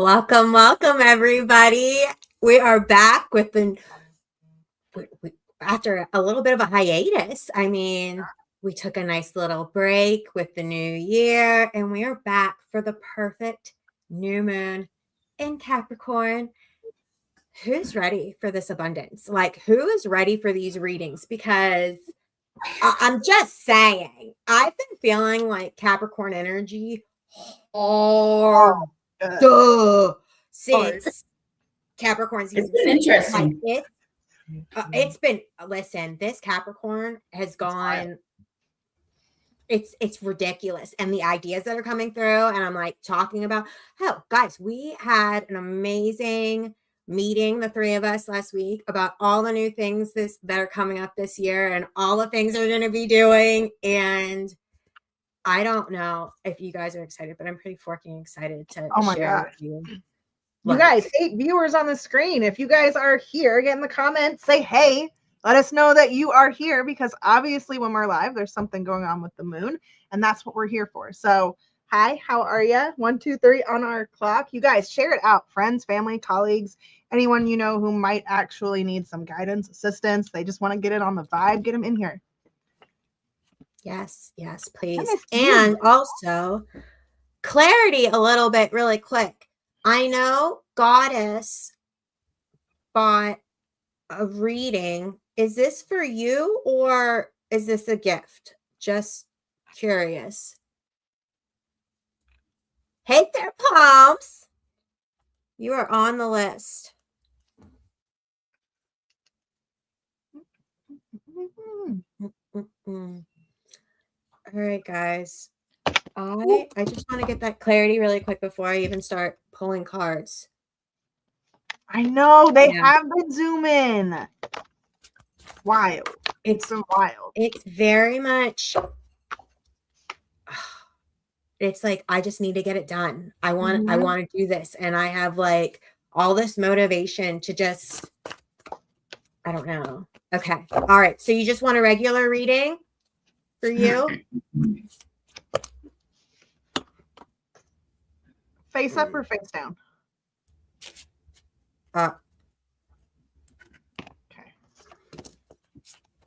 Welcome, welcome, everybody. We are back with after a little bit of a hiatus. I mean, we took a nice little break with the new year, and we are back for the perfect new moon in Capricorn. Who's ready for this abundance? Like, who is ready for these readings? Because I'm just saying, I've been feeling like Capricorn energy hard. Since Capricorn season. It's been interesting. It's been, listen, this Capricorn has gone, it's ridiculous. And the ideas that are coming through, and I'm like talking about, oh, guys, we had an amazing meeting, the three of us last week, about all the new things that are coming up this year and all the things we're going to be doing. And I don't know if you guys are excited, but I'm pretty freaking excited to share with you. You guys, 8 viewers on the screen. If you guys are here, get in the comments, say hey. Let us know that you are here, because obviously when we're live, there's something going on with the moon, and that's what we're here for. So, hi, how are you? 1, 2, 3 on our clock. You guys, share it out. Friends, family, colleagues, anyone you know who might actually need some guidance, assistance. They just want to get it on the vibe. Get them in here. Yes, yes, please. And also, clarity a little bit really quick. I know Goddess bought a reading. Is this for you or is this a gift? Just curious. Hey there, Palms. You are on the list. All right, guys. I just want to get that clarity really quick before I even start pulling cards. I know they have been zooming. Wild. It's been wild. It's very much. It's like, I just need to get it done. I want to do this, and I have like all this motivation to just. I don't know. Okay. All right. So you just want a regular reading for you? Face up or face down? Up.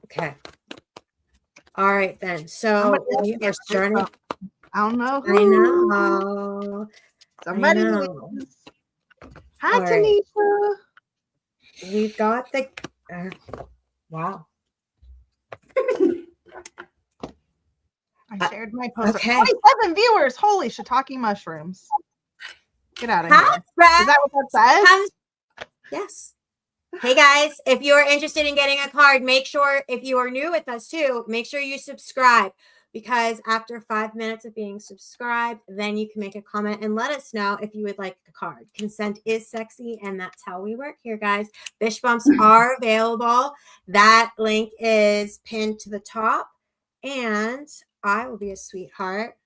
Okay. All right, then. So we are starting. I don't know who. I know. Somebody knows. Hi, Tanisha. Right. We've got the. Wow. I shared my post. Okay. 27 viewers. Holy shiitake mushrooms. Get out of here. Is that what that says? Yes. Hey guys, if you are interested in getting a card, make sure, if you are new with us too, make sure you subscribe, because after 5 minutes of being subscribed, then you can make a comment and let us know if you would like a card. Consent is sexy, and that's how we work here, guys. Fish bumps are available. That link is pinned to the top, and I will be a sweetheart.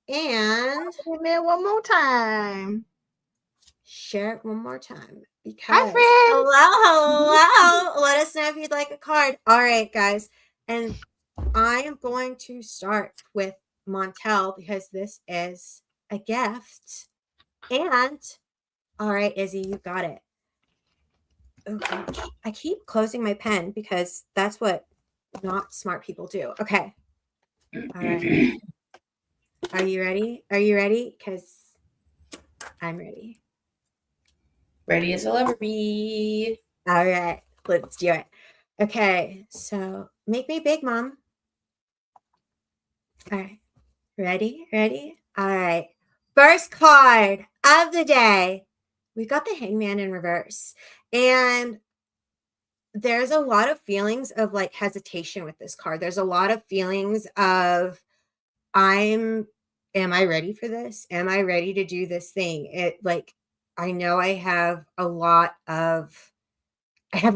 And one more time. Share it one more time. Because hi, friends. hello. Let us know if you'd like a card. All right, guys. And I am going to start with Montel, because this is a gift. And all right, Izzy, you got it. Oh gosh. I keep closing my pen because that's what not smart people do. Okay. All right. Are you ready? Are you ready? Because I'm ready. Ready as I'll ever be. All right, let's do it. Okay, so make me big, Mom. All right, ready? All right, first card of the day. We've got the Hangman in reverse. And there's a lot of feelings of like hesitation with this card. There's a lot of feelings of, am I ready for this? Am I ready to do this thing? I know I have a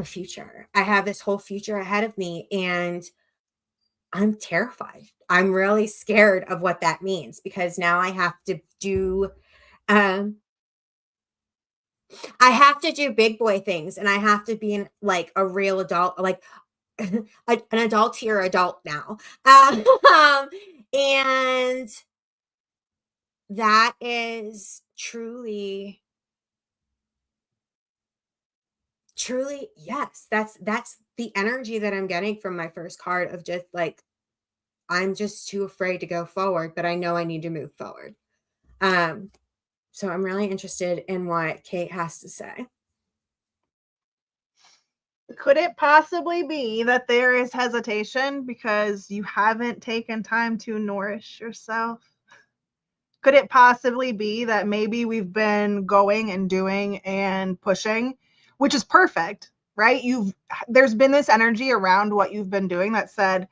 future. I have this whole future ahead of me, and I'm terrified. I'm really scared of what that means, because now I have to do, big boy things, and I have to be like a real adult, like an adultier adult now. And that is truly, yes, that's the energy that I'm getting from my first card of just like, I'm just too afraid to go forward, but I know I need to move forward. So I'm really interested in what Kate has to say. Could it possibly be that there is hesitation because you haven't taken time to nourish yourself? Could it possibly be that maybe we've been going and doing and pushing, which is perfect, right? There's been this energy around what you've been doing that said,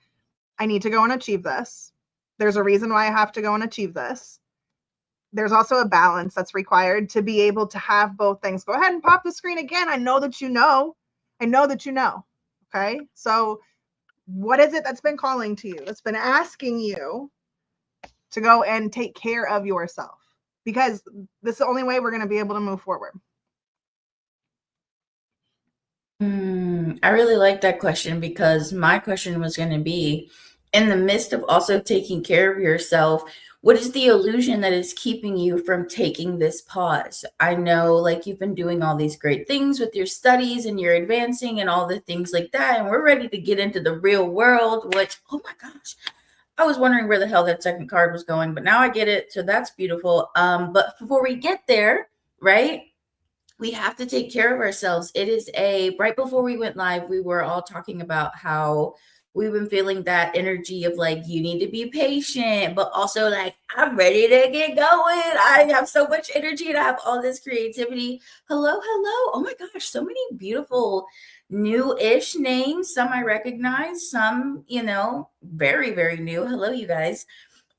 I need to go and achieve this. There's a reason why I have to go and achieve this. There's also a balance that's required to be able to have both things. Go ahead and pop the screen again. I know that you know. I know that you know. Okay. So what is it that's been calling to you? It's been asking you to go and take care of yourself, because this is the only way we're going to be able to move forward. I really like that question, because my question was going to be, in the midst of also taking care of yourself, what is the illusion that is keeping you from taking this pause? I know, like, you've been doing all these great things with your studies and you're advancing and all the things like that, and we're ready to get into the real world, which, oh my gosh, I was wondering where the hell that second card was going, but now I get it. So that's beautiful. But before we get there, right, we have to take care of ourselves. It is right before we went live, we were all talking about how we've been feeling that energy of like, you need to be patient, but also like, I'm ready to get going. I have so much energy and I have all this creativity. Hello, hello. Oh my gosh, so many beautiful new-ish names. Some I recognize, some, very, very new. Hello, you guys.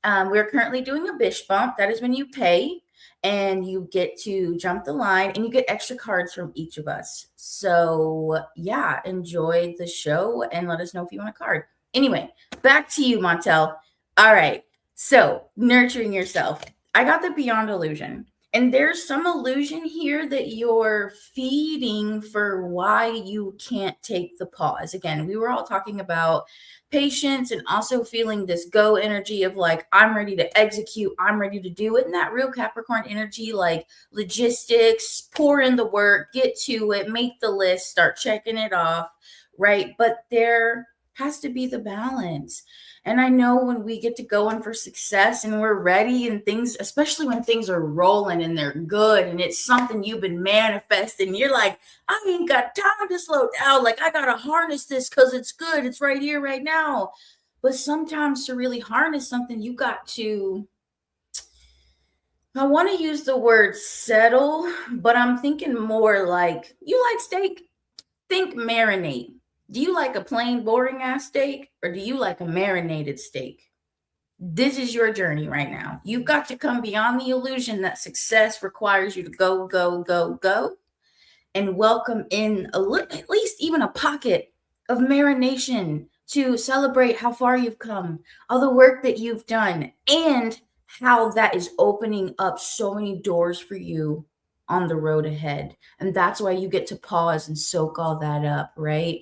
We're currently doing a bish bump. That is when you pay and you get to jump the line and you get extra cards from each of us. So yeah, enjoy the show and let us know if you want a card. Anyway, back to you, Montel. All right. So nurturing yourself. I got the Beyond Illusion. And there's some illusion here that you're feeding for why you can't take the pause. Again, we were all talking about patience and also feeling this go energy of like, I'm ready to execute, I'm ready to do it. And that real Capricorn energy, like logistics, pour in the work, get to it, make the list, start checking it off, right? But there has to be the balance. And I know when we get to going for success and we're ready and things, especially when things are rolling and they're good and it's something you've been manifesting, you're like, I ain't got time to slow down. Like, I got to harness this because it's good. It's right here, right now. But sometimes to really harness something, you got to, I want to use the word settle, but I'm thinking more like, you like steak? Think marinate. Do you like a plain, boring ass steak, or do you like a marinated steak? This is your journey right now. You've got to come beyond the illusion that success requires you to go, go, go, go, and welcome in at least even a pocket of marination to celebrate how far you've come, all the work that you've done, and how that is opening up so many doors for you on the road ahead. And that's why you get to pause and soak all that up, right?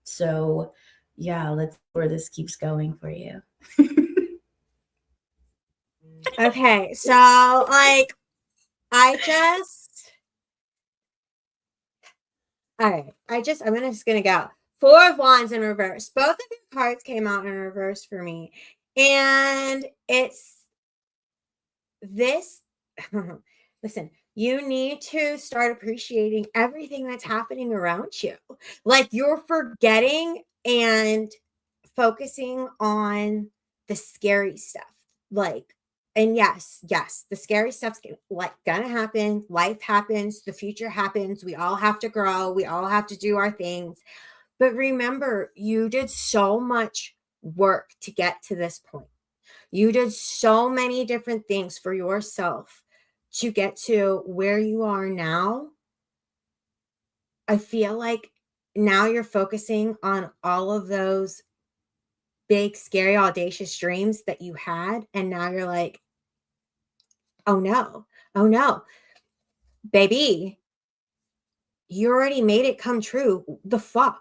So, yeah, let's see where this keeps going for you. Okay, so like, I'm just gonna go. 4 of Wands in reverse. Both of your cards came out in reverse for me. And it's this. Listen, you need to start appreciating everything that's happening around you. Like, you're forgetting and focusing on the scary stuff. Like, and yes, the scary stuff's gonna happen. Life happens, the future happens. We all have to grow, we all have to do our things. But remember, you did so much work to get to this point. You did so many different things for yourself to get to where you are now. I feel like now you're focusing on all of those big, scary, audacious dreams that you had. And now you're like, oh no, baby, you already made it come true. The fuck?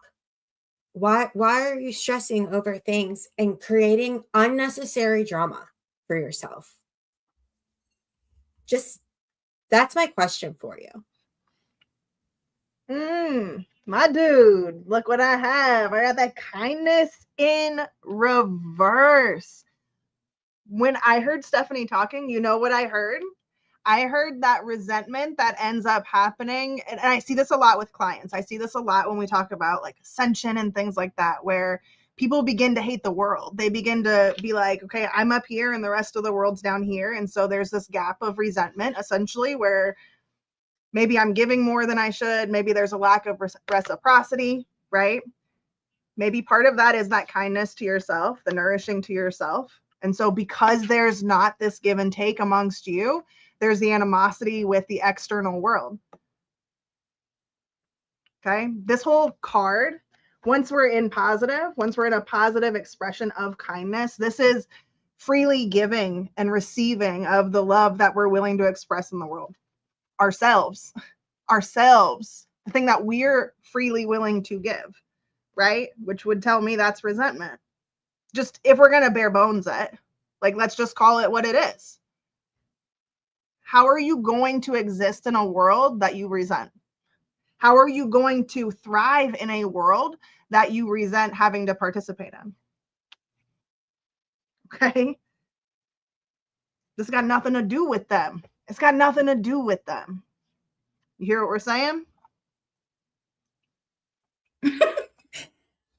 Why are you stressing over things and creating unnecessary drama for yourself? Just, that's my question for you. My dude, look what I have. I got that kindness in reverse. When I heard Stephanie talking, you know what I heard? I heard that resentment that ends up happening. And I see this a lot with clients. I see this a lot when we talk about like ascension and things like that, where people begin to hate the world. They begin to be like, okay, I'm up here and the rest of the world's down here. And so there's this gap of resentment, essentially, where maybe I'm giving more than I should. Maybe there's a lack of reciprocity, right? Maybe part of that is that kindness to yourself, the nourishing to yourself. And so because there's not this give and take amongst you, there's the animosity with the external world. Okay. This whole card, once we're in a positive expression of kindness, this is freely giving and receiving of the love that we're willing to express in the world. Ourselves, the thing that we're freely willing to give, right? Which would tell me that's resentment. Just if we're going to bare bones it, like, let's just call it what it is. How are you going to exist in a world that you resent? How are you going to thrive in a world that you resent having to participate in? Okay. This got nothing to do with them. It's got nothing to do with them. You hear what we're saying? So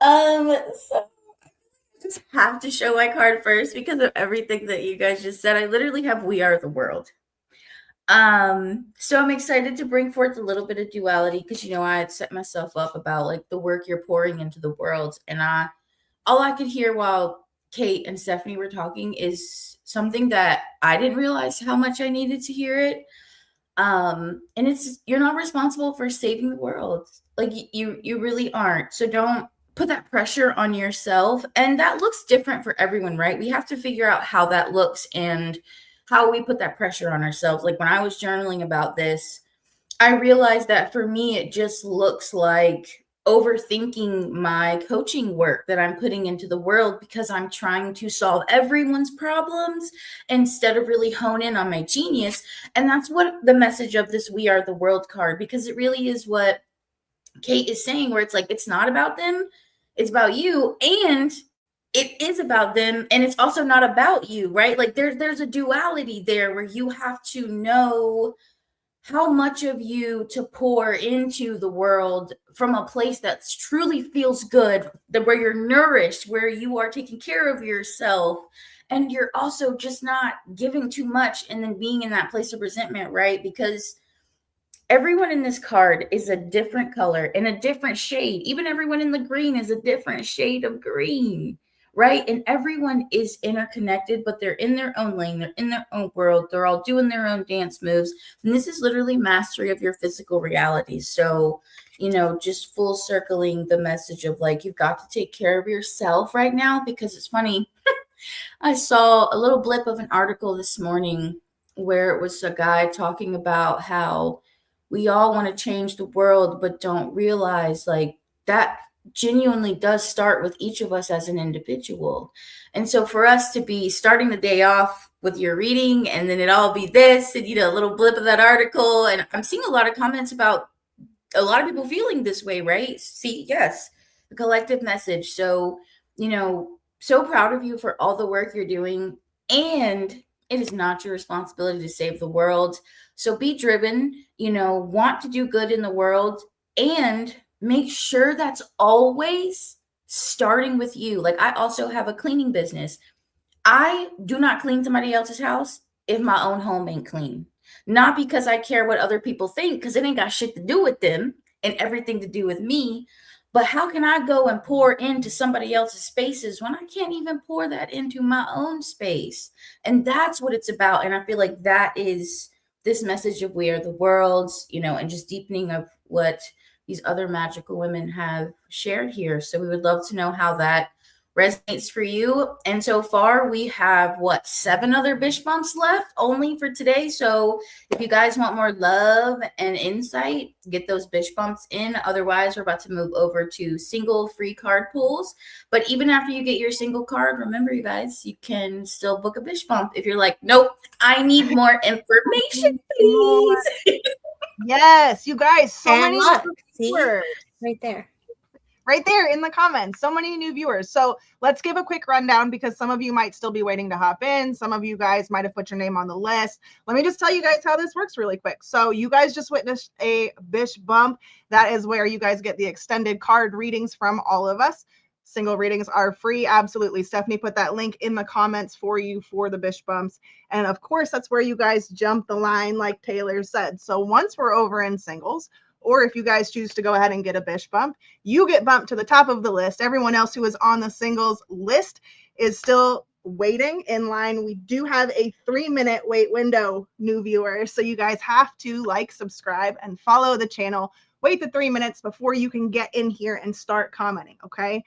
I just have to show my card first because of everything that you guys just said. I literally have We Are the World. So I'm excited to bring forth a little bit of duality because, I had set myself up about like the work you're pouring into the world. And all I could hear while Kate and Stephanie were talking is something that I didn't realize how much I needed to hear it. And it's, you're not responsible for saving the world. Like you really aren't. So don't put that pressure on yourself. And that looks different for everyone, right? We have to figure out how that looks and how we put that pressure on ourselves. Like when I was journaling about this, I realized that for me, it just looks like overthinking my coaching work that I'm putting into the world because I'm trying to solve everyone's problems instead of really hone in on my genius. And that's what the message of this We Are the World card, because it really is what Kate is saying, where it's like, it's not about them, it's about you. And it is about them, and it's also not about you, right? Like there's a duality there where you have to know how much of you to pour into the world from a place that truly feels good, that where you're nourished, where you are taking care of yourself, and you're also just not giving too much and then being in that place of resentment, right? Because everyone in this card is a different color and a different shade. Even everyone in the green is a different shade of green, right? And everyone is interconnected, but they're in their own lane. They're in their own world. They're all doing their own dance moves. And this is literally mastery of your physical reality. So, just full circling the message of like, you've got to take care of yourself right now, because it's funny. I saw a little blip of an article this morning where it was a guy talking about how we all want to change the world, but don't realize like that genuinely does start with each of us as an individual. And so for us to be starting the day off with your reading and then it all be this and, a little blip of that article. And I'm seeing a lot of comments about a lot of people feeling this way, right? See, yes, the collective message. So, so proud of you for all the work you're doing. And it is not your responsibility to save the world. So be driven, want to do good in the world, and make sure that's always starting with you. Like I also have a cleaning business. I do not clean somebody else's house if my own home ain't clean. Not because I care what other people think, because it ain't got shit to do with them and everything to do with me. But how can I go and pour into somebody else's spaces when I can't even pour that into my own space? And that's what it's about. And I feel like that is this message of We Are the World, and just deepening of what these other magical women have shared here. So we would love to know how that resonates for you. And so far we have 7 other bish bumps left only for today. So if you guys want more love and insight, get those bish bumps in. Otherwise, we're about to move over to single free card pulls. But even after you get your single card, remember, you guys, you can still book a bish bump if you're like, nope, I need more information, please. Yes, you guys, so And many look, see? viewers. Right there in the comments, so many new viewers. So let's give a quick rundown because some of you might still be waiting to hop in. Some of you guys might have put your name on the list. Let me just tell you guys how this works really quick. So you guys just witnessed a bish bump. That is where you guys get the extended card readings from all of us. Single readings are free. Absolutely. Stephanie put that link in the comments for you for the bish bumps. And of course, that's where you guys jump the line, like Taylor said. So once we're over in singles, or if you guys choose to go ahead and get a bish bump, you get bumped to the top of the list. Everyone else who is on the singles list is still waiting in line. We do have a 3-minute wait window, new viewers. So you guys have to like, subscribe, and follow the channel. Wait the 3 minutes before you can get in here and start commenting, okay?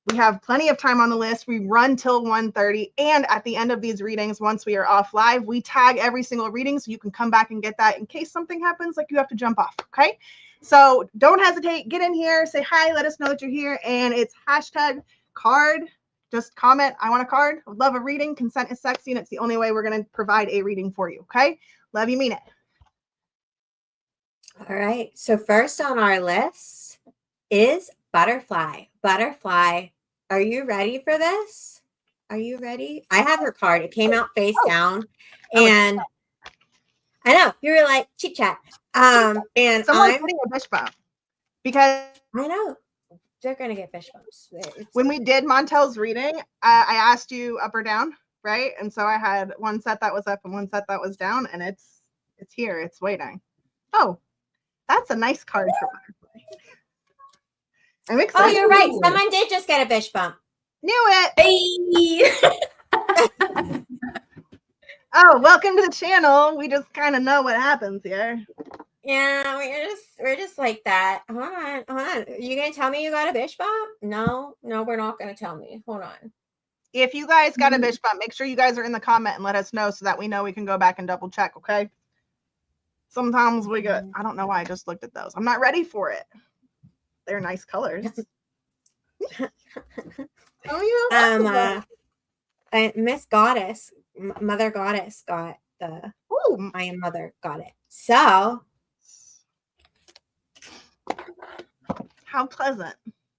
We have plenty of time on the list. We run till 1:30. And at the end of these readings, once we are off live, we tag every single reading so you can come back and get that in case something happens, like you have to jump off, okay? So don't hesitate. Get in here. Say hi. Let us know that you're here. And it's #card. Just comment, I want a card. I would love a reading. Consent is sexy, and it's the only way we're going to provide a reading for you, okay? Love you, mean it. All right. So first on our list is Butterfly. Butterfly, are you ready for this? Are you ready? I have her card. It came out face down. And I know, you were like, chit chat. And someone's getting a bish bump. Because I know. They're going to get bish bumps. When we did Montel's reading, I asked you up or down, right? And so I had one set that was up and one set that was down. And it's here. It's waiting. Oh, that's a nice card for Butterfly. I'm excited. Oh, you're right. Someone did just get a bish bump. Knew it. Hey. Oh, welcome to the channel. We just kind of know what happens here. Yeah, we're just like that. Hold on. You gonna tell me you got a bish bump? No, we're not gonna tell me. Hold on. If you guys got a bish bump, make sure you guys are in the comment and let us know so that we know we can go back and double check, okay? Sometimes we get, I don't know why I just looked at those. I'm not ready for it. They're nice colors. Miss Goddess, Mother Goddess got the I Am Mother got it. So how pleasant.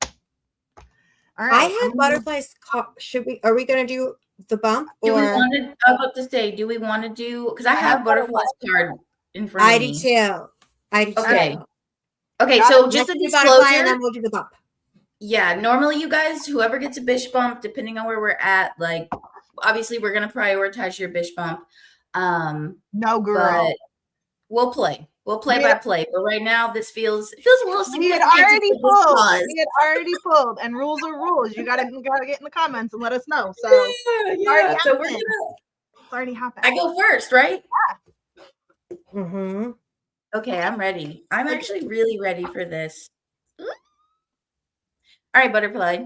All right. I have butterflies. Are we gonna do the bump? I was about to say, do we want to do, because I have butterflies card in front of me. I do too. Okay, so just a disclosure, and then we'll do the bump. Yeah, normally you guys, whoever gets a bish bump, depending on where we're at, like, obviously we're going to prioritize your bish bump. No, girl. But we'll play. We'll play by play. But right now, this feels a little significant. We had already pulled. And rules are rules. You gotta get in the comments and let us know. So, so we're gonna. It's already happened. I go first, right? Yeah. Mm-hmm. Okay, I'm ready. I'm actually really ready for this. All right, Butterfly.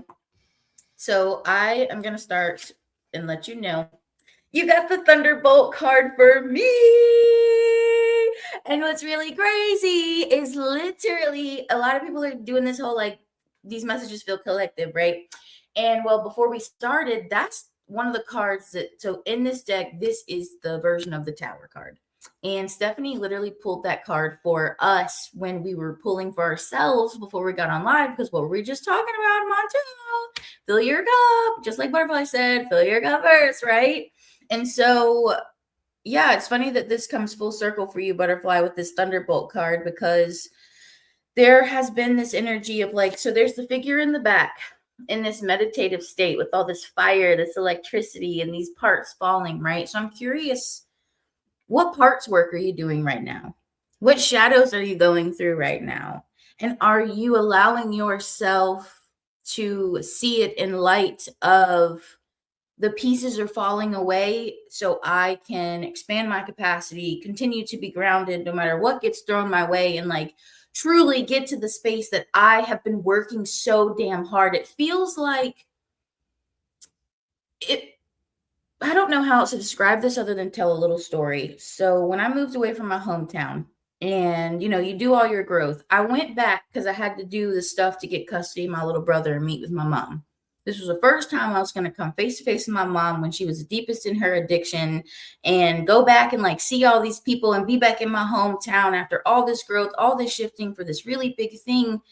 So I am going to start and let you know. You got the Thunderbolt card for me. And what's really crazy is literally a lot of people are doing this whole, like, these messages feel collective, right? And well, before we started, that's one of the cards that, so in this deck, this is the version of the Tower card. And Stephanie literally pulled that card for us when we were pulling for ourselves before we got on live, because what were we just talking about, Montel? Fill your cup, just like Butterfly said, fill your cup first, right? And so, yeah, it's funny that this comes full circle for you, Butterfly, with this Thunderbolt card, because there has been this energy of, like, so there's the figure in the back in this meditative state with all this fire, this electricity, and these parts falling, right? So I'm curious, what parts work are you doing right now? What shadows are you going through right now? And are you allowing yourself to see it in light of the pieces are falling away so I can expand my capacity, continue to be grounded no matter what gets thrown my way, and, like, truly get to the space that I have been working so damn hard? It feels like I don't know how else to describe this other than tell a little story. So when I moved away from my hometown, and you do all your growth, I went back because I had to do the stuff to get custody of my little brother and meet with my mom. This was the first time I was going to come face to face with my mom when she was the deepest in her addiction, and go back and like see all these people and be back in my hometown after all this growth, all this shifting for this really big thing.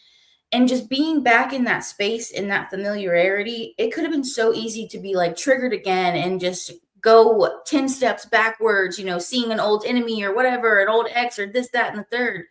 And just being back in that space, in that familiarity, it could have been so easy to be like triggered again and just go 10 steps backwards, seeing an old enemy or whatever, an old ex or this, that, and the third.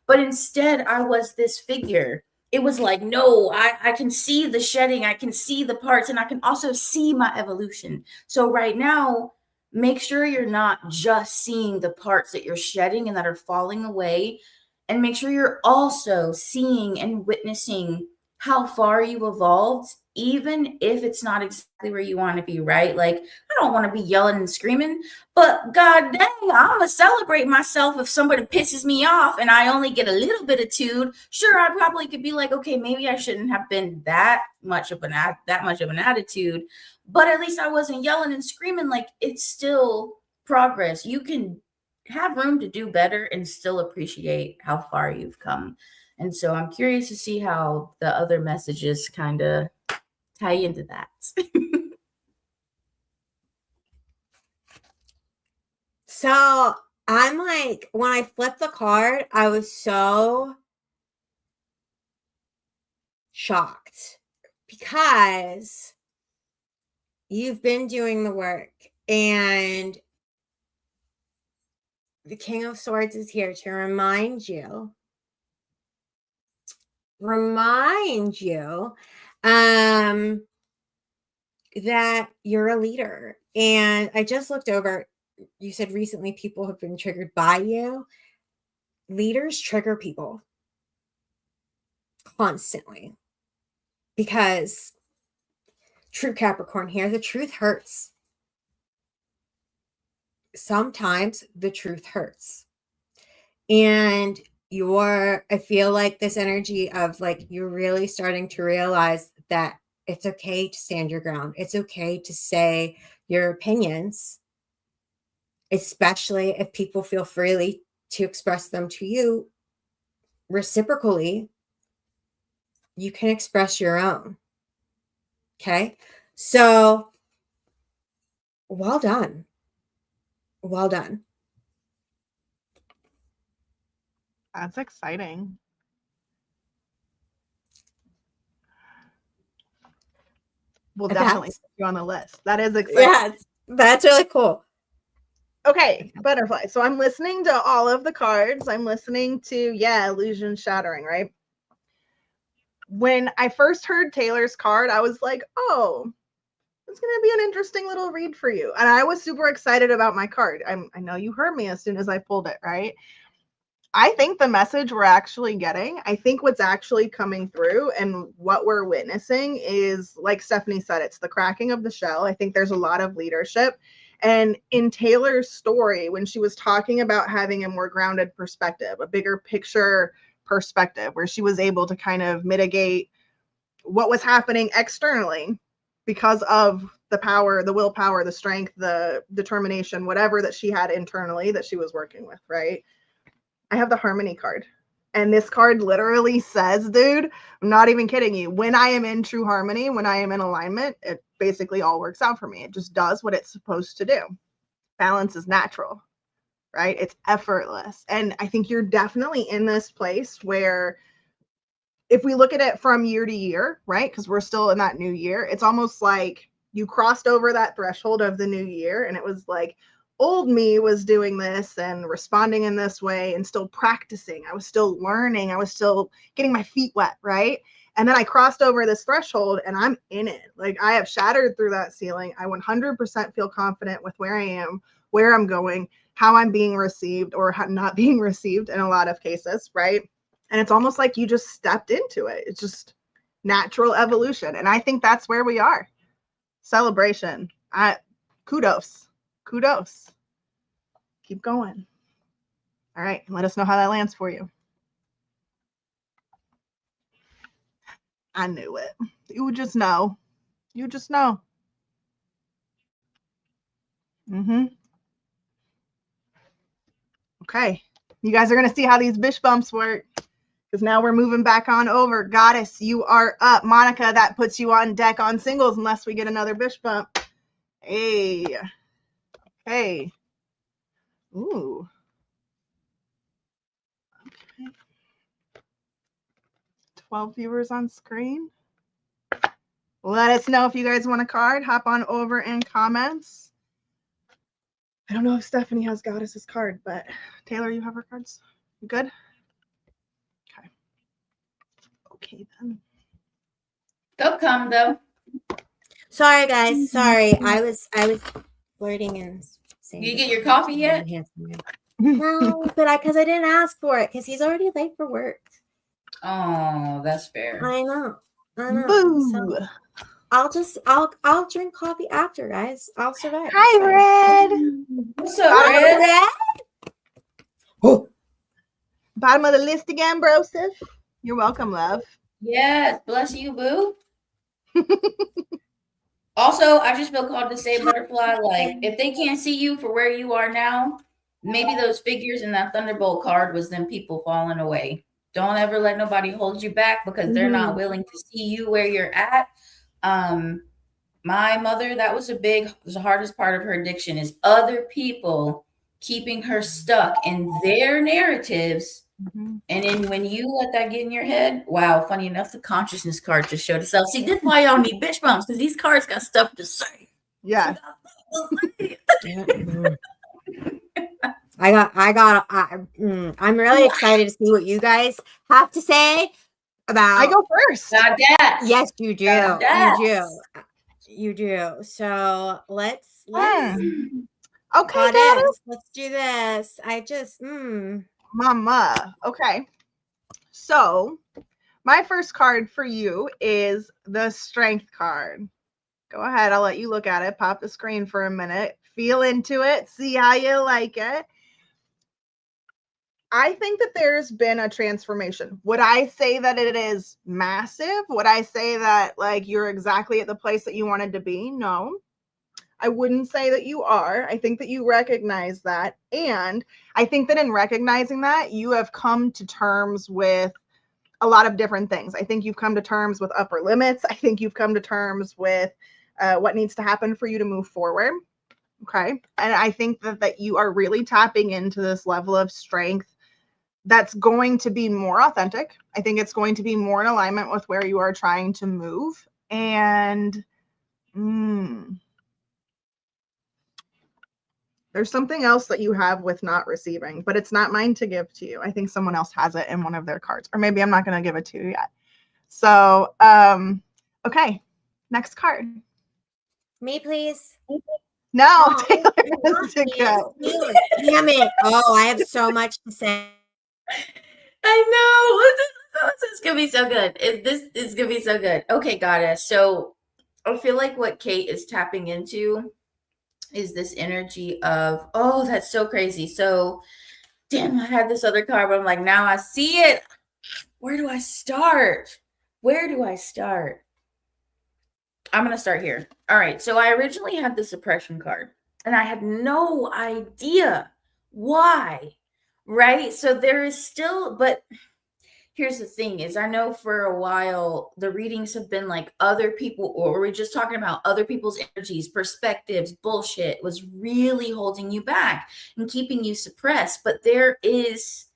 But instead, I was this figure. It was like, no, I can see the shedding, I can see the parts, and I can also see my evolution. So right now, make sure you're not just seeing the parts that you're shedding and that are falling away, and make sure you're also seeing and witnessing how far you evolved, even if it's not exactly where you want to be, right? Like, I don't want to be yelling and screaming, but god dang, I'm gonna celebrate myself if somebody pisses me off and I only get a little bit of tude. Sure, I probably could be like, okay, maybe I shouldn't have been that much of an attitude, but at least I wasn't yelling and screaming. Like, it's still progress. You can have room to do better and still appreciate how far you've come. And so I'm curious to see how the other messages kind of tie into that. So I'm like, when I flipped the card, I was so shocked because you've been doing the work, and the King of Swords is here to remind you that you're a leader. And I just looked over, you said recently people have been triggered by you. Leaders trigger people constantly because true Capricorn here, the truth hurts. Sometimes the truth hurts. And I feel like this energy of like, you're really starting to realize that it's okay to stand your ground. It's okay to say your opinions, especially if people feel freely to express them to you reciprocally. You can express your own. Okay. So well done. Well done. That's exciting. We'll definitely put you on the list. That is exciting. Yes, that's really cool. Okay, butterfly. So I'm listening to all of the cards. I'm listening to, illusion shattering, right? When I first heard Taylor's card, I was like, oh, it's going to be an interesting little read for you. And I was super excited about my card. I know you heard me as soon as I pulled it, right? I think the message we're actually getting, I think what's actually coming through and what we're witnessing is, like Stephanie said, it's the cracking of the shell. I think there's a lot of leadership. And in Taylor's story, when she was talking about having a more grounded perspective, a bigger picture perspective, where she was able to kind of mitigate what was happening externally because of the power, the willpower, the strength, the determination, whatever that she had internally that she was working with, right? I have the Harmony card. And this card literally says, dude, I'm not even kidding you. When I am in true harmony, when I am in alignment, it basically all works out for me. It just does what it's supposed to do. Balance is natural, right? It's effortless. And I think you're definitely in this place where, if we look at it from year to year, right? Because we're still in that new year, it's almost like you crossed over that threshold of the new year, and it was like, old me was doing this and responding in this way and still practicing. I was still learning. I was still getting my feet wet, right? And then I crossed over this threshold and I'm in it. Like, I have shattered through that ceiling. I 100% feel confident with where I am, where I'm going, how I'm being received or not being received in a lot of cases, right? And it's almost like you just stepped into it. It's just natural evolution. And I think that's where we are. Celebration. Kudos. Keep going. All right. Let us know how that lands for you. I knew it. You just know. Mm-hmm. Okay. You guys are going to see how these bish bumps work. Because now we're moving back on over. Goddess, you are up. Monica, that puts you on deck on singles unless we get another bish bump. Hey. Hey. Ooh. Okay. 12 viewers on screen. Let us know if you guys want a card. Hop on over in comments. I don't know if Stephanie has Goddess's card, but Taylor, you have her cards? You good? Okay. Okay, then. They'll come, though. Sorry, guys. Sorry. I was flirting and saying. Did you get your coffee yet? No, but because I didn't ask for it because he's already late for work. Oh, that's fair. I know. Boo. So I'll drink coffee after, guys. I'll survive. Hi, Red. What's up, Red? Oh. Bottom of the list again, Broseph. You're welcome, love. Yes, bless you, boo. Also, I just feel called to say, Butterfly, like, if they can't see you for where you are now, maybe those figures in that Thunderbolt card was them people falling away. Don't ever let nobody hold you back because they're not willing to see you where you're at. My mother, that was the hardest part of her addiction is other people keeping her stuck in their narratives. And then when you let that get in your head, wow, funny enough, the consciousness card just showed itself. See, this is why y'all need bitch bumps, because these cards got stuff to say. Yeah. I'm really excited to see what you guys have to say about. I go first. Yes, you do. You do. So let's okay, Goddess. Let's do this. I just Mama. Okay. So my first card for you is the Strength card. Go ahead. I'll let you look at it. Pop the screen for a minute. Feel into it. See how you like it. I think that there's been a transformation. Would I say that it is massive? Would I say that like you're exactly at the place that you wanted to be? No. I wouldn't say that you are. I think that you recognize that. And I think that in recognizing that, you have come to terms with a lot of different things. I think you've come to terms with upper limits. I think you've come to terms with what needs to happen for you to move forward. Okay. And I think that you are really tapping into this level of strength that's going to be more authentic. I think it's going to be more in alignment with where you are trying to move. And there's something else that you have with not receiving, but it's not mine to give to you. I think someone else has it in one of their cards, or maybe I'm not going to give it to you yet. So, okay, next card. Me, please. No, Taylor has to go. Damn it. Oh, I have so much to say. I know. This is going to be so good. This is going to be so good. Okay, Goddess. So I feel like what Kate is tapping into is this energy of, oh, that's so crazy. So, damn, I had this other card, but I'm like, now I see it. Where do I start? I'm going to start here. All right. So I originally had the suppression card and I had no idea why, right? So there is still, but here's the thing is I know for a while the readings have been like other people, or we're just talking about other people's energies, perspectives, bullshit was really holding you back and keeping you suppressed. But there is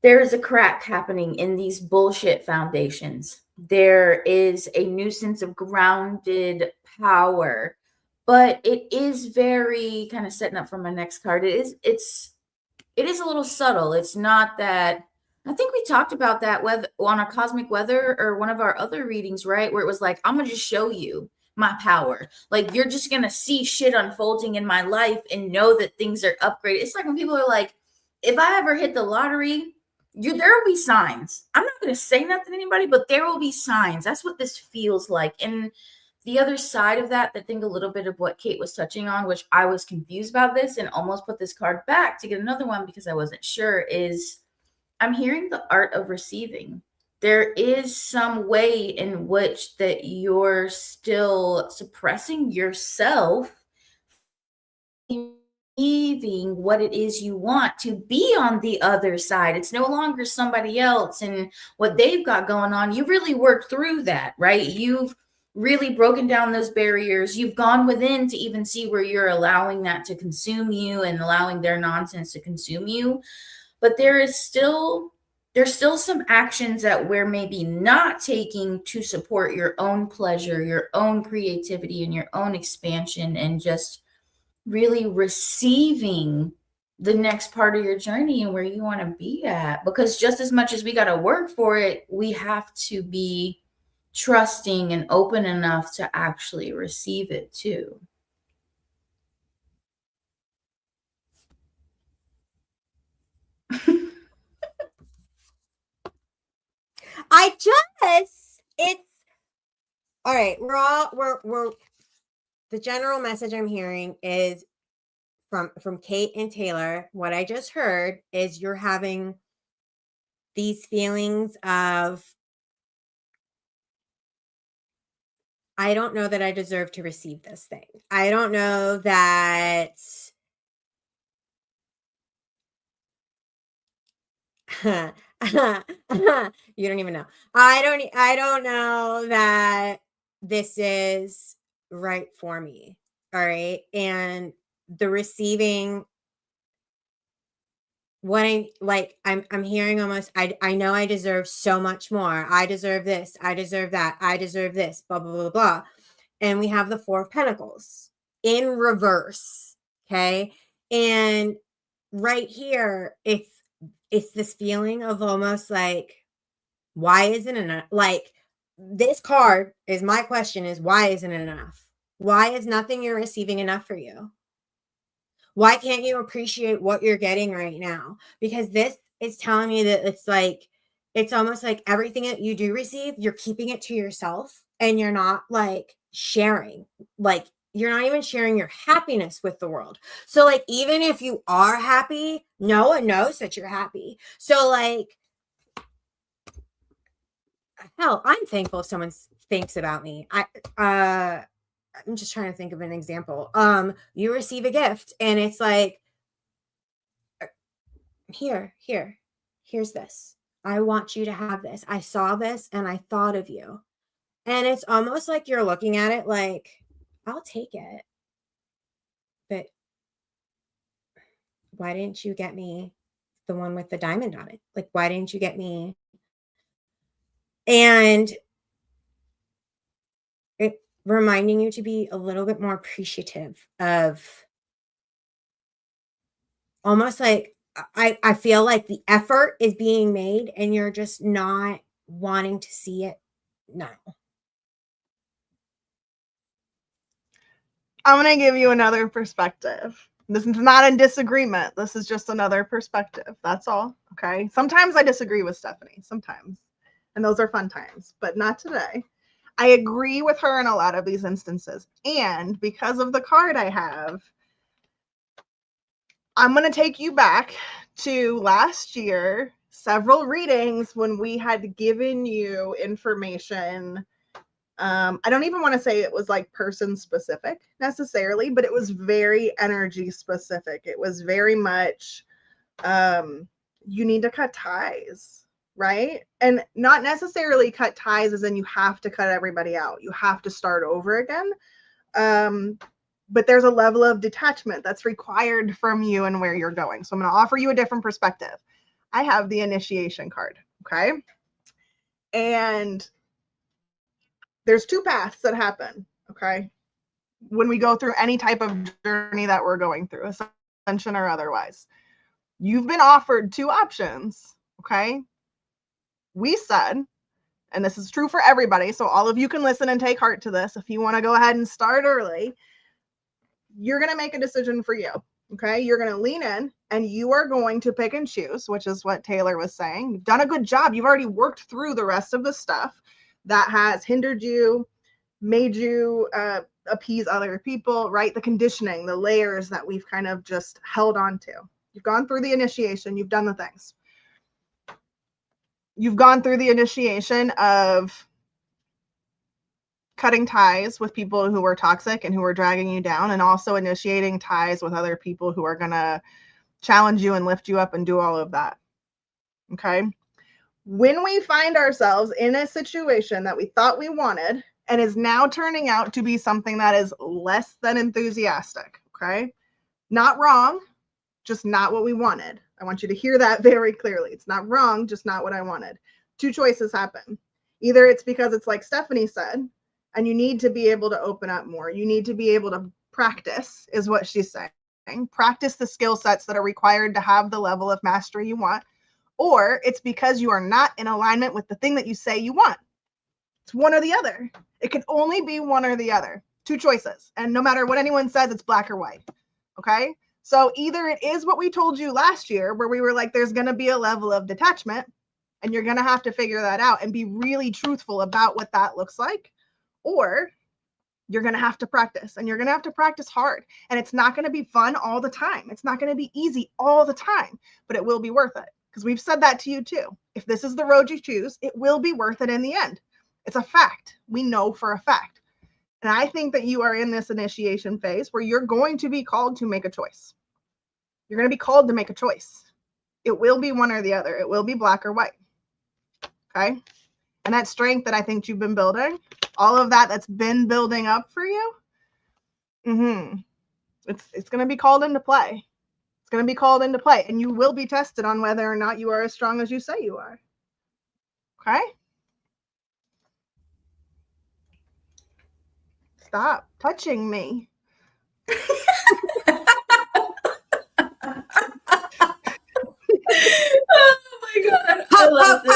a crack happening in these bullshit foundations. There is a new sense of grounded power, but it is very kind of setting up for my next card. It is a little subtle. It's not that, I think we talked about that on our cosmic weather or one of our other readings, right? Where it was like, I'm going to just show you my power. Like, you're just going to see shit unfolding in my life and know that things are upgraded. It's like when people are like, if I ever hit the lottery, there will be signs. I'm not going to say nothing to anybody, but there will be signs. That's what this feels like. And the other side of that, I think a little bit of what Kate was touching on, which I was confused about this and almost put this card back to get another one because I wasn't sure, is I'm hearing the art of receiving. There is some way in which that you're still suppressing yourself receiving what it is you want to be on the other side. It's no longer somebody else and what they've got going on. You really worked through that, right? You've really broken down those barriers. You've gone within to even see where you're allowing that to consume you and allowing their nonsense to consume you. But there's still some actions that we're maybe not taking to support your own pleasure, your own creativity, and your own expansion, and just really receiving the next part of your journey and where you want to be at. Because just as much as we got to work for it, we have to be trusting and open enough to actually receive it too. It's all right. We're the general message I'm hearing is from Kate and Taylor. What I just heard is you're having these feelings of, I don't know that I deserve to receive this thing. I don't know that you don't even know. I don't know that this is right for me. All right. And the receiving, what I'm hearing almost, I know I deserve so much more. I deserve this. I deserve that. I deserve this, blah, blah, blah, blah. And we have the Four of Pentacles in reverse. Okay. And right here, it's this feeling of almost like, why isn't it enough? Like, this card is, my question is, why isn't it enough? Why is nothing you're receiving enough for you? Why can't you appreciate what you're getting right now? Because this is telling me that it's like, it's almost like everything that you do receive, you're keeping it to yourself and you're not like sharing. Like, you're not even sharing your happiness with the world. So like, even if you are happy, no one knows that you're happy. So like, hell, I'm thankful if someone thinks about me. I'm just trying to think of an example. You receive a gift and it's like, here's this. I want you to have this. I saw this and I thought of you. And it's almost like you're looking at it like, I'll take it. But why didn't you get me the one with the diamond on it? Like, why didn't you get me? And it reminding you to be a little bit more appreciative of, almost like, I feel like the effort is being made and you're just not wanting to see it now. I'm going to give you another perspective. This is not a disagreement. This is just another perspective. That's all. Okay. Sometimes I disagree with Stephanie. Sometimes. And those are fun times, but not today. I agree with her in a lot of these instances. And because of the card I have, I'm going to take you back to last year, several readings when we had given you information. I don't even want to say it was like person specific necessarily, but it was very energy specific. It was very much, you need to cut ties, right? And not necessarily cut ties as in you have to cut everybody out. You have to start over again. But there's a level of detachment that's required from you and where you're going. So I'm going to offer you a different perspective. I have the initiation card, okay? And there's two paths that happen, okay? When we go through any type of journey that we're going through, ascension or otherwise. You've been offered two options, okay? We said, and this is true for everybody, so all of you can listen and take heart to this. If you want to go ahead and start early, you're going to make a decision for you, okay? You're going to lean in and you are going to pick and choose, which is what Taylor was saying. You've done a good job. You've already worked through the rest of the stuff that has hindered you, made you appease other people, right? The conditioning, the layers that we've kind of just held on to. You've gone through the initiation. You've done the things. You've gone through the initiation of cutting ties with people who are toxic and who are dragging you down, and also initiating ties with other people who are going to challenge you and lift you up and do all of that. Okay. When we find ourselves in a situation that we thought we wanted and is now turning out to be something that is less than enthusiastic, okay? Not wrong, just not what we wanted. I want you to hear that very clearly. It's not wrong, just not what I wanted. Two choices happen. Either it's because it's like Stephanie said, and you need to be able to open up more. You need to be able to practice, is what she's saying. Practice the skill sets that are required to have the level of mastery you want. Or it's because you are not in alignment with the thing that you say you want. It's one or the other. It can only be one or the other. Two choices. And no matter what anyone says, it's black or white. Okay? So either it is what we told you last year, where we were like, there's going to be a level of detachment, and you're going to have to figure that out and be really truthful about what that looks like. Or you're going to have to practice, and you're going to have to practice hard. And it's not going to be fun all the time. It's not going to be easy all the time, but it will be worth it. Because we've said that to you too. If this is the road you choose, it will be worth it in the end. It's a fact. We know for a fact. And I think that you are in this initiation phase where you're going to be called to make a choice. You're going to be called to make a choice. It will be one or the other. It will be black or white. Okay? And that strength that I think you've been building, all of that that's been building up for you, it's going to be called into play. It's going to be called into play, and you will be tested on whether or not you are as strong as you say you are. Okay? Stop touching me. Oh my God. I love this.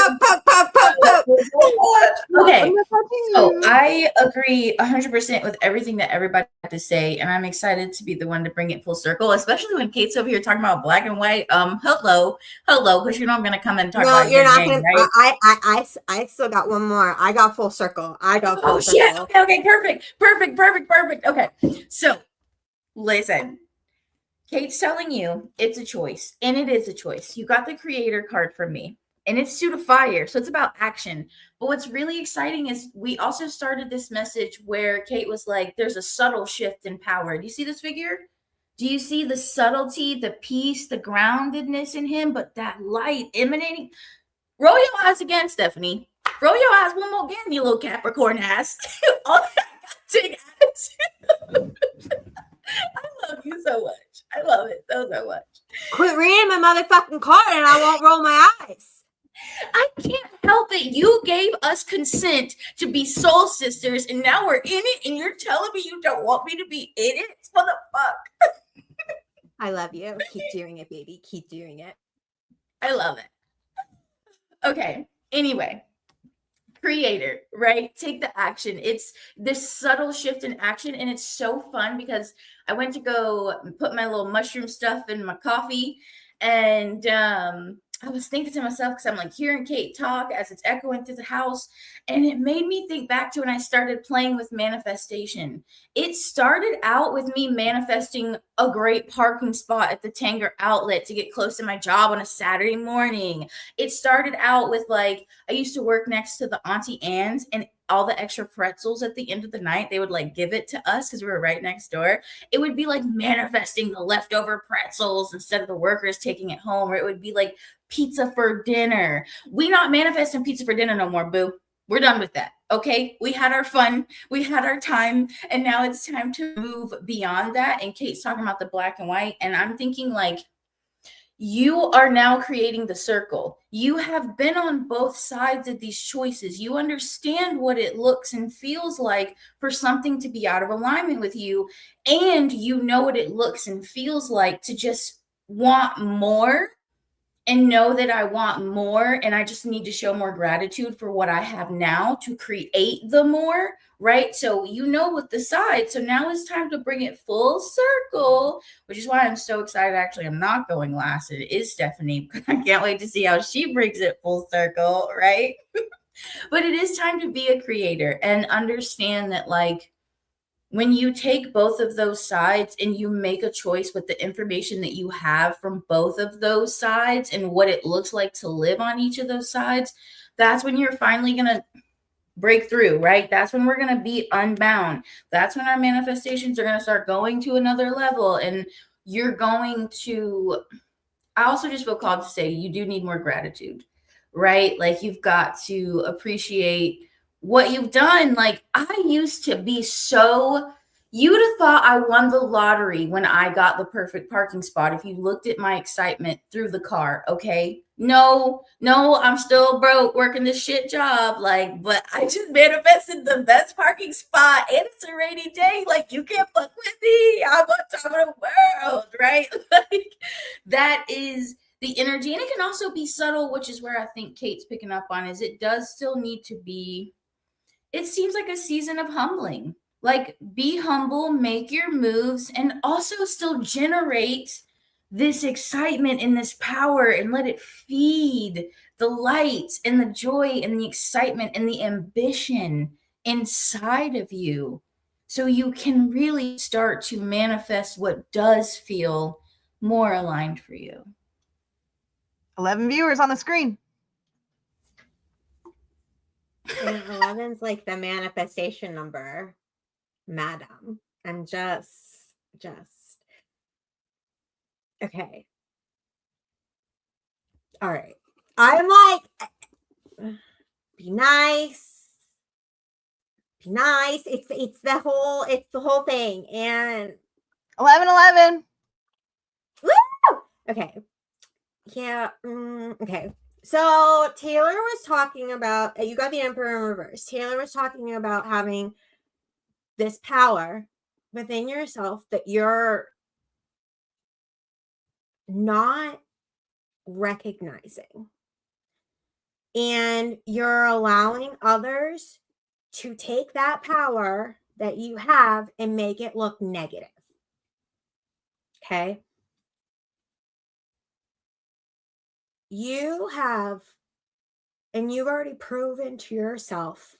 Okay, so I agree 100% with everything that everybody had to say, and I'm excited to be the one to bring it full circle, especially when Kate's over here talking about black and white. Hello, because you know I'm gonna come and talk about you're not gang, gonna. right? I still got one more. I got full circle. Oh shit! Okay, perfect. Okay, so listen. Kate's telling you it's a choice, and it is a choice. You got the creator card from me, and it's suit of fire, so it's about action. But what's really exciting is we also started this message where Kate was like, there's a subtle shift in power. Do you see this figure? Do you see the subtlety, the peace, the groundedness in him, but that light emanating? Roll your eyes again, Stephanie. Roll your eyes one more again, you little Capricorn ass. All that take attitude. I love you so much. I love it so much. Quit reading my motherfucking card and I won't roll my eyes. I can't help it. You gave us consent to be soul sisters, and now we're in it, and you're telling me you don't want me to be in it? What the fuck? I love you. Keep doing it, baby. Keep doing it. I love it. Okay. Anyway. Creator, right? Take the action. It's this subtle shift in action, and it's so fun because I went to go put my little mushroom stuff in my coffee, and I was thinking to myself, because I'm like hearing Kate talk as it's echoing through the house, and it made me think back to when I started playing with manifestation. It started out with me manifesting a great parking spot at the Tanger outlet to get close to my job on a Saturday morning. It started out with, like, I used to work next to the Auntie Anne's, and all the extra pretzels at the end of the night, they would like give it to us because we were right next door. It would be like manifesting the leftover pretzels instead of the workers taking it home, or it would be like pizza for dinner. We not manifesting pizza for dinner no more, boo. We're done with that. Okay. We had our fun. We had our time. And now it's time to move beyond that. And Kate's talking about the black and white. And I'm thinking, like, you are now creating the circle. You have been on both sides of these choices. You understand what it looks and feels like for something to be out of alignment with you. And you know what it looks and feels like to just want more and know that I want more, and I just need to show more gratitude for what I have now to create the more, right? So you know what the side. So now it's time to bring it full circle, which is why I'm so excited. Actually, I'm not going last. It is Stephanie. I can't wait to see how she brings it full circle, right? But it is time to be a creator and understand that, like, when you take both of those sides and you make a choice with the information that you have from both of those sides and what it looks like to live on each of those sides, that's when you're finally going to break through, right? That's when we're going to be unbound. That's when our manifestations are going to start going to another level. And you're going to, I also just feel called to say you do need more gratitude, right? Like you've got to appreciate what you've done. Like I used to be so, you would have thought I won the lottery when I got the perfect parking spot if you looked at my excitement through the car. Okay. No, I'm still broke working this shit job. Like, but I just manifested the best parking spot and it's a rainy day. Like, you can't fuck with me. I'm on top of the world, right? Like, that is the energy. And it can also be subtle, which is where I think Kate's picking up on, is it does still need to be, it seems like a season of humbling. Like, be humble, make your moves, and also still generate this excitement and this power and let it feed the light and the joy and the excitement and the ambition inside of you. So you can really start to manifest what does feel more aligned for you. 11 viewers on the screen. And 11's like the manifestation number, madam. I'm just okay. All right. I'm like, be nice. Be nice. It's the whole thing. And 11. woo! Okay. Yeah. Okay. So Taylor was talking about, you got the Emperor in reverse. Taylor was talking about having this power within yourself that you're not recognizing. And you're allowing others to take that power that you have and make it look negative. Okay? You have, and you've already proven to yourself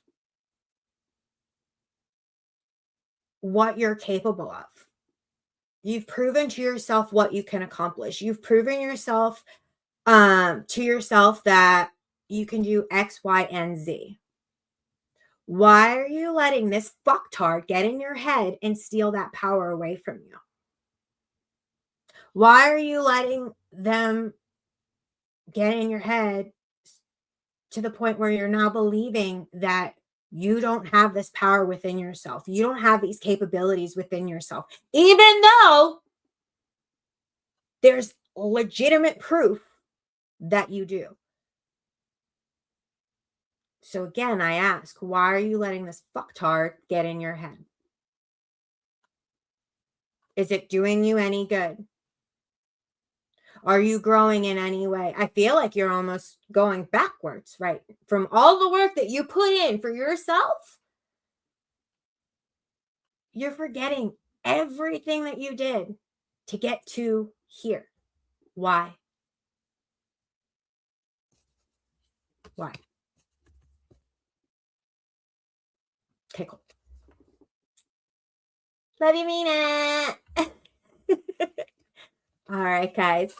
what you're capable of. You've proven to yourself what you can accomplish. You've proven yourself to yourself that you can do X, Y, and Z. Why are you letting this fucktard get in your head and steal that power away from you? Why are you letting them get in your head to the point where you're now believing that you don't have this power within yourself? You don't have these capabilities within yourself, even though there's legitimate proof that you do. So again, I ask, why are you letting this fucktard get in your head? Is it doing you any good? Are you growing in any way? I feel like you're almost going backwards, right? From all the work that you put in for yourself, you're forgetting everything that you did to get to here. Why? Why? Okay, cool. Love you, Mina. All right, guys.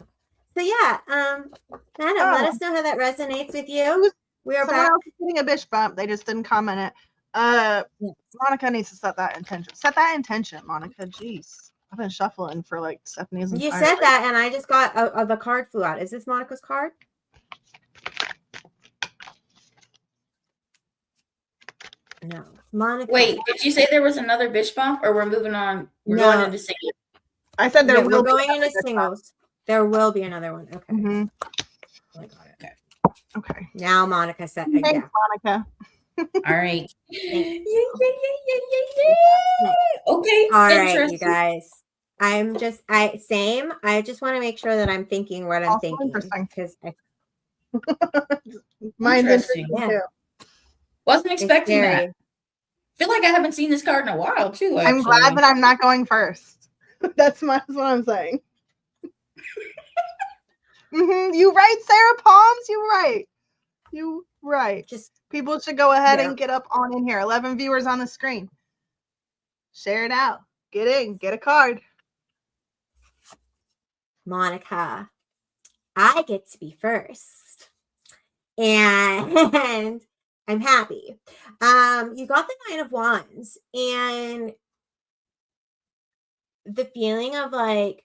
So yeah, Madam, let us know how that resonates with you. We are Someone back. else is getting a bitch bump. They just didn't comment it. Monica needs to set that intention. Set that intention, Monica. Jeez. I've been shuffling for like Stephanie's entire You said that, and I just got the card flew out. Is this Monica's card? No, Monica. Wait, did you say there was another bitch bump, or we're moving on? We're going into singles. I said there will we're going into singles. There will be another one. Okay. Mm-hmm. I got it. Okay. Now Monica said, Thanks, yeah. Monica. All right. Thanks. Okay. All right, you guys. I just want to make sure that I'm thinking what I'm Also thinking. interesting. Because Mine's Interesting. too. Wasn't expecting that. Feel like I haven't seen this card in a while too. Actually. I'm glad that I'm not going first. That's what I'm saying. You right, Sarah Palms? You right. Just people should go ahead and get up on in here. 11 viewers on the screen. Share it out. Get in. Get a card. Monica, I get to be first. And I'm happy. You got the Nine of Wands, and the feeling of like,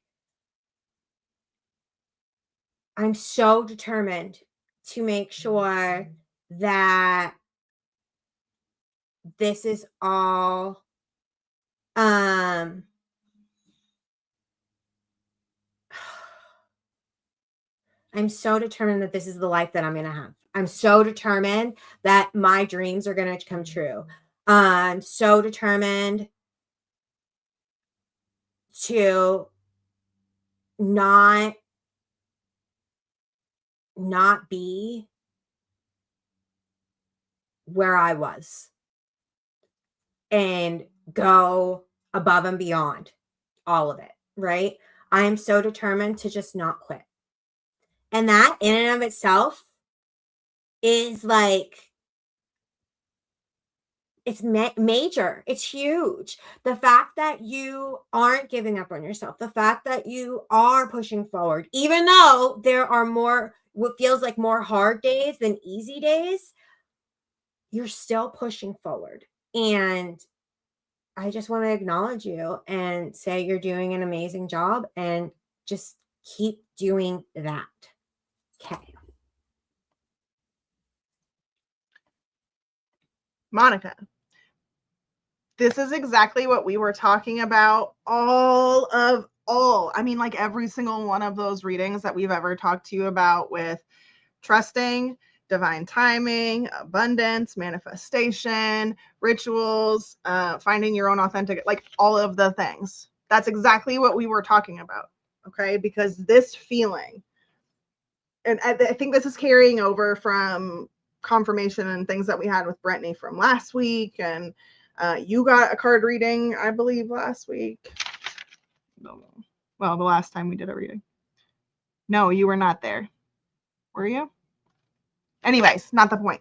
I'm so determined to make sure that this is all I'm so determined that this is the life that I'm going to have. I'm so determined that my dreams are going to come true. I'm so determined to not be where I was and go above and beyond all of it, right? I am so determined to just not quit. And that in and of itself is like, it's major. It's huge. The fact that you aren't giving up on yourself, the fact that you are pushing forward, even though there are more, what feels like more hard days than easy days, you're still pushing forward. And I just want to acknowledge you and say you're doing an amazing job, and just keep doing that. Okay. Monica, this is exactly what we were talking about I mean, like every single one of those readings that we've ever talked to you about, with trusting, divine timing, abundance, manifestation, rituals, finding your own authentic, like all of the things. That's exactly what we were talking about. Okay. Because this feeling, and I think this is carrying over from confirmation and things that we had with Brittany from last week. And you got a card reading, I believe, last week. Well, the last time we did a reading. No, you were not there. Were you? Anyways, not the point.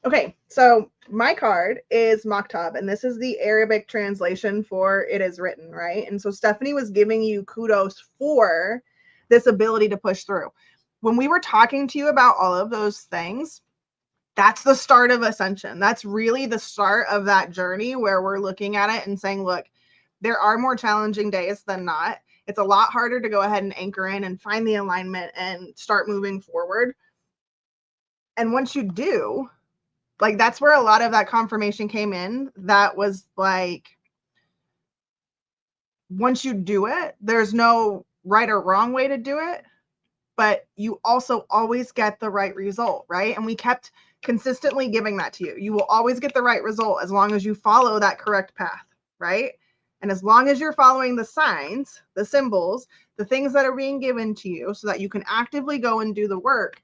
Okay, so my card is Maktab, and this is the Arabic translation for "it is written," right? And so Stephanie was giving you kudos for this ability to push through. When we were talking to you about all of those things, that's the start of ascension. That's really the start of that journey where we're looking at it and saying, look, there are more challenging days than not. It's a lot harder to go ahead and anchor in and find the alignment and start moving forward. And once you do, like, that's where a lot of that confirmation came in. That was like, once you do it, there's no right or wrong way to do it, but you also always get the right result, right? And we kept consistently giving that to you. You will always get the right result as long as you follow that correct path, right? And as long as you're following the signs, the symbols, the things that are being given to you so that you can actively go and do the work,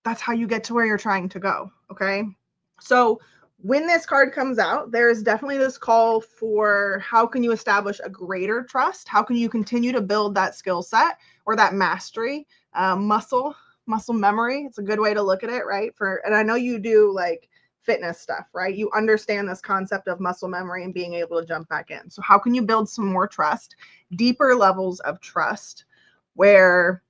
that's how you get to where you're trying to go, okay? So when this card comes out, there is definitely this call for how can you establish a greater trust? How can you continue to build that skill set or that mastery, muscle memory? It's a good way to look at it, right? And I know you do like fitness stuff, right? You understand this concept of muscle memory and being able to jump back in. So how can you build some more trust, deeper levels of trust, where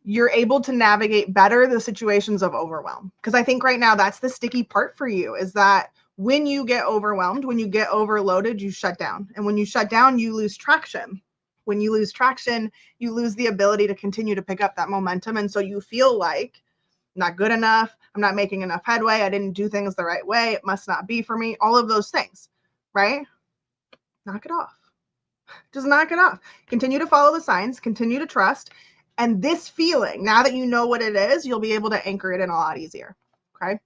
you're able to navigate better the situations of overwhelm? Because I think right now that's the sticky part for you, is that when you get overwhelmed, when you get overloaded, you shut down. And when you shut down, you lose traction. When you lose traction, you lose the ability to continue to pick up that momentum. And so you feel like I'm not good enough. I'm not making enough headway. I didn't do things the right way. It must not be for me. All of those things, right? Knock it off. Just knock it off. Continue to follow the signs, continue to trust. And this feeling, now that you know what it is, you'll be able to anchor it in a lot easier. Okay.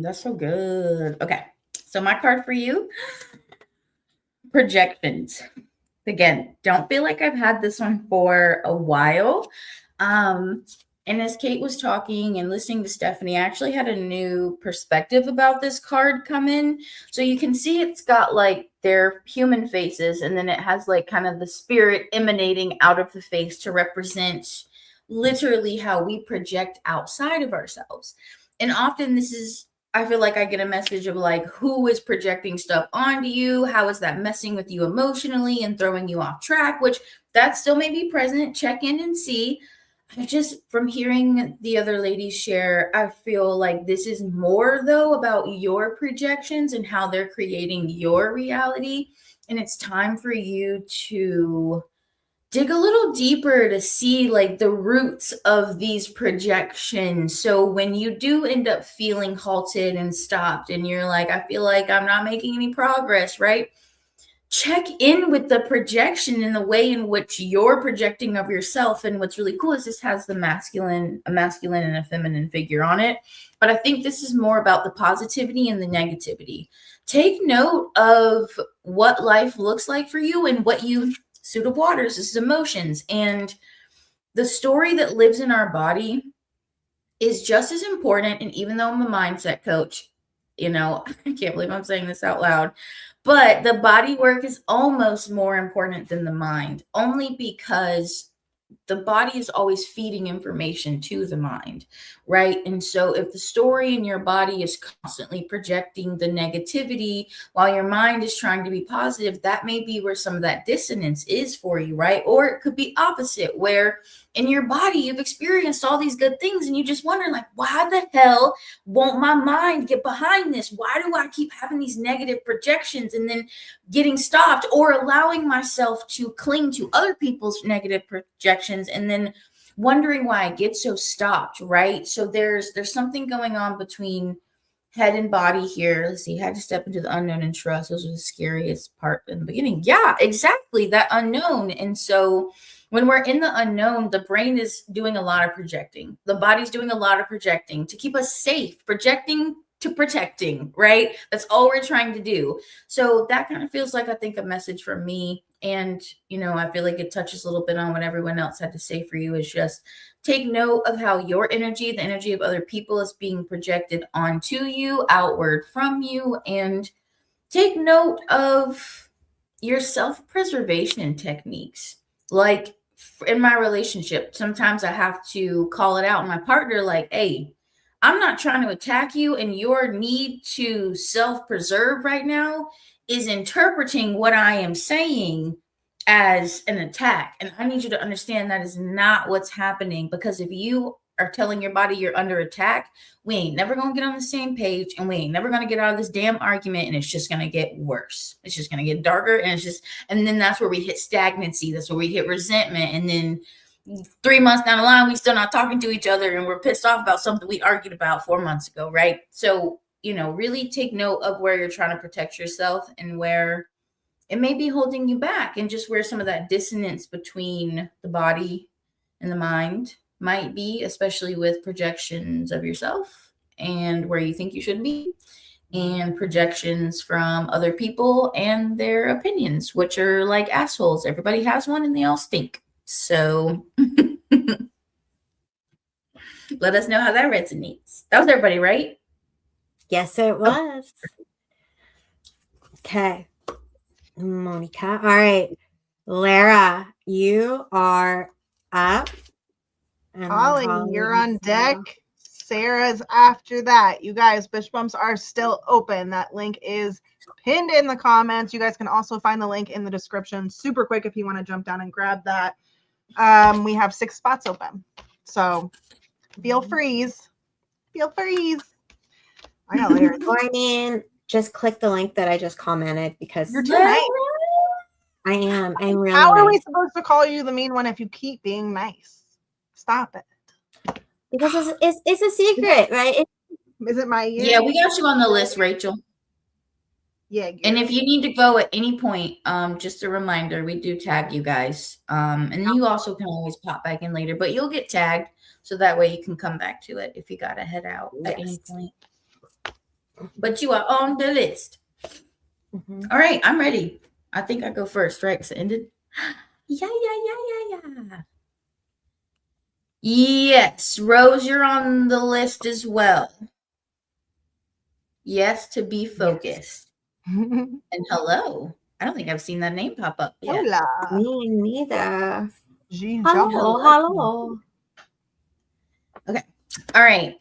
That's so good. Okay. So my card for you, projections. Again, don't feel like I've had this one for a while. And as Kate was talking and listening to Stephanie, I actually had a new perspective about this card come in. So you can see it's got like their human faces, and then it has like kind of the spirit emanating out of the face to represent literally how we project outside of ourselves. And often this is, I feel like I get a message of like, who is projecting stuff onto you? How is that messing with you emotionally and throwing you off track? Which that still may be present. Check in and see. I just, from hearing the other ladies share, I feel like this is more though about your projections and how they're creating your reality. And it's time for you to dig a little deeper to see like the roots of these projections. So when you do end up feeling halted and stopped and you're like, I feel like I'm not making any progress, right? Check in with the projection and the way in which you're projecting of yourself. And what's really cool is this has a masculine and a feminine figure on it. But I think this is more about the positivity and the negativity. Take note of what life looks like for you and what you suit of waters. This is emotions. And the story that lives in our body is just as important. And even though I'm a mindset coach, I can't believe I'm saying this out loud, but the body work is almost more important than the mind, only because the body is always feeding information to the mind, right? And so if the story in your body is constantly projecting the negativity while your mind is trying to be positive, that may be where some of that dissonance is for you, right? Or it could be opposite, where in your body you've experienced all these good things and you just wonder, like, why the hell won't my mind get behind this? Why do I keep having these negative projections and then getting stopped, or allowing myself to cling to other people's negative projections and then wondering why I get so stopped, right? So there's something going on between head and body here. Let's see, had to step into the unknown and trust. Those were the scariest part in the beginning. Yeah, exactly, that unknown. And so when we're in the unknown, the brain is doing a lot of projecting. The body's doing a lot of projecting to keep us safe, projecting to protecting, right? That's all we're trying to do. So that kind of feels like, I think, a message for me. And, I feel like it touches a little bit on what everyone else had to say for you, is just take note of how your energy, the energy of other people, is being projected onto you, outward from you, and take note of your self-preservation techniques. Like in my relationship, sometimes I have to call it out in my partner, like, hey, I'm not trying to attack you, and your need to self-preserve right now is interpreting what I am saying as an attack. And I need you to understand that is not what's happening, because if you are telling your body you're under attack, we ain't never going to get on the same page, and we ain't never going to get out of this damn argument, and it's just going to get worse. It's just going to get darker, and then that's where we hit stagnancy. That's where we hit resentment. And then 3 months down the line, we still not talking to each other, and we're pissed off about something we argued about 4 months ago, right? So, really take note of where you're trying to protect yourself and where it may be holding you back, and just where some of that dissonance between the body and the mind might be, especially with projections of yourself and where you think you should be, and projections from other people and their opinions, which are like assholes. Everybody has one and they all stink. So let us know how that resonates. That was everybody, right? Yes, it was. Okay. Monica. All right. Lara, you are up. Holly, you're on deck. Sarah's after that. You guys, Bish Bumps are still open. That link is pinned in the comments. You guys can also find the link in the description super quick if you want to jump down and grab that. We have 6 spots open. So feel freeze. Feel freeze. I got later. Or just click the link that I just commented, because you're too nice. I am. I'm really How are we nice. supposed to call you the mean one if you keep being nice? Stop it. Because it's a secret, right? Is it my year? Yeah, we got you on the list, Rachel. Yeah. And if you need to go at any point, just a reminder, we do tag you guys. And you also can always pop back in later, but you'll get tagged, so that way you can come back to it if you got to head out at any point. But you are on the list. Mm-hmm. All right, I'm ready. I think I go first, right? Because it ended. Yeah. Yes, Rose, you're on the list as well. Yes, to be focused. And hello. I don't think I've seen that name pop up yet. Hola. Me neither. Hello. Okay. All right.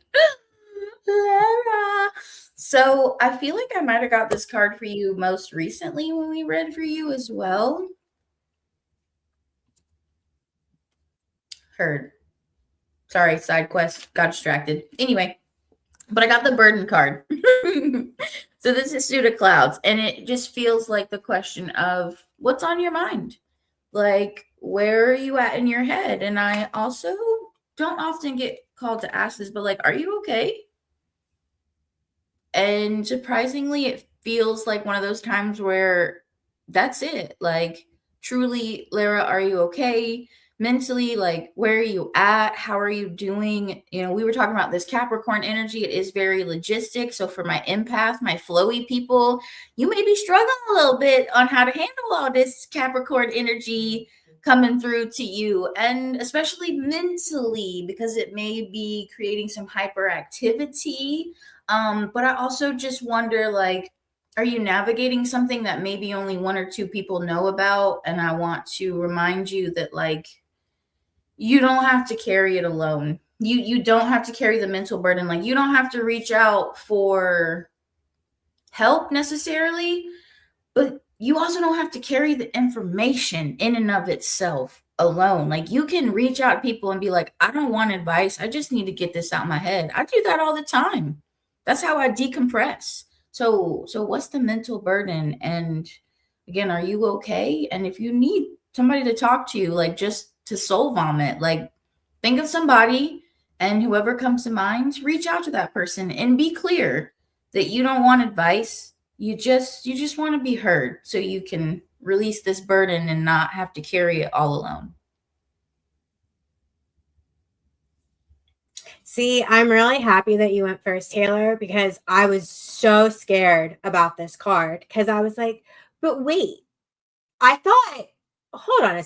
Lara. So I feel like I might have got this card for you most recently when we read for you as well. Heard. Sorry, side quest. Got distracted. Anyway, but I got the burden card. So this is Suit of Clouds, and it just feels like the question of what's on your mind? Like, where are you at in your head? And I also don't often get called to ask this, but like, are you okay? And surprisingly, it feels like one of those times where that's it. Like, truly, Lara, are you okay? Mentally, like, where are you at? How are you doing? You know, we were talking about this Capricorn energy. It is very logistic. So, for my empath, my flowy people, you may be struggling a little bit on how to handle all this Capricorn energy coming through to you, and especially mentally, because it may be creating some hyperactivity. But I also just wonder, like, are you navigating something that maybe only one or two people know about? And I want to remind you that, like, you don't have to carry it alone. You don't have to carry the mental burden. Like, you don't have to reach out for help necessarily, but you also don't have to carry the information in and of itself alone. Like, you can reach out to people and be like, I don't want advice. I just need to get this out of my head. I do that all the time. That's how I decompress. So what's the mental burden? And again, are you okay? And if you need somebody to talk to, like, just to soul vomit, like, think of somebody, and whoever comes to mind, reach out to that person and be clear that you don't want advice. You just want to be heard, so you can release this burden and not have to carry it all alone. See, I'm really happy that you went first, Taylor, because I was so scared about this card, because I was like, but wait, I thought, hold on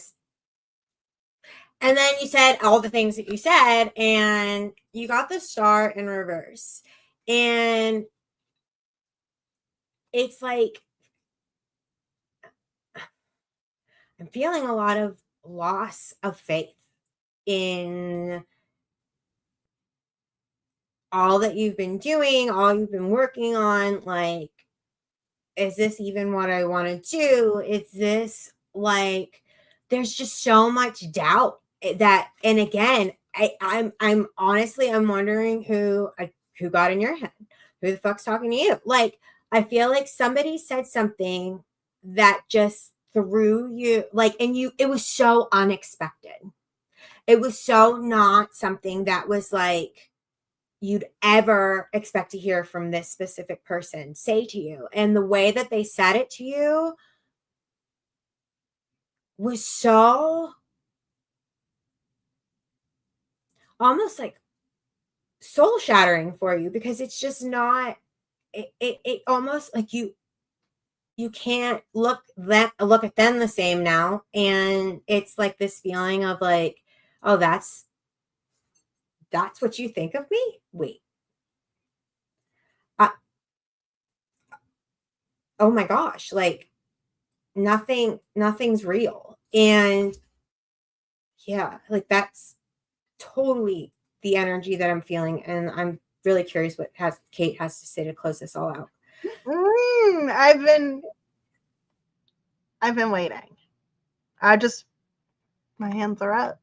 and then you said all the things that you said, and you got the star in reverse. And it's like, I'm feeling a lot of loss of faith in all that you've been doing, all you've been working on. Like, is this even what I want to do? Is this, like, there's just so much doubt that, and again, I'm honestly, I'm wondering who got in your head, who the fuck's talking to you. Like, I feel like somebody said something that just threw you, like, and it was so unexpected. It was so not something that was like you'd ever expect to hear from this specific person say to you. And the way that they said it to you was so almost like soul shattering for you, because it's just not, it almost like you can't look at them the same now. And it's like this feeling of like, oh, that's what you think of me? Wait. Oh my gosh, like nothing's real. And yeah, like that's totally the energy that I'm feeling. And I'm really curious what Kate has to say to close this all out. I've been waiting. My hands are up.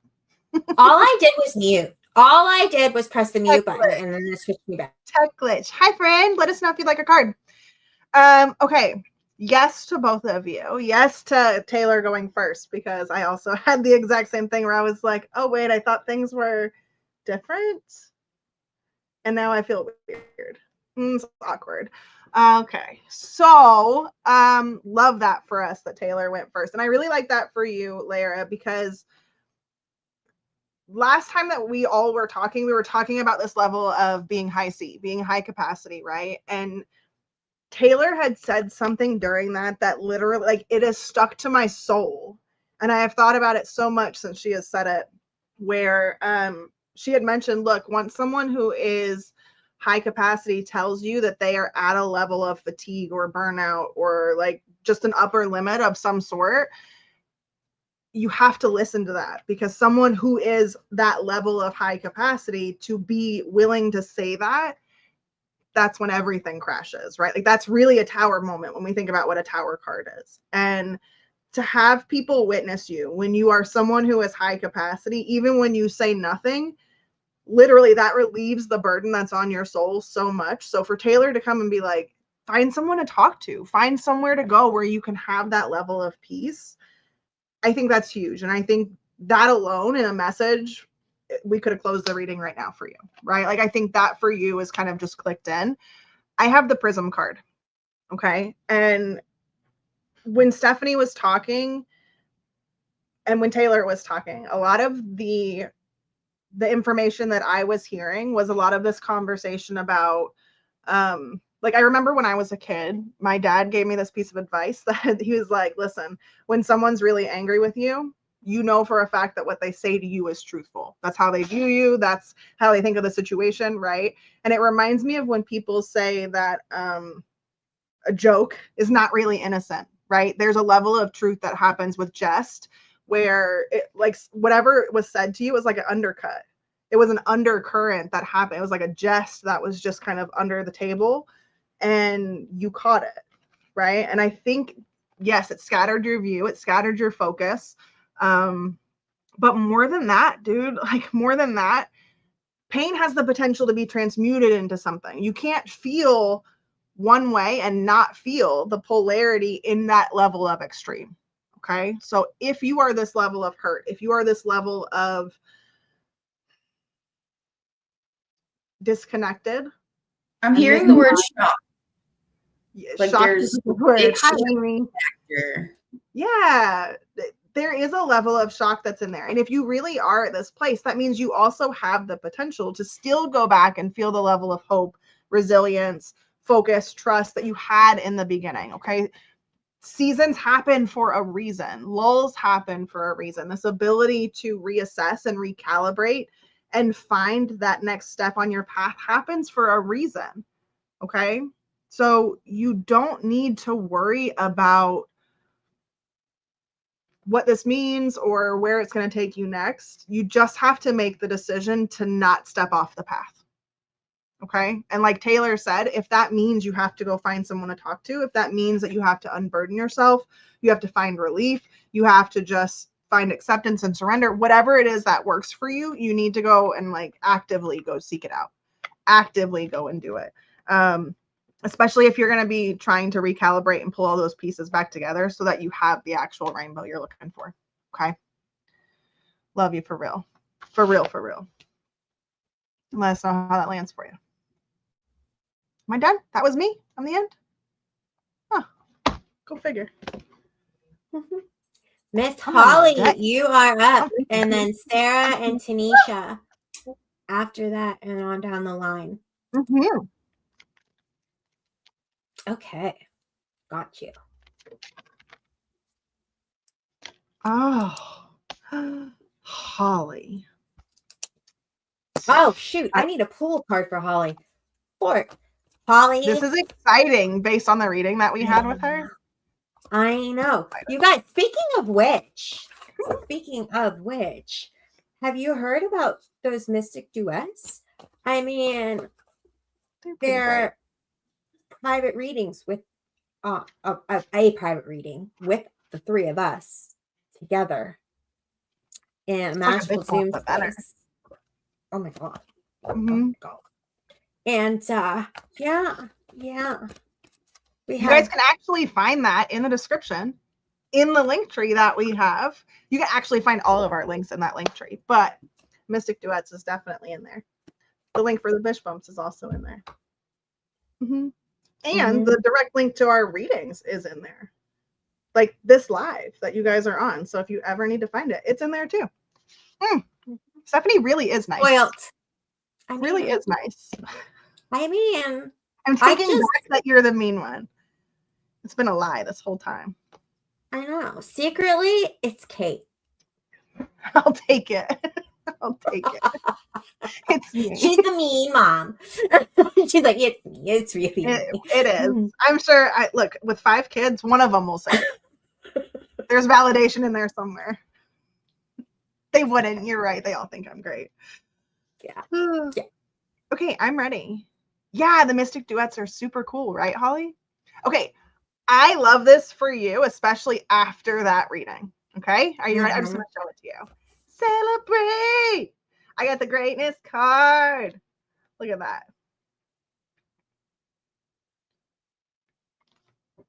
All I did was mute. All I did was press the mute button, and then it switched me back. Tech glitch. Hi, friend. Let us know if you'd like a card. Okay. Yes to both of you. Yes to Taylor going first, because I also had the exact same thing where I was like, oh, wait, I thought things were different. And now I feel weird. It's awkward. Okay. So, love that for us that Taylor went first. And I really like that for you, Lara, because last time that we all were talking, we were talking about this level of being high C, being high capacity, right? And Taylor had said something during that literally, like, it has stuck to my soul. And I have thought about it so much since she has said it, where she had mentioned, look, once someone who is high capacity tells you that they are at a level of fatigue or burnout or like just an upper limit of some sort, you have to listen to that, because someone who is that level of high capacity to be willing to say that, that's when everything crashes, right? Like, that's really a tower moment when we think about what a tower card is. And to have people witness you when you are someone who is high capacity, even when you say nothing, literally that relieves the burden that's on your soul so much. So for Taylor to come and be like, find someone to talk to, find somewhere to go where you can have that level of peace, I think that's huge. And I think that alone in a message, we could have closed the reading right now for you, right? Like, I think that for you is kind of just clicked in. I have the Prism card. Okay. And when Stephanie was talking and when Taylor was talking, a lot of the information that I was hearing was a lot of this conversation about, like, I remember when I was a kid, my dad gave me this piece of advice that he was like, listen, when someone's really angry with you, you know for a fact that what they say to you is truthful. That's how they view you. That's how they think of the situation, right? And it reminds me of when people say that a joke is not really innocent, right? There's a level of truth that happens with jest where it, like, whatever was said to you was like an undercut. It was an undercurrent that happened. It was like a jest that was just kind of under the table and you caught it, right? And I think, yes, it scattered your view, it scattered your focus. But more than that, dude, like more than that, pain has the potential to be transmuted into something. You can't feel one way and not feel the polarity in that level of extreme. Okay. So if you are this level of hurt, if you are this level of disconnected, I'm hearing the word shock. Like shock is the word. Hi, Amy. Yeah, there is a level of shock that's in there. And if you really are at this place, that means you also have the potential to still go back and feel the level of hope, resilience, focus, trust that you had in the beginning. Okay. Seasons happen for a reason. Lulls happen for a reason. This ability to reassess and recalibrate and find that next step on your path happens for a reason. Okay. So you don't need to worry about what this means or where it's going to take you next. You just have to make the decision to not step off the path. Okay. And like Taylor said, if that means you have to go find someone to talk to, if that means that you have to unburden yourself, you have to find relief, you have to just find acceptance and surrender, whatever it is that works for you, you need to go and like actively go seek it out, actively go and do it. Especially if you're going to be trying to recalibrate and pull all those pieces back together so that you have the actual rainbow you're looking for. Okay. Love you for real. For real, for real. Let us know how that lands for you. Am I done? That was me on the end? Huh. Go figure. Miss Holly, you are up. And then Sarah and Tanisha after that and on down the line. Mm-hmm. Okay. Got you. Oh. Holly. Oh, shoot. I need a pool card for Holly. Holly. This is exciting based on the reading that we had with her. I know. You guys, speaking of which, have you heard about those mystic duets? I mean, they're private readings with a private reading with the three of us together in a magical Zoom space. Oh my god. Mm-hmm. Oh my god. And yeah. You guys can actually find that in the description in the link tree that we have. You can actually find all of our links in that link tree, but Mystic Duets is definitely in there. The link for the Bish Bumps is also in there. Mm-hmm. And the direct link to our readings is in there. Like this live that you guys are on. So if you ever need to find it, it's in there too. Stephanie really is nice. Really is nice. I mean, I'm taking back that you're the mean one. It's been a lie this whole time. I know. Secretly, it's Kate. I'll take it. I'll take it. It's me. She's the mean mom. She's like, it's me. It's really me. It is. I'm sure. Look, with 5 kids, one of them will say it. There's validation in there somewhere. They wouldn't. You're right. They all think I'm great. Yeah. Okay, I'm ready. Yeah, the Mystic Duets are super cool, right, Holly? Okay, I love this for you, especially after that reading. Okay? Are you ready? I'm just going to show it to you. Celebrate! I got the greatness card. Look at that.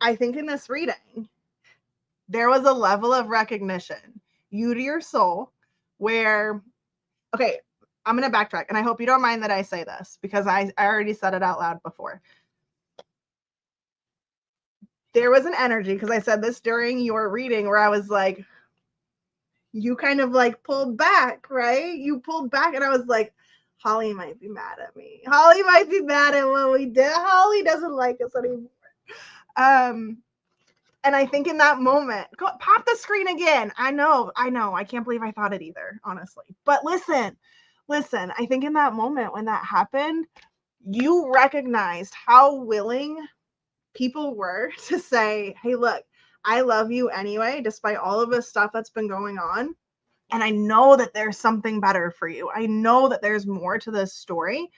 I think in this reading, there was a level of recognition, you to your soul, where, okay, I'm going to backtrack, and I hope you don't mind that I say this, because I already said it out loud before. There was an energy, because I said this during your reading, where I was like, you kind of like pulled back, right? You pulled back, and I was like, Holly might be mad at me. Holly might be mad at what we did. Holly doesn't like us anymore. And I think in that moment, pop the screen again. I know. I can't believe I thought it either, honestly. But listen, I think in that moment when that happened, you recognized how willing people were to say, hey, look, I love you anyway, despite all of this stuff that's been going on. And I know that there's something better for you. I know that there's more to this story,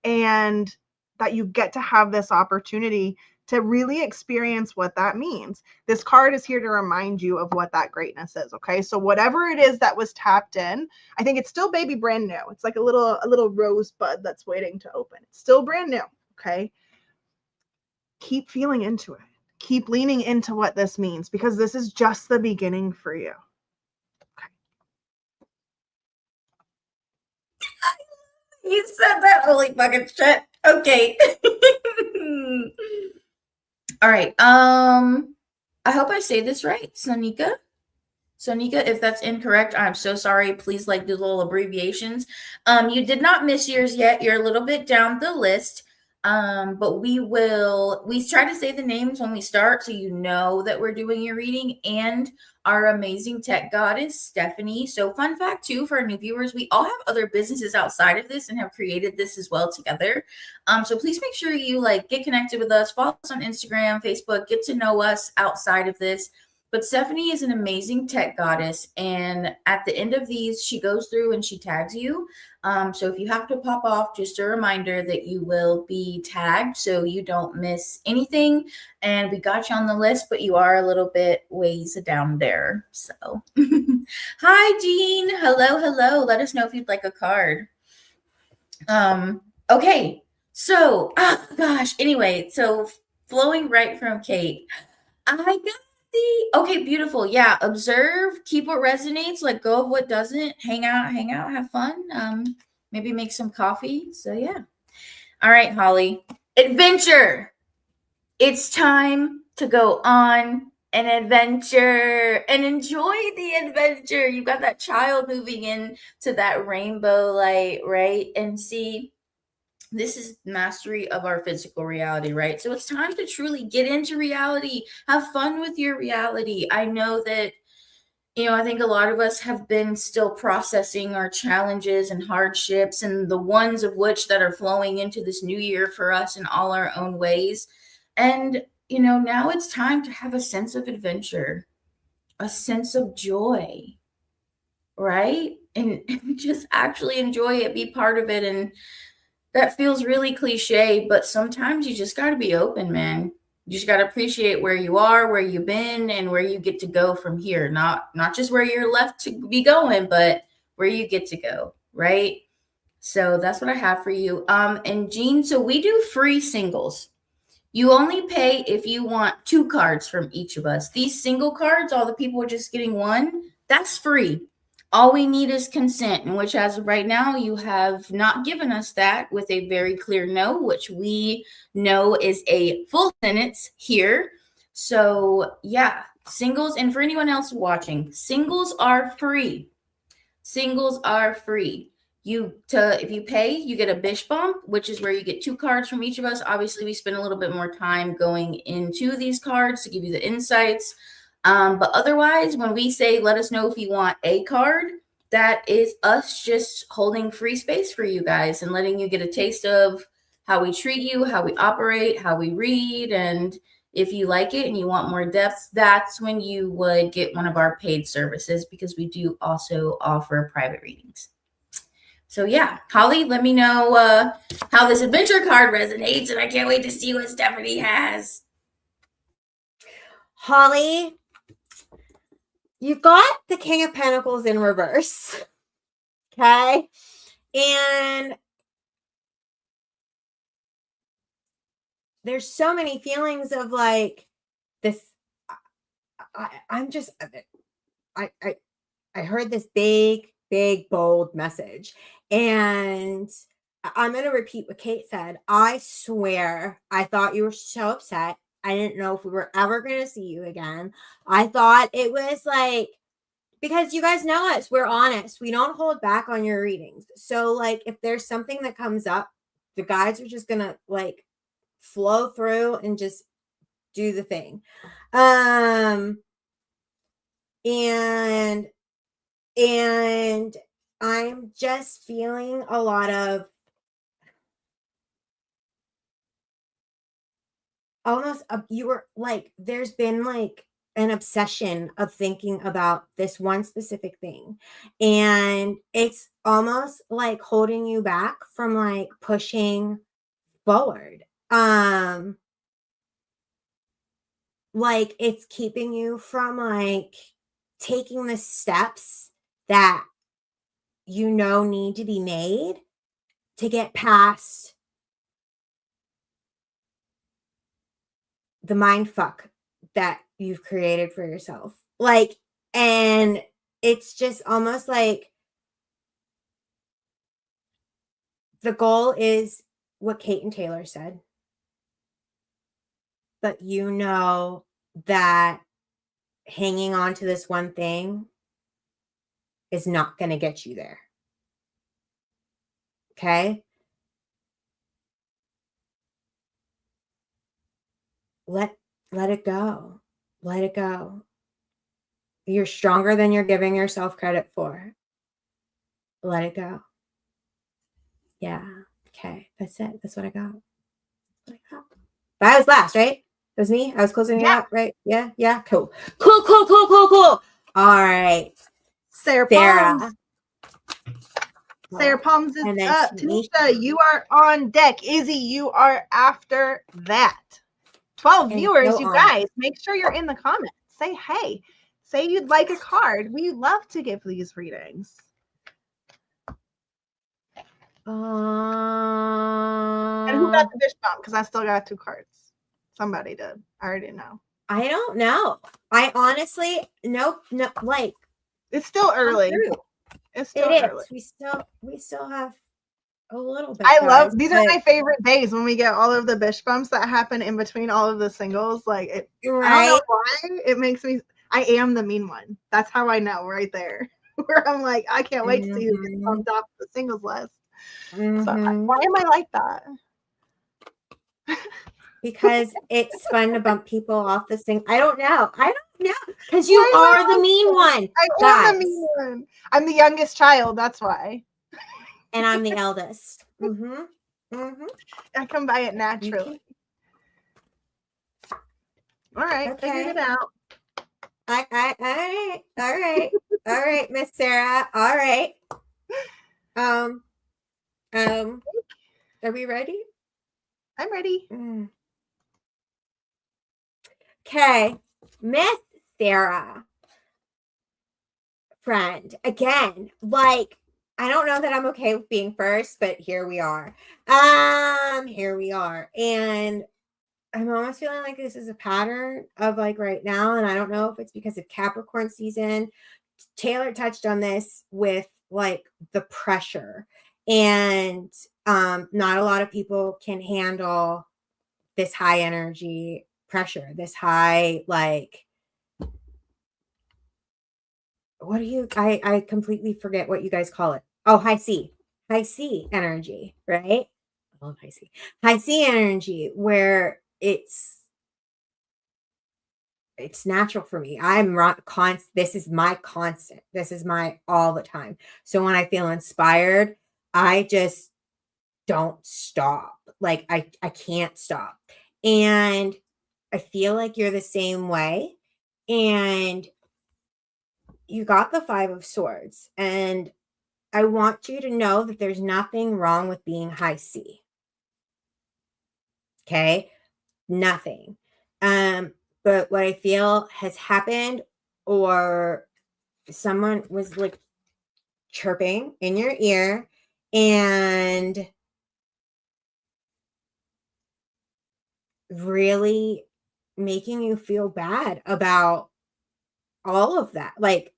and that you get to have this opportunity to really experience what that means. This card is here to remind you of what that greatness is. Okay. So whatever it is that was tapped in, I think it's still baby brand new. It's like a little rosebud that's waiting to open. It's still brand new. Okay. Keep feeling into it. Keep leaning into what this means, because this is just the beginning for you. You said that, holy fucking shit. Okay. All right. I hope I say this right. Sonika, if that's incorrect, I'm so sorry. Please like the little abbreviations. You did not miss yours yet. You're a little bit down the list. But we try to say the names when we start, so you know that we're doing your reading, and our amazing tech goddess, Stephanie. So fun fact too, for our new viewers, we all have other businesses outside of this and have created this as well together. So please make sure you get connected with us, follow us on Instagram, Facebook, get to know us outside of this. But Stephanie is an amazing tech goddess, and at the end of these, she goes through and she tags you. So if you have to pop off, just a reminder that you will be tagged so you don't miss anything. And we got you on the list, but you are a little bit ways down there. So hi, Jean. Hello. Let us know if you'd like a card. Okay. So, gosh. Anyway, so flowing right from Kate, I got okay, beautiful. Yeah, observe, keep what resonates, let go of what doesn't. Hang out, have fun. Maybe make some coffee. So yeah. All right, Holly. Adventure. It's time to go on an adventure and enjoy the adventure. You got that child moving into that rainbow light, right? And see, this is mastery of our physical reality, right? So it's time to truly get into reality. Have fun with your reality. I know that, I think a lot of us have been still processing our challenges and hardships, and the ones of which that are flowing into this new year for us in all our own ways. And, now it's time to have a sense of adventure, a sense of joy, right? And just actually enjoy it, be part of it. And that feels really cliche, but sometimes you just got to be open, man. You just got to appreciate where you are, where you've been, and where you get to go from here. Not just where you're left to be going, but where you get to go, right? So that's what I have for you. And Jean, so we do free singles. You only pay if you want 2 cards from each of us. These single cards, all the people are just getting 1, that's free. All we need is consent, in which as of right now, you have not given us that with a very clear no, which we know is a full sentence here. So yeah, singles, and for anyone else watching, singles are free. Singles are free. If you pay, you get a bish bump, which is where you get 2 cards from each of us. Obviously, we spend a little bit more time going into these cards to give you the insights. But otherwise, when we say, let us know if you want a card, that is us just holding free space for you guys and letting you get a taste of how we treat you, how we operate, how we read. And if you like it and you want more depth, that's when you would get one of our paid services, because we do also offer private readings. So yeah, Holly, let me know how this adventure card resonates, and I can't wait to see what Stephanie has. Holly, you got the King of Pentacles in reverse. Okay. And there's so many feelings of like this. I heard this big, bold message. And I'm going to repeat what Kate said. I swear, I thought you were so upset. I didn't know if we were ever going to see you again. I thought it was like, because you guys know us, we're honest. We don't hold back on your readings. So like, if there's something that comes up, the guides are just going to like flow through and just do the thing. And I'm just feeling a lot of almost you were like, there's been like an obsession of thinking about this one specific thing, and it's almost like holding you back from like pushing forward. Like it's keeping you from like taking the steps that you know need to be made to get past the mind fuck that you've created for yourself. Like, and it's just almost like the goal is what Kate and Taylor said. But you know that hanging on to this one thing is not going to get you there. Okay? Let it go. Let it go. You're stronger than you're giving yourself credit for. Let it go. Yeah. Okay. That's it. That's what I got. That was last, right? That was me. I was closing it up, right? Yeah. Yeah. Cool. All right. Sarah Palms. Sarah Palms is up. Tanisha, you are on deck. Izzy, you are after that. 12 viewers, you guys. Make sure you're in the comments. Say hey. Say you'd like a card. We love to give these readings. And who got the fish bump? Because I still got 2 cards. Somebody did. I already know. I don't know. I honestly, no, like. It's still early. It's still early. We still have a little bit. I love, these are my favorite days when we get all of the bish bumps that happen in between all of the singles. Like, I don't know why. It makes me, I am the mean one. That's how I know right there. Where I'm like, I can't wait to see who gets bumped off the singles list. So why am I like that? Because it's fun to bump people off the thing. I don't know. Because you are the mean one. I am the mean one. I'm the youngest child. That's why. And I'm the eldest. I come by it naturally. All right. Okay. Figured it out. All right, Miss Sarah. All right. Are we ready? I'm ready. Okay, Miss Sarah, friend, again, like, I don't know that I'm okay with being first, but here we are. And I'm almost feeling like this is a pattern of like right now, and I don't know if it's because of Capricorn season. Taylor touched on this with like the pressure, and not a lot of people can handle this high energy pressure, this high, like, what do you, I completely forget what you guys call it. Oh, high C energy, right? I love high C energy, where it's natural for me. This is my constant. This is my all the time. So when I feel inspired, I just don't stop. Like I can't stop. And I feel like you're the same way. And you got the 5 of Swords. And I want you to know that there's nothing wrong with being high C. Okay? Nothing. But what I feel has happened, or someone was like chirping in your ear and really making you feel bad about all of that. Like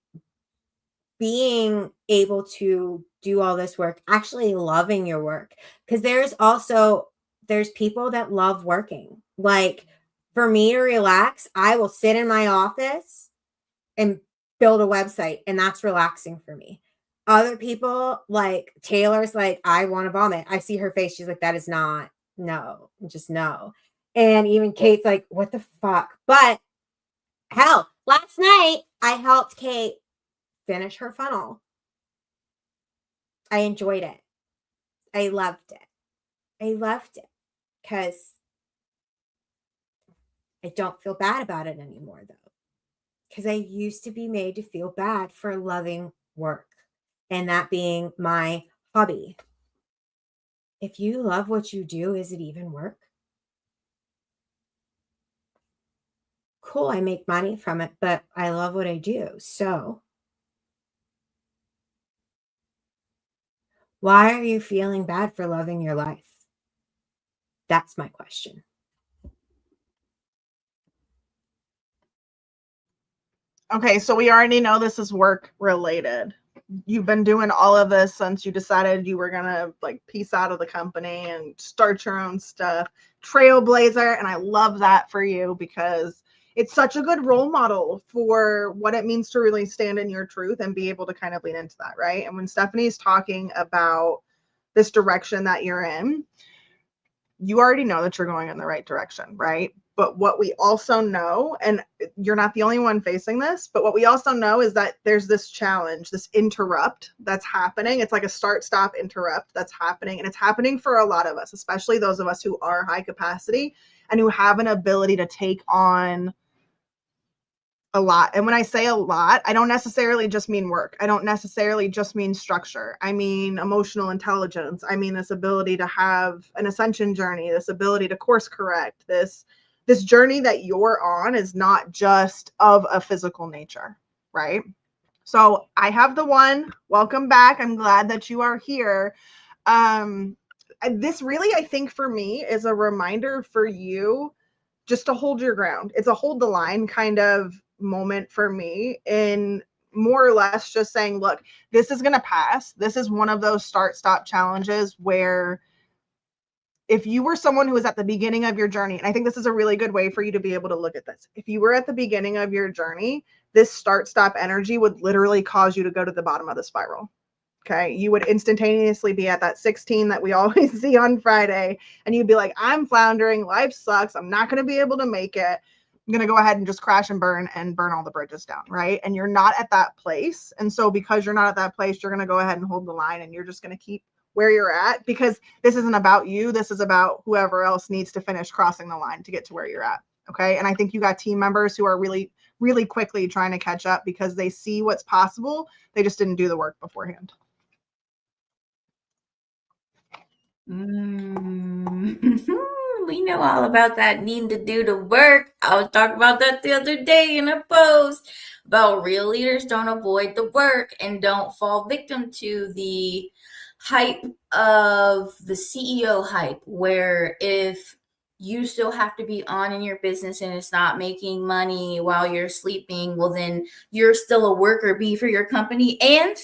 being able to do all this work, actually loving your work. Because there's people that love working. Like for me to relax, I will sit in my office and build a website, and that's relaxing for me. Other people, like Taylor's like, I want to vomit. I see her face. She's like, that is not, no, just no. And even Kate's like, what the fuck? But hell, last night I helped Kate finish her funnel. I enjoyed it. I loved it. I loved it because I don't feel bad about it anymore, though. Because I used to be made to feel bad for loving work and that being my hobby. If you love what you do, is it even work? Cool, I make money from it, but I love what I do. So why are you feeling bad for loving your life? That's my question. Okay, so we already know this is work related. You've been doing all of this since you decided you were gonna like piece out of the company and start your own stuff. Trailblazer, and I love that for you because it's such a good role model for what it means to really stand in your truth and be able to kind of lean into that, right? And when Stephanie's talking about this direction that you're in, you already know that you're going in the right direction, right? But what we also know, and you're not the only one facing this, but what we also know is that there's this challenge, this interrupt that's happening. It's like a start, stop, interrupt that's happening. And it's happening for a lot of us, especially those of us who are high capacity and who have an ability to take on a lot. And when I say a lot, I don't necessarily just mean work. I don't necessarily just mean structure. I mean emotional intelligence. I mean this ability to have an ascension journey, this ability to course correct. This journey that you're on is not just of a physical nature, right? So I have the one. Welcome back. I'm glad that you are here. This really, I think for me, is a reminder for you just to hold your ground. It's a hold the line kind of moment for me, in more or less just saying, look, this is going to pass. This is one of those start stop challenges where if you were someone who was at the beginning of your journey, and I think this is a really good way for you to be able to look at this. If you were at the beginning of your journey, this start stop energy would literally cause you to go to the bottom of the spiral. Okay, you would instantaneously be at that 16 that we always see on Friday, and you'd be like, I'm floundering, life sucks, I'm not going to be able to make it. I'm going to go ahead and just crash and burn all the bridges down, right? And you're not at that place. And so because you're not at that place, you're going to go ahead and hold the line, and you're just going to keep where you're at, because this isn't about you. This is about whoever else needs to finish crossing the line to get to where you're at. Okay. And I think you got team members who are really, really quickly trying to catch up because they see what's possible. They just didn't do the work beforehand. We know all about that needing to do the work. I was talking about that the other day in a post about real leaders don't avoid the work and don't fall victim to the hype of the CEO hype, where if you still have to be on in your business and it's not making money while you're sleeping, well, then you're still a worker bee for your company. And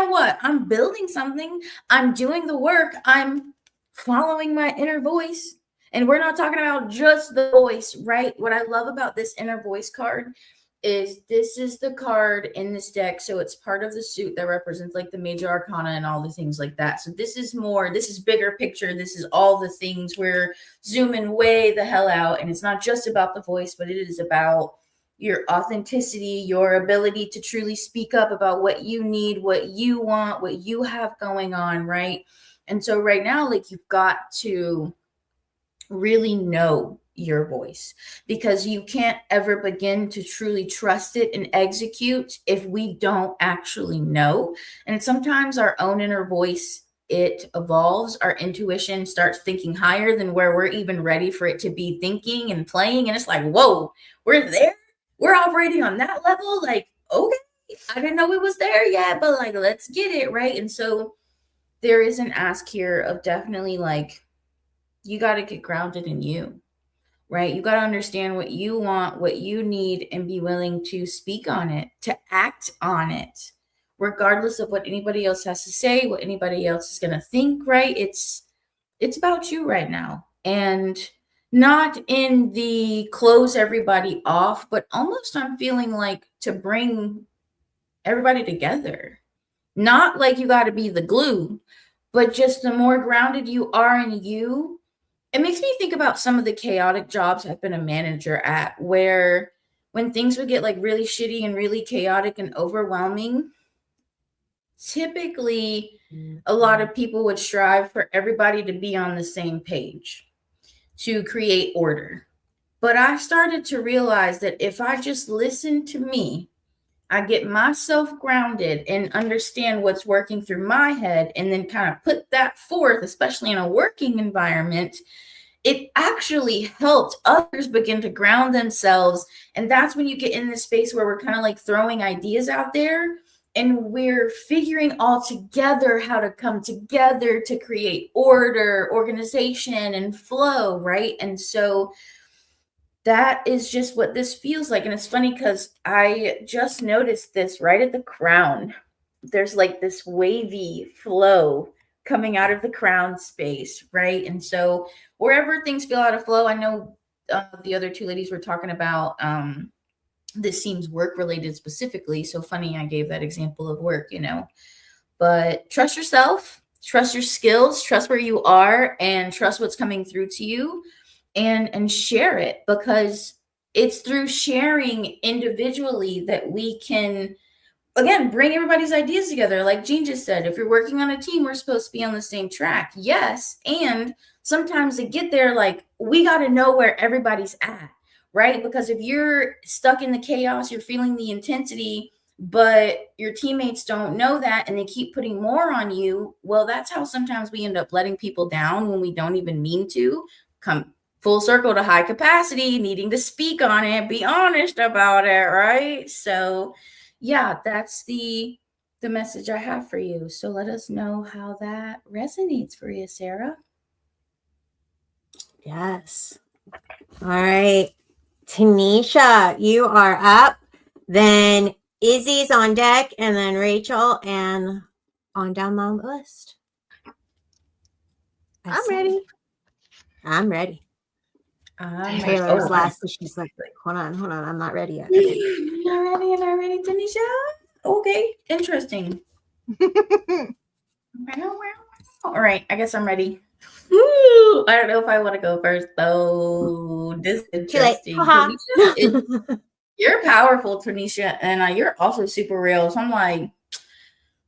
what? I'm building something. I'm doing the work. I'm following my inner voice. And we're not talking about just the voice, right? What I love about this inner voice card is this is the card in this deck. So it's part of the suit that represents like the major arcana and all the things like that. So this is bigger picture. This is all the things. We're zooming way the hell out. And it's not just about the voice, but it is about your authenticity, your ability to truly speak up about what you need, what you want, what you have going on, right? And so right now, like, you've got to really know your voice, because you can't ever begin to truly trust it and execute if we don't actually know. And sometimes our own inner voice it evolves, our intuition starts thinking higher than where we're even ready for it to be thinking and playing. And it's like, whoa, we're there. We're operating on that level. Like, okay, I didn't know it was there yet, but like, let's get it, right? And so there is an ask here of definitely like, you got to get grounded in you, right? You got to understand what you want, what you need, and be willing to speak on it, to act on it, regardless of what anybody else has to say, what anybody else is going to think, right? It's about you right now. And not in the close everybody off, but almost I'm feeling like to bring everybody together. Not like you got to be the glue, but just the more grounded you are in you. It makes me think about some of the chaotic jobs I've been a manager at, where when things would get like really shitty and really chaotic and overwhelming, typically a lot of people would strive for everybody to be on the same page to create order. But I started to realize that if I just listen to me, I get myself grounded and understand what's working through my head and then kind of put that forth, especially in a working environment, it actually helped others begin to ground themselves. And that's when you get in this space where we're kind of like throwing ideas out there and we're figuring all together how to come together to create order, organization, and flow, right? And so that is just what this feels like. And it's funny because I just noticed this right at the crown. There's like this wavy flow coming out of the crown space, right? And so wherever things feel out of flow, I know the other two ladies were talking about this seems work related specifically. So funny, I gave that example of work, but trust yourself, trust your skills, trust where you are, and trust what's coming through to you, and share it, because it's through sharing individually that we can, again, bring everybody's ideas together. Like Jean just said, if you're working on a team, we're supposed to be on the same track. Yes. And sometimes to get there, like, we got to know where everybody's at, right? Because if you're stuck in the chaos, you're feeling the intensity, but your teammates don't know that and they keep putting more on you. Well, that's how sometimes we end up letting people down when we don't even mean to. Come full circle to high capacity, needing to speak on it, be honest about it, right? So yeah, that's the message I have for you. So let us know how that resonates for you, Sarah. Yes. All right. Tanisha, you are up. Then Izzy's on deck, and then Rachel, and on down the list. I'm ready. I'm ready. Taylor's last, so she's like, hold on, I'm not ready yet. Okay. Not ready, Tanisha. Okay, interesting. All right, I guess I'm ready. Woo! I don't know if I want to go first though. This is interesting. You're powerful, Tanisha, and you're also super real. So I'm like,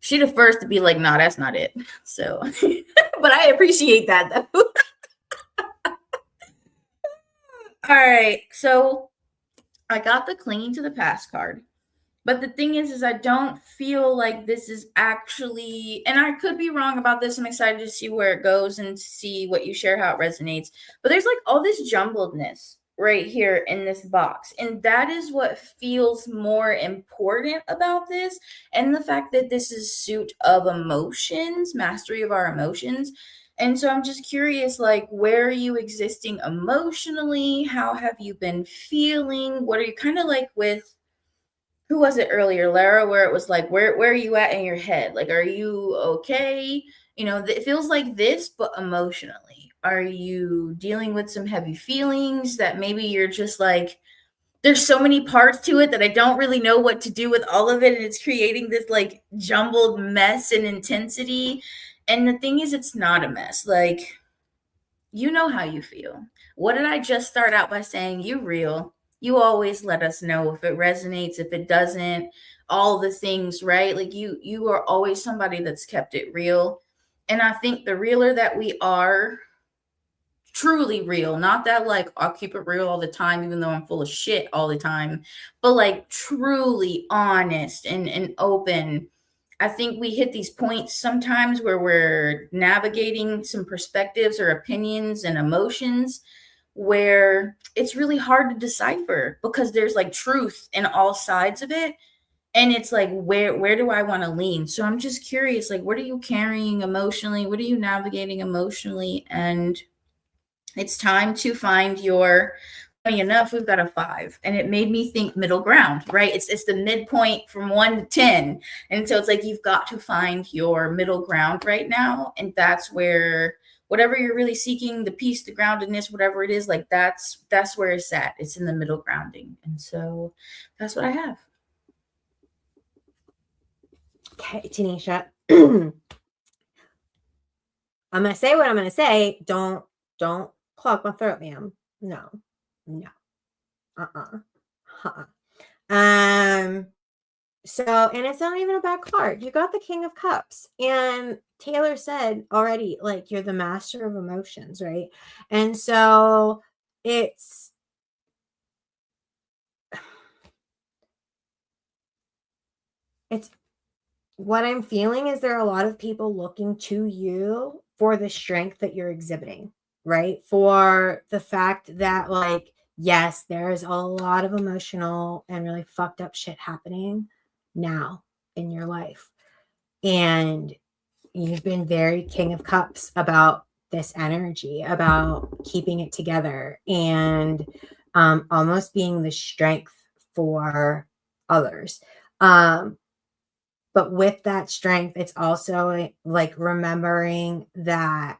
she the first to be like, nah, that's not it. So, but I appreciate that though. All right, so I got the clinging to the past card. But the thing is I don't feel like this is actually, and I could be wrong about this. I'm excited to see where it goes and see what you share, how it resonates. But there's like all this jumbledness right here in this box. And that is what feels more important about this. And the fact that this is suit of emotions, mastery of our emotions. And so I'm just curious, like, where are you existing emotionally? How have you been feeling? What are you kind of like with, who was it earlier, Lara, where it was like, where are you at in your head? Like, are you okay? It feels like this, but emotionally. Are you dealing with some heavy feelings that maybe you're just like, there's so many parts to it that I don't really know what to do with all of it. And it's creating this like jumbled mess and intensity. And the thing is, it's not a mess. Like, you know how you feel. What did I just start out by saying? You real. You always let us know if it resonates, if it doesn't, all the things, right? Like you are always somebody that's kept it real. And I think the realer that we are, truly real, not that like I'll keep it real all the time, even though I'm full of shit all the time, but like truly honest and open. I think we hit these points sometimes where we're navigating some perspectives or opinions and emotions where it's really hard to decipher because there's like truth in all sides of it. And it's like, where do I want to lean? So I'm just curious, like, what are you carrying emotionally? What are you navigating emotionally? And it's time to find your, funny enough, we've got a 5, and it made me think middle ground, right? It's the midpoint from 1 to 10. And so it's like, you've got to find your middle ground right now. And that's where, whatever you're really seeking, the peace, the groundedness, whatever it is, like that's where it's at. It's in the middle grounding. And so that's what I have. Okay, Tanisha. I'm gonna say what I'm gonna say. Don't clog my throat, ma'am. No. So, and it's not even a bad card. You got the King of Cups, and Taylor said already, like, you're the master of emotions, right? And so it's what I'm feeling is there are a lot of people looking to you for the strength that you're exhibiting, right? For the fact that, like, yes, there is a lot of emotional and really fucked up shit happening now in your life. And you've been very King of Cups about this energy, about keeping it together and almost being the strength for others. But with that strength, it's also like remembering that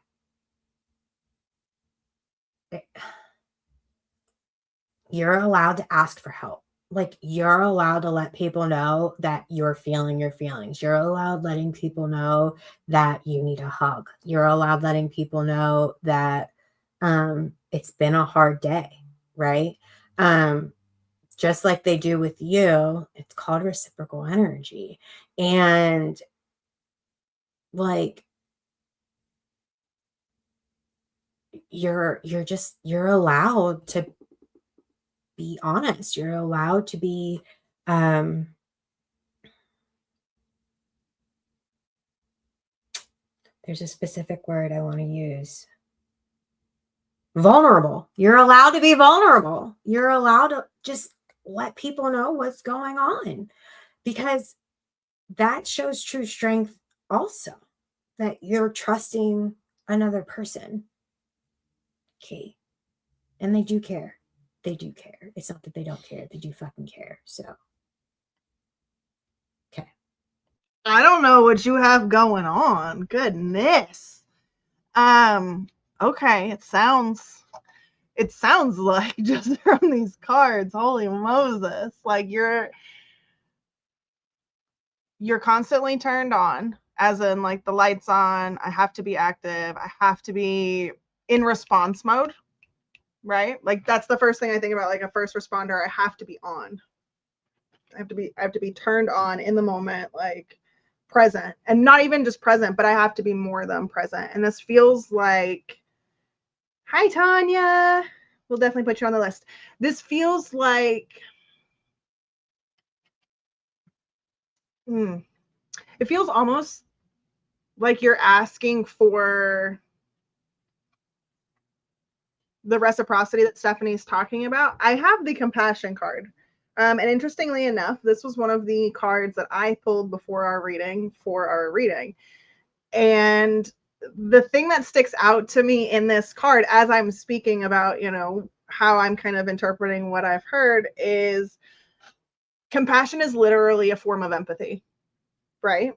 you're allowed to ask for help. Like, you're allowed to let people know that you're feeling your feelings. You're allowed letting people know that you need a hug. You're allowed letting people know that it's been a hard day, right? Just like they do with you. It's called reciprocal energy. And like, you're allowed to be honest. You're allowed to be there's a specific word I want to use. Vulnerable. You're allowed to be vulnerable. You're allowed to just let people know what's going on, because that shows true strength also, that you're trusting another person. Okay. And they do care. They do care. It's not that they don't care. They do fucking care. So, okay. I don't know what you have going on. Goodness. Okay. It sounds like, just from these cards, holy Moses, like you're constantly turned on, as in like the lights on. I have to be active. I have to be in response mode, right? Like that's the first thing I think about, like a first responder. I have to be on. I have to be turned on in the moment, like present, and not even just present, but I have to be more than present. And this feels like, hi Tanya, we'll definitely put you on the list. This feels like, it feels almost like you're asking for the reciprocity that Stephanie's talking about. I have the compassion card. And interestingly enough, this was one of the cards that I pulled before our reading for our reading. And the thing that sticks out to me in this card, as I'm speaking about, you know, how I'm kind of interpreting what I've heard, is compassion is literally a form of empathy, right?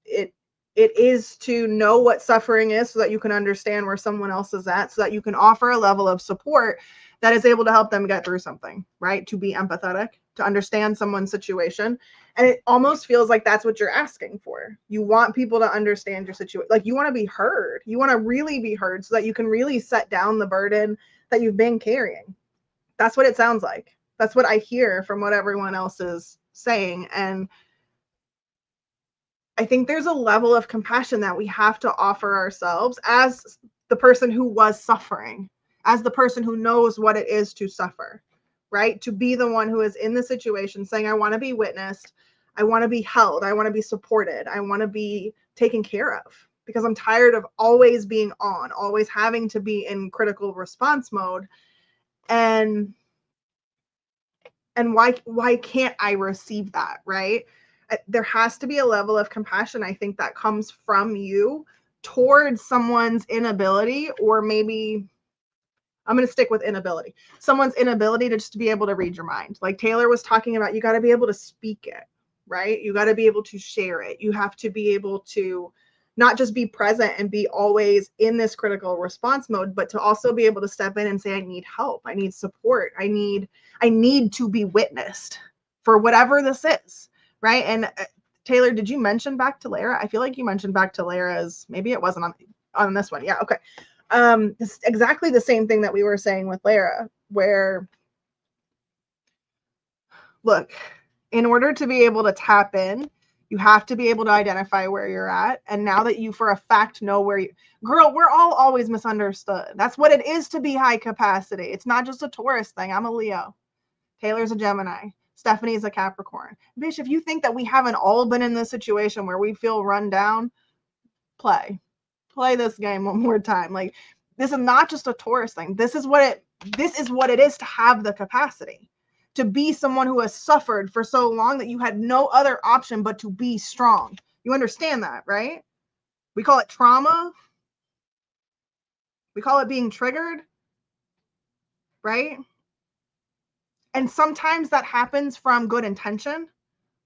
It is to know what suffering is so that you can understand where someone else is at, so that you can offer a level of support that is able to help them get through something, right? To be empathetic, to understand someone's situation. And it almost feels like that's what you're asking for. You want people to understand your situation. Like, you want to be heard. You want to really be heard so that you can really set down the burden that you've been carrying. That's what it sounds like. That's what I hear from what everyone else is saying. And I think there's a level of compassion that we have to offer ourselves as the person who was suffering, as the person who knows what it is to suffer, right? To be the one who is in the situation saying, I want to be witnessed. I want to be heard. I want to I want to be held. I want to be supported. I want to be taken care of, because I'm tired of always being on, always having to be in critical response mode. And why can't I receive that, right? There has to be a level of compassion, I think, that comes from you towards someone's inability, or maybe I'm going to stick with inability. Someone's inability to just be able to read your mind. Like Taylor was talking about, you got to be able to speak it, right? You got to be able to share it. You have to be able to not just be present and be always in this critical response mode, but to also be able to step in and say, I need help. I need support. I need to be witnessed for whatever this is, right? And Taylor, did you mention back to Lara? I feel like you mentioned back to Lara's, maybe it wasn't on this one. Yeah, okay. It's exactly the same thing that we were saying with Lara, where, look, in order to be able to tap in, you have to be able to identify where you're at. And now that you for a fact know where you, girl, we're all always misunderstood. That's what it is to be high capacity. It's not just a Taurus thing. I'm a Leo. Taylor's a Gemini. Stephanie's a Capricorn. Bitch, if you think that we haven't all been in this situation where we feel run down, play this game one more time. Like, this is not just a Taurus thing. This is what it is to have the capacity to be someone who has suffered for so long that you had no other option but to be strong. You understand that, right? We call it trauma. We call it being triggered, right? And sometimes that happens from good intention,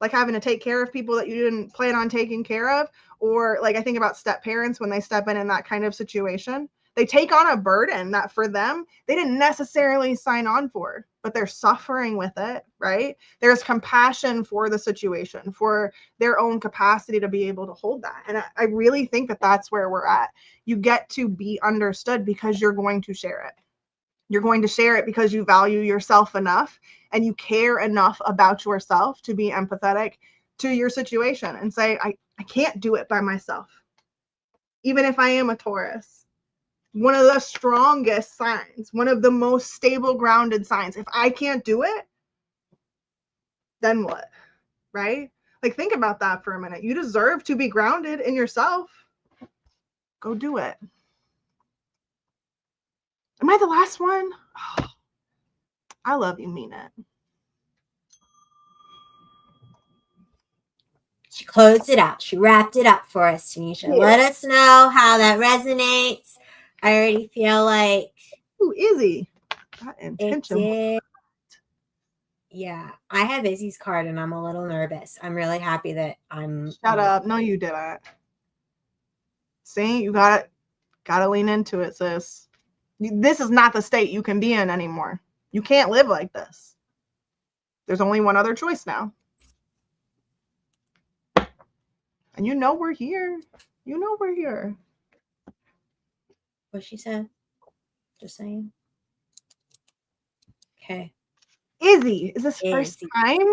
like having to take care of people that you didn't plan on taking care of. Or like I think about step parents when they step in that kind of situation. They take on a burden that for them, they didn't necessarily sign on for, but they're suffering with it, right? There's compassion for the situation, for their own capacity to be able to hold that. And I really think that that's where we're at. You get to be understood because you're going to share it. You're going to share it because you value yourself enough and you care enough about yourself to be empathetic to your situation and say, I can't do it by myself. Even if I am a Taurus, one of the strongest signs, one of the most stable, grounded signs, if I can't do it, then what? Right? Like, think about that for a minute. You deserve to be grounded in yourself. Go do it. Am I the last one? Oh, I love you, mean it. She closed it out. She wrapped it up for us, Tanisha. Yeah. Let us know how that resonates. I already feel like... Ooh, Izzy. That intention. Yeah, I have Izzy's card and I'm a little nervous. I'm really happy that I'm... Shut up. No, you didn't. See, you gotta lean into it, sis. This is not the state you can be in anymore. You can't live like this. There's only one other choice now. And you know we're here. You know we're here. What she said? Just saying. Okay. Izzy, is this first time?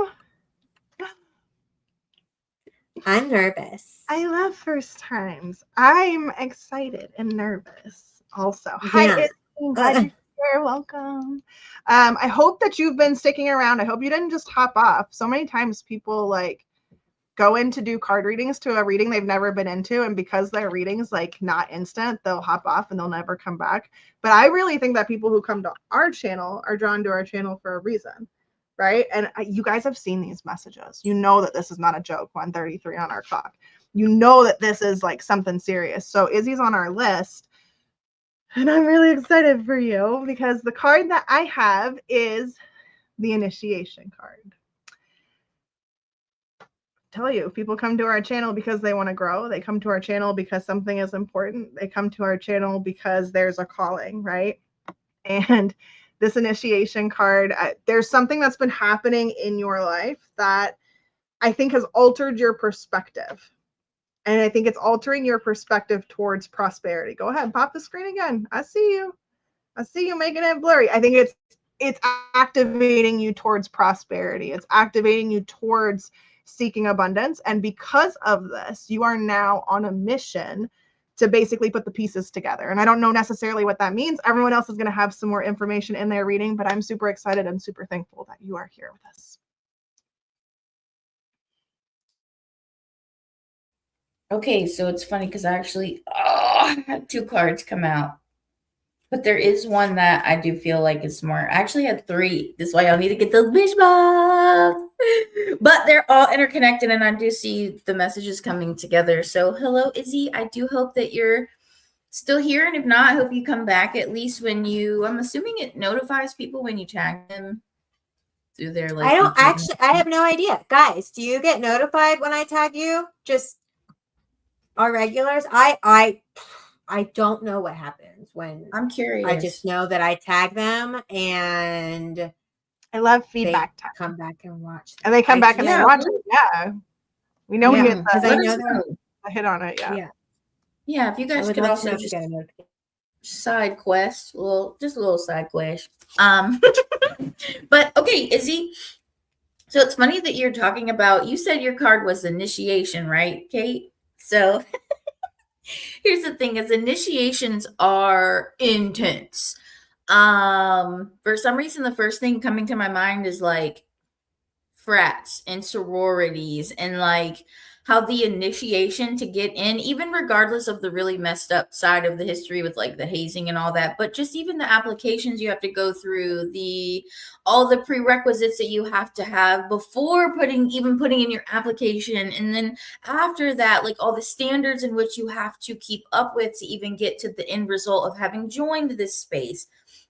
I'm nervous. I love first times. I'm excited and nervous also. Yeah. Hi, Izzy. Glad you're welcome. I hope that you've been sticking around. I hope you didn't just hop off. So many times people like go in to do card readings to a reading they've never been into, and because their reading's like not instant, they'll hop off and they'll never come back. But I really think that people who come to our channel are drawn to our channel for a reason, right? And you guys have seen these messages. You know that this is not a joke. 1:33 on our clock. You know that this is like something serious. So Izzy's on our list, and I'm really excited for you because the card that I have is the initiation card. Tell you, people come to our channel because they want to grow. They come to our channel because something is important. They come to our channel because there's a calling, right? And this initiation card, there's something that's been happening in your life that I think has altered your perspective. And I think it's altering your perspective towards prosperity. Go ahead, pop the screen again. I see you. I see you making it blurry. I think it's activating you towards prosperity. It's activating you towards seeking abundance. And because of this, you are now on a mission to basically put the pieces together. And I don't know necessarily what that means. Everyone else is going to have some more information in their reading, but I'm super excited and super thankful that you are here with us. Okay, so it's funny because I actually had 2 cards come out. But there is one that I do feel like is smart. I actually had 3. This is why y'all need to get those bitch box. But they're all interconnected, and I do see the messages coming together. So, hello, Izzy. I do hope that you're still here, and if not, I hope you come back at least when you. I'm assuming it notifies people when you tag them through their like. I don't YouTube actually. I have no idea, guys. Do you get notified when I tag you? Just our regulars. I don't know what happens when. I'm curious. I just know that I tag them and I love they feedback time. come back and watch. And they come back and they watch it. Yeah. We know we get because I know a hit on it. Yeah. Yeah, if you guys could also just get a side quest, just a little side quest. But okay, Izzy. So it's funny that you're talking about. You said your card was initiation, right, Kate? So here's the thing: is initiations are intense. For some reason, the first thing coming to my mind is like frats and sororities and like how the initiation to get in, even regardless of the really messed up side of the history with like the hazing and all that, but just even the applications you have to go through, all the prerequisites that you have to have before putting in your application, and then after that, like all the standards in which you have to keep up with to even get to the end result of having joined this space.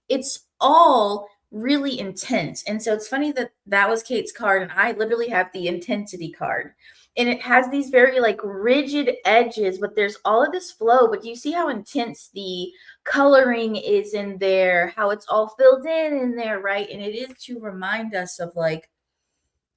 It's all really intense. And so it's funny that was Kate's card, and I literally have the intensity card. And it has these very like rigid edges, but there's all of this flow. But do you see how intense the coloring is in there, how it's all filled in there, right? And it is to remind us of like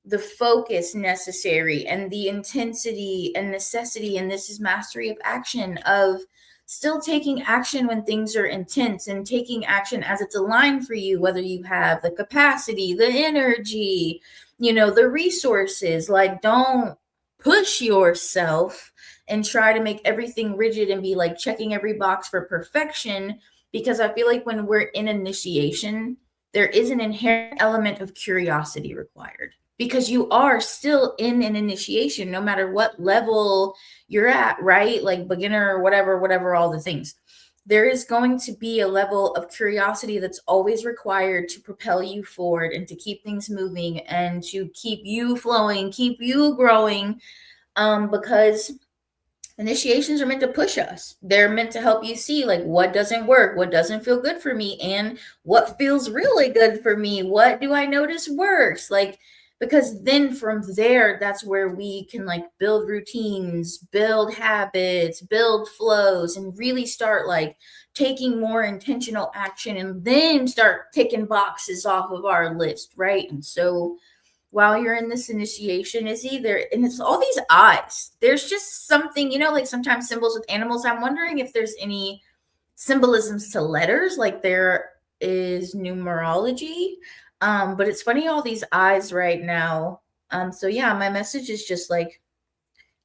the focus necessary and the intensity and necessity. And this is mastery of action, of still taking action when things are intense and taking action as it's aligned for you, whether you have the capacity, the energy, the resources. Like, don't push yourself and try to make everything rigid and be like checking every box for perfection, because I feel like when we're in initiation, there is an inherent element of curiosity required, because you are still in an initiation, no matter what level you're at, right? Like beginner or whatever, all the things. There is going to be a level of curiosity that's always required to propel you forward and to keep things moving and to keep you flowing, keep you growing, because initiations are meant to push us. They're meant to help you see like what doesn't work, what doesn't feel good for me, and what feels really good for me. What do I notice works? Like, because then from there, that's where we can like build routines, build habits, build flows, and really start like taking more intentional action, and then start ticking boxes off of our list, right? And so while you're in this initiation is either, and it's all these eyes. There's just something, like sometimes symbols with animals. I'm wondering if there's any symbolisms to letters, like there is numerology. But it's funny, all these eyes right now. So yeah, my message is just like,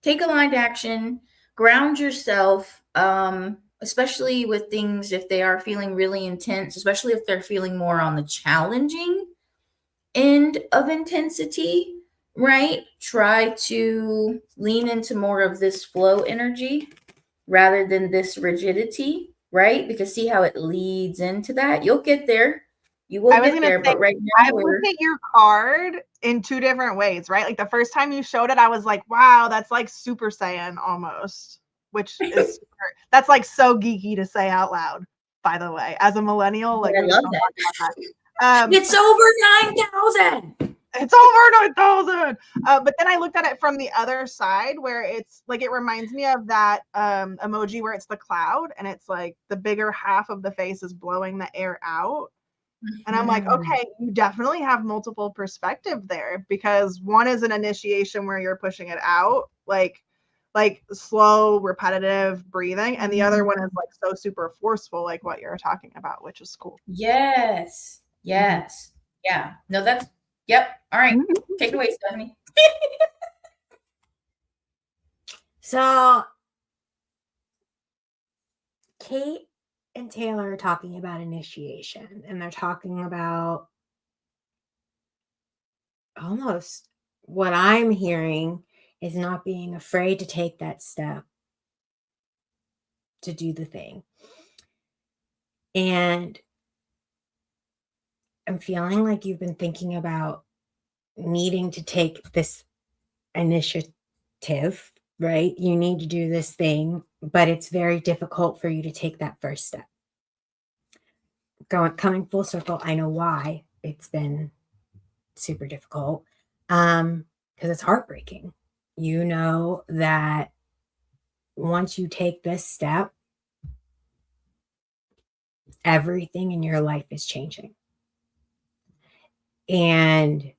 take aligned action, ground yourself, especially with things if they are feeling really intense, especially if they're feeling more on the challenging end of intensity, right? Try to lean into more of this flow energy rather than this rigidity, right? Because see how it leads into that. You'll get there. You will get there, but right now I've looked at your card in 2 different ways, right? Like the first time you showed it, I was like, wow, that's like Super Saiyan almost, which is that's like so geeky to say out loud, by the way. As a millennial, like I love that. It's over 9,000. It's over 9,000. But then I looked at it from the other side, where it's like, it reminds me of that emoji where it's the cloud and it's like the bigger half of the face is blowing the air out. And I'm like, okay, you definitely have multiple perspective there, because one is an initiation where you're pushing it out, like slow, repetitive breathing. And the other one is like so super forceful, like what you're talking about, which is cool. Yes. Yeah. No, that's, yep. All right. Take it away, Stephanie. So Kate and Taylor are talking about initiation, and they're talking about almost what I'm hearing is not being afraid to take that step to do the thing. And I'm feeling like you've been thinking about needing to take this initiative, right? You need to do this thing, but it's very difficult for you to take that first step. Coming full circle, I know why it's been super difficult, because it's heartbreaking. You know that once you take this step, everything in your life is changing. And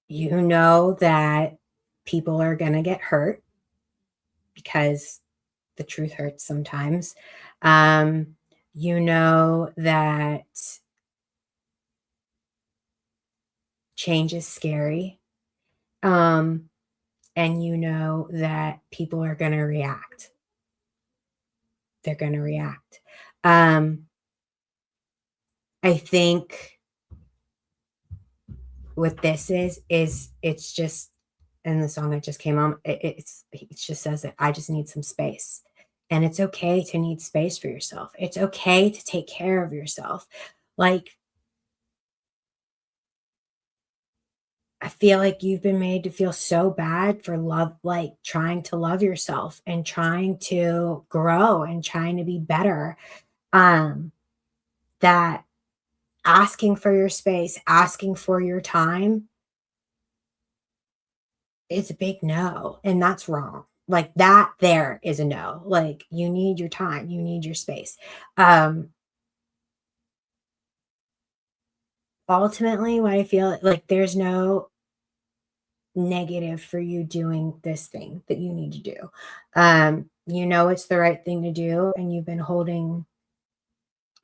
you know that people are going to get hurt because the truth hurts sometimes. You know that change is scary. And you know that people are going to react. They're going to react. I think what this is it's just, and the song that just came on, it just says that I just need some space. And it's okay to need space for yourself. It's okay to take care of yourself. Like, I feel like you've been made to feel so bad for love, like trying to love yourself and trying to grow and trying to be better. That asking for your space, asking for your time is a big no. And that's wrong. Like that there is a no. Like you need your time, you need your space. Ultimately, what I feel like there's no negative for you doing this thing that you need to do. You know it's the right thing to do, and you've been holding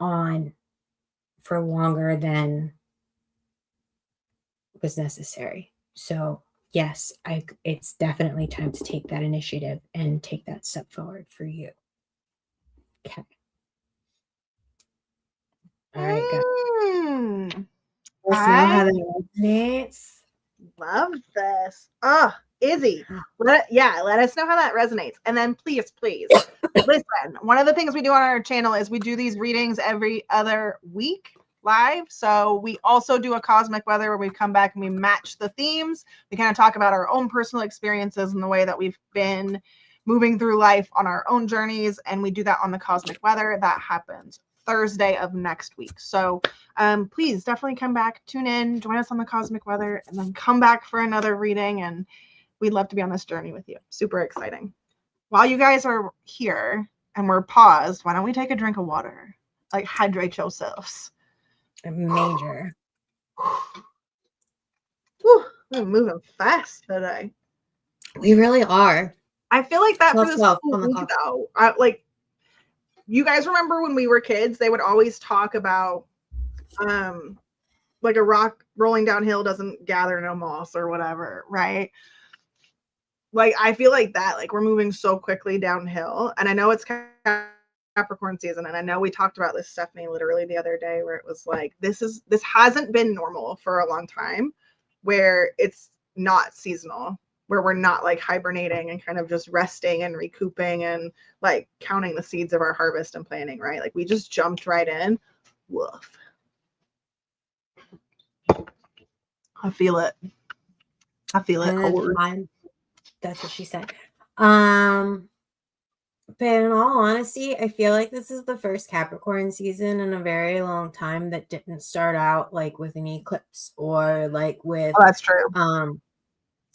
on for longer than was necessary. So yes, it's definitely time to take that initiative and take that step forward for you. Okay. All right, guys. Let us know how that resonates. Love this. Oh, Izzy, let us know how that resonates. And then please, listen, one of the things we do on our channel is we do these readings every other week live. So we also do a cosmic weather where we come back and we match the themes. We kind of talk about our own personal experiences and the way that we've been moving through life on our own journeys. And we do that on the cosmic weather. That happens Thursday of next week. So please definitely come back, tune in, join us on the cosmic weather, and then come back for another reading. And we'd love to be on this journey with you. Super exciting. While you guys are here and we're paused, why don't we take a drink of water? Like hydrate yourselves. Major. Whew, we're moving fast today. We really are. I feel like that for this whole week though. Like, you guys remember when we were kids, they would always talk about like a rock rolling downhill doesn't gather no moss or whatever, right? Like, I feel like that, like we're moving so quickly downhill. And I know it's Capricorn season, and I know we talked about this, Stephanie, literally the other day, where it was like this hasn't been normal for a long time, where it's not seasonal, where we're not like hibernating and kind of just resting and recouping and like counting the seeds of our harvest and planning, right? Like we just jumped right in. Woof. I feel it. That's what she said. But in all honesty, I feel like this is the first Capricorn season in a very long time that didn't start out like with an eclipse or like with that's true.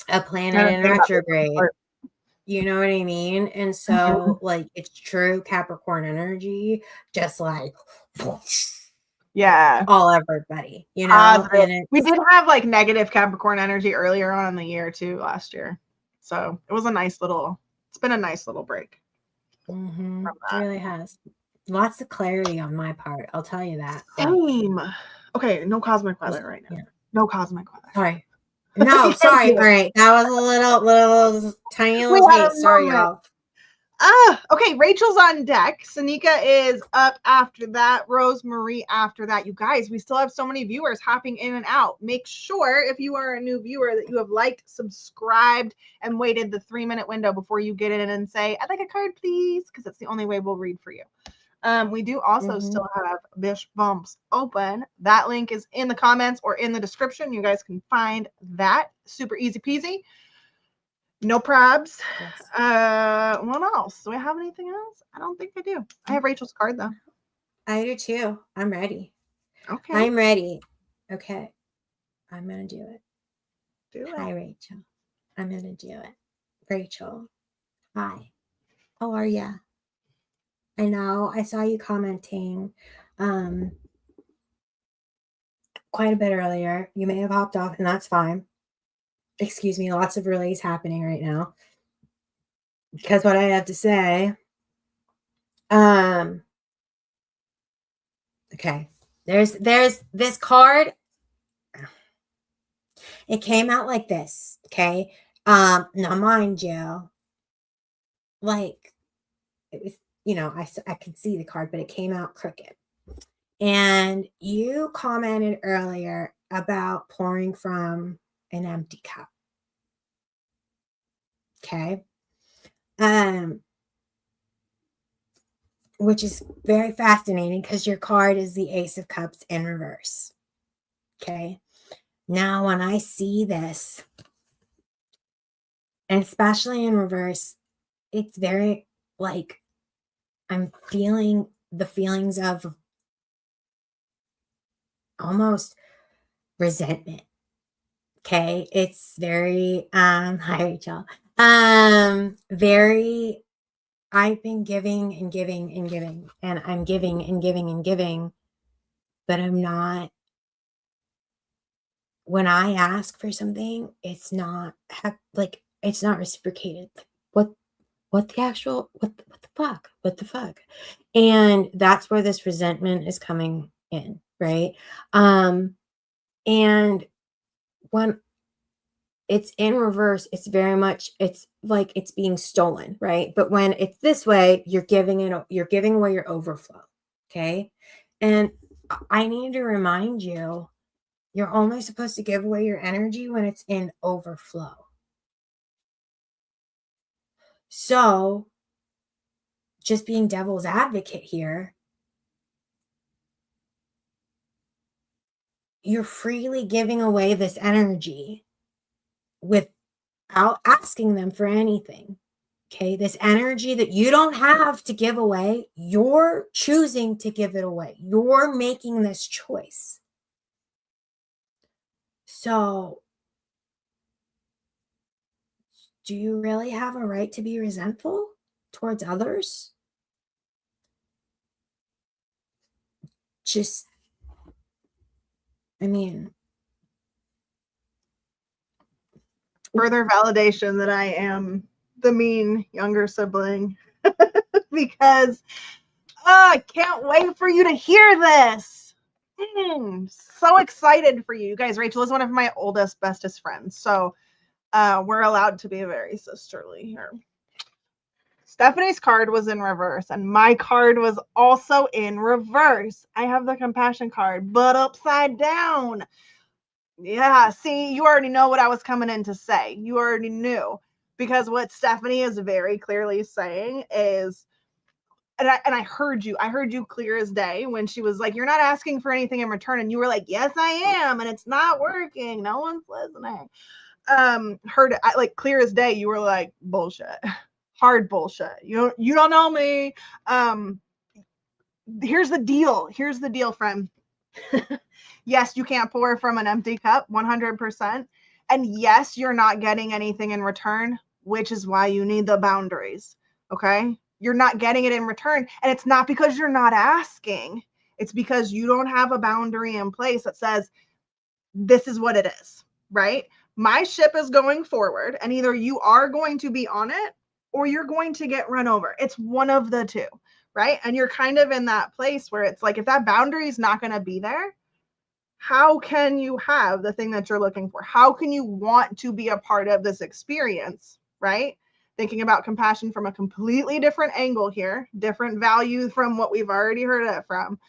A planet in retrograde. You know what I mean? And so like it's true Capricorn energy, just like all everybody, you know. And we did have like negative Capricorn energy earlier on in the year too, last year. So it was it's been a nice little break. It really has. Lots of clarity on my part, I'll tell you that. Same. Okay, no cosmic weather right now. Yeah. No cosmic weather. Sorry. No, sorry. All right. That was a little tiny little bit. Sorry, y'all. Okay, Rachel's on deck. Sanika is up after that. Rosemary after that. You guys, we still have so many viewers hopping in and out. Make sure if you are a new viewer that you have liked, subscribed, and waited the 3-minute window before you get in and say, I'd like a card, please, because that's the only way we'll read for you. We do also still have Bish Bumps open. That link is in the comments or in the description. You guys can find that. Super easy peasy. No probs. Yes. What else? Do I have anything else? I don't think I do. I have Rachel's card though. I do too. I'm ready. Okay. I'm ready. Okay. I'm going to do it. Do it. Hi, Rachel. I'm going to do it. Rachel. Hi. How are ya? I know I saw you commenting quite a bit earlier. You may have hopped off, and that's fine. Excuse me, lots of relays happening right now. Because what I have to say, okay, there's this card. It came out like this, okay? Now mind you, like, it was, you know, I can see the card, but it came out crooked. And you commented earlier about pouring from an empty cup. Okay. Which is very fascinating because your card is the Ace of Cups in reverse. Okay. Now, when I see this, and especially in reverse, it's very like I'm feeling the feelings of almost resentment. Okay. It's very, hi, Rachel. Very, I've been giving and giving and giving, and I'm giving and giving and giving, but I'm not, when I ask for something, it's not like, it's not reciprocated. What the fuck? And that's where this resentment is coming in, right? And when it's in reverse, it's very much, it's like it's being stolen, right? But when it's this way, you're giving away your overflow, okay? And I need to remind you, you're only supposed to give away your energy when it's in overflow. So, just being devil's advocate here, you're freely giving away this energy without asking them for anything. Okay, this energy that you don't have to give away, you're choosing to give it away. You're making this choice. So, do you really have a right to be resentful towards others? Just, I mean, further validation that I am the mean younger sibling because I can't wait for you to hear this. So excited for you guys. Rachel is one of my oldest, bestest friends, so we're allowed to be very sisterly here. Stephanie's card was in reverse, and my card was also in reverse. I have the compassion card, but upside down. Yeah, see, you already know what I was coming in to say. You already knew, because what Stephanie is very clearly saying is, and I heard you clear as day when she was like, you're not asking for anything in return, and you were like, yes I am, and it's not working, no one's listening. Heard it like clear as day. You were like, bullshit, hard bullshit. You don't know me. Here's the deal, friend. Yes, you can't pour from an empty cup, 100%. And yes, you're not getting anything in return, which is why you need the boundaries. Okay? You're not getting it in return. And it's not because you're not asking. It's because you don't have a boundary in place that says, this is what it is, right? My ship is going forward, and either you are going to be on it or you're going to get run over. It's one of the two, right? And you're kind of in that place where it's like, if that boundary is not going to be there, how can you have the thing that you're looking for? How can you want to be a part of this experience, right? thinking about compassion from a completely different angle here, different value from what we've already heard it from.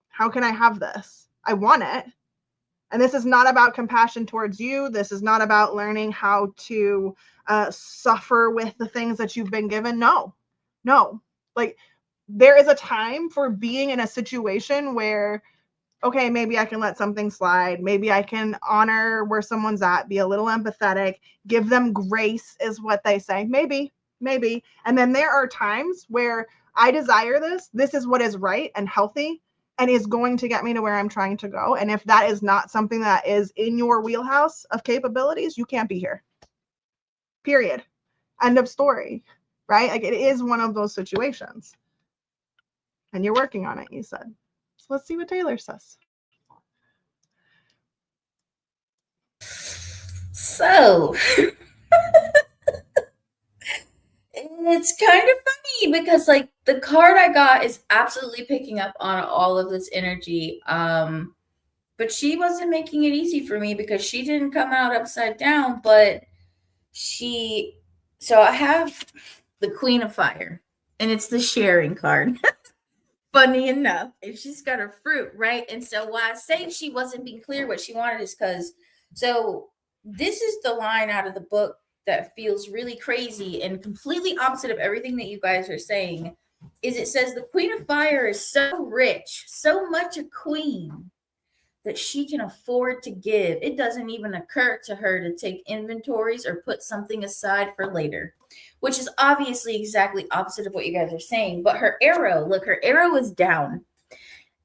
How can I have this? I want it. And this is not about compassion towards you. This is not about learning how to suffer with the things that you've been given. No. Like, there is a time for being in a situation where, okay, maybe I can let something slide. Maybe I can honor where someone's at, be a little empathetic, give them grace is what they say. Maybe. And then there are times where I desire this. This is what is right and healthy and is going to get me to where I'm trying to go. And if that is not something that is in your wheelhouse of capabilities, you can't be here. Period. End of story. Right? Like, it is one of those situations. And you're working on it, you said. So let's see what Taylor says. So it's kind of funny because, like, the card I got is absolutely picking up on all of this energy. But she wasn't making it easy for me because she didn't come out upside down, but so I have the Queen of Fire, and it's the sharing card. Funny enough, and she's got her fruit, right? And so why I say she wasn't being clear what she wanted is because, so this is the line out of the book that feels really crazy and completely opposite of everything that you guys are saying, is it says the Queen of Fire is so rich, so much a queen, that she can afford to give. It doesn't even occur to her to take inventories or put something aside for later, which is obviously exactly opposite of what you guys are saying. But her arrow is down.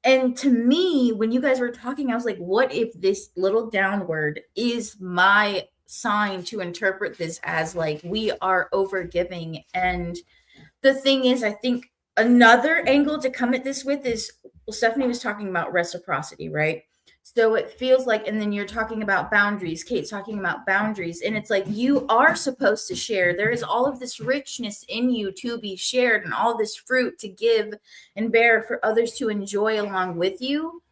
And to me, when you guys were talking, I was like, what if this little downward is my sign to interpret this as, like, we are overgiving? And the thing is, I think another angle to come at this with is, well, Stephanie was talking about reciprocity, right? So it feels like, and then you're talking about boundaries. Kate's talking about boundaries. And it's like, you are supposed to share. There is all of this richness in you to be shared and all this fruit to give and bear for others to enjoy along with you.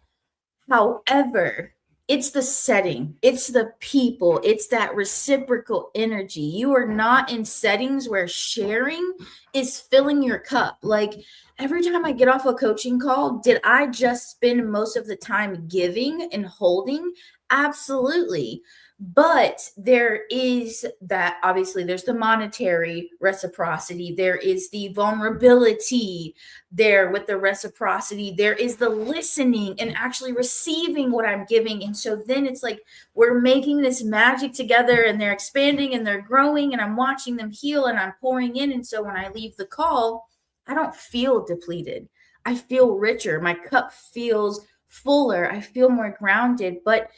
However, it's the setting, it's the people, it's that reciprocal energy. You are not in settings where sharing is filling your cup. Like, every time I get off a coaching call, did I just spend most of the time giving and holding? Absolutely. But there is that, obviously, there's the monetary reciprocity. There is the vulnerability there with the reciprocity. There is the listening and actually receiving what I'm giving. And so then it's like we're making this magic together, and they're expanding and they're growing, and I'm watching them heal and I'm pouring in. And so when I leave the call, I don't feel depleted. I feel richer. My cup feels fuller. I feel more grounded. But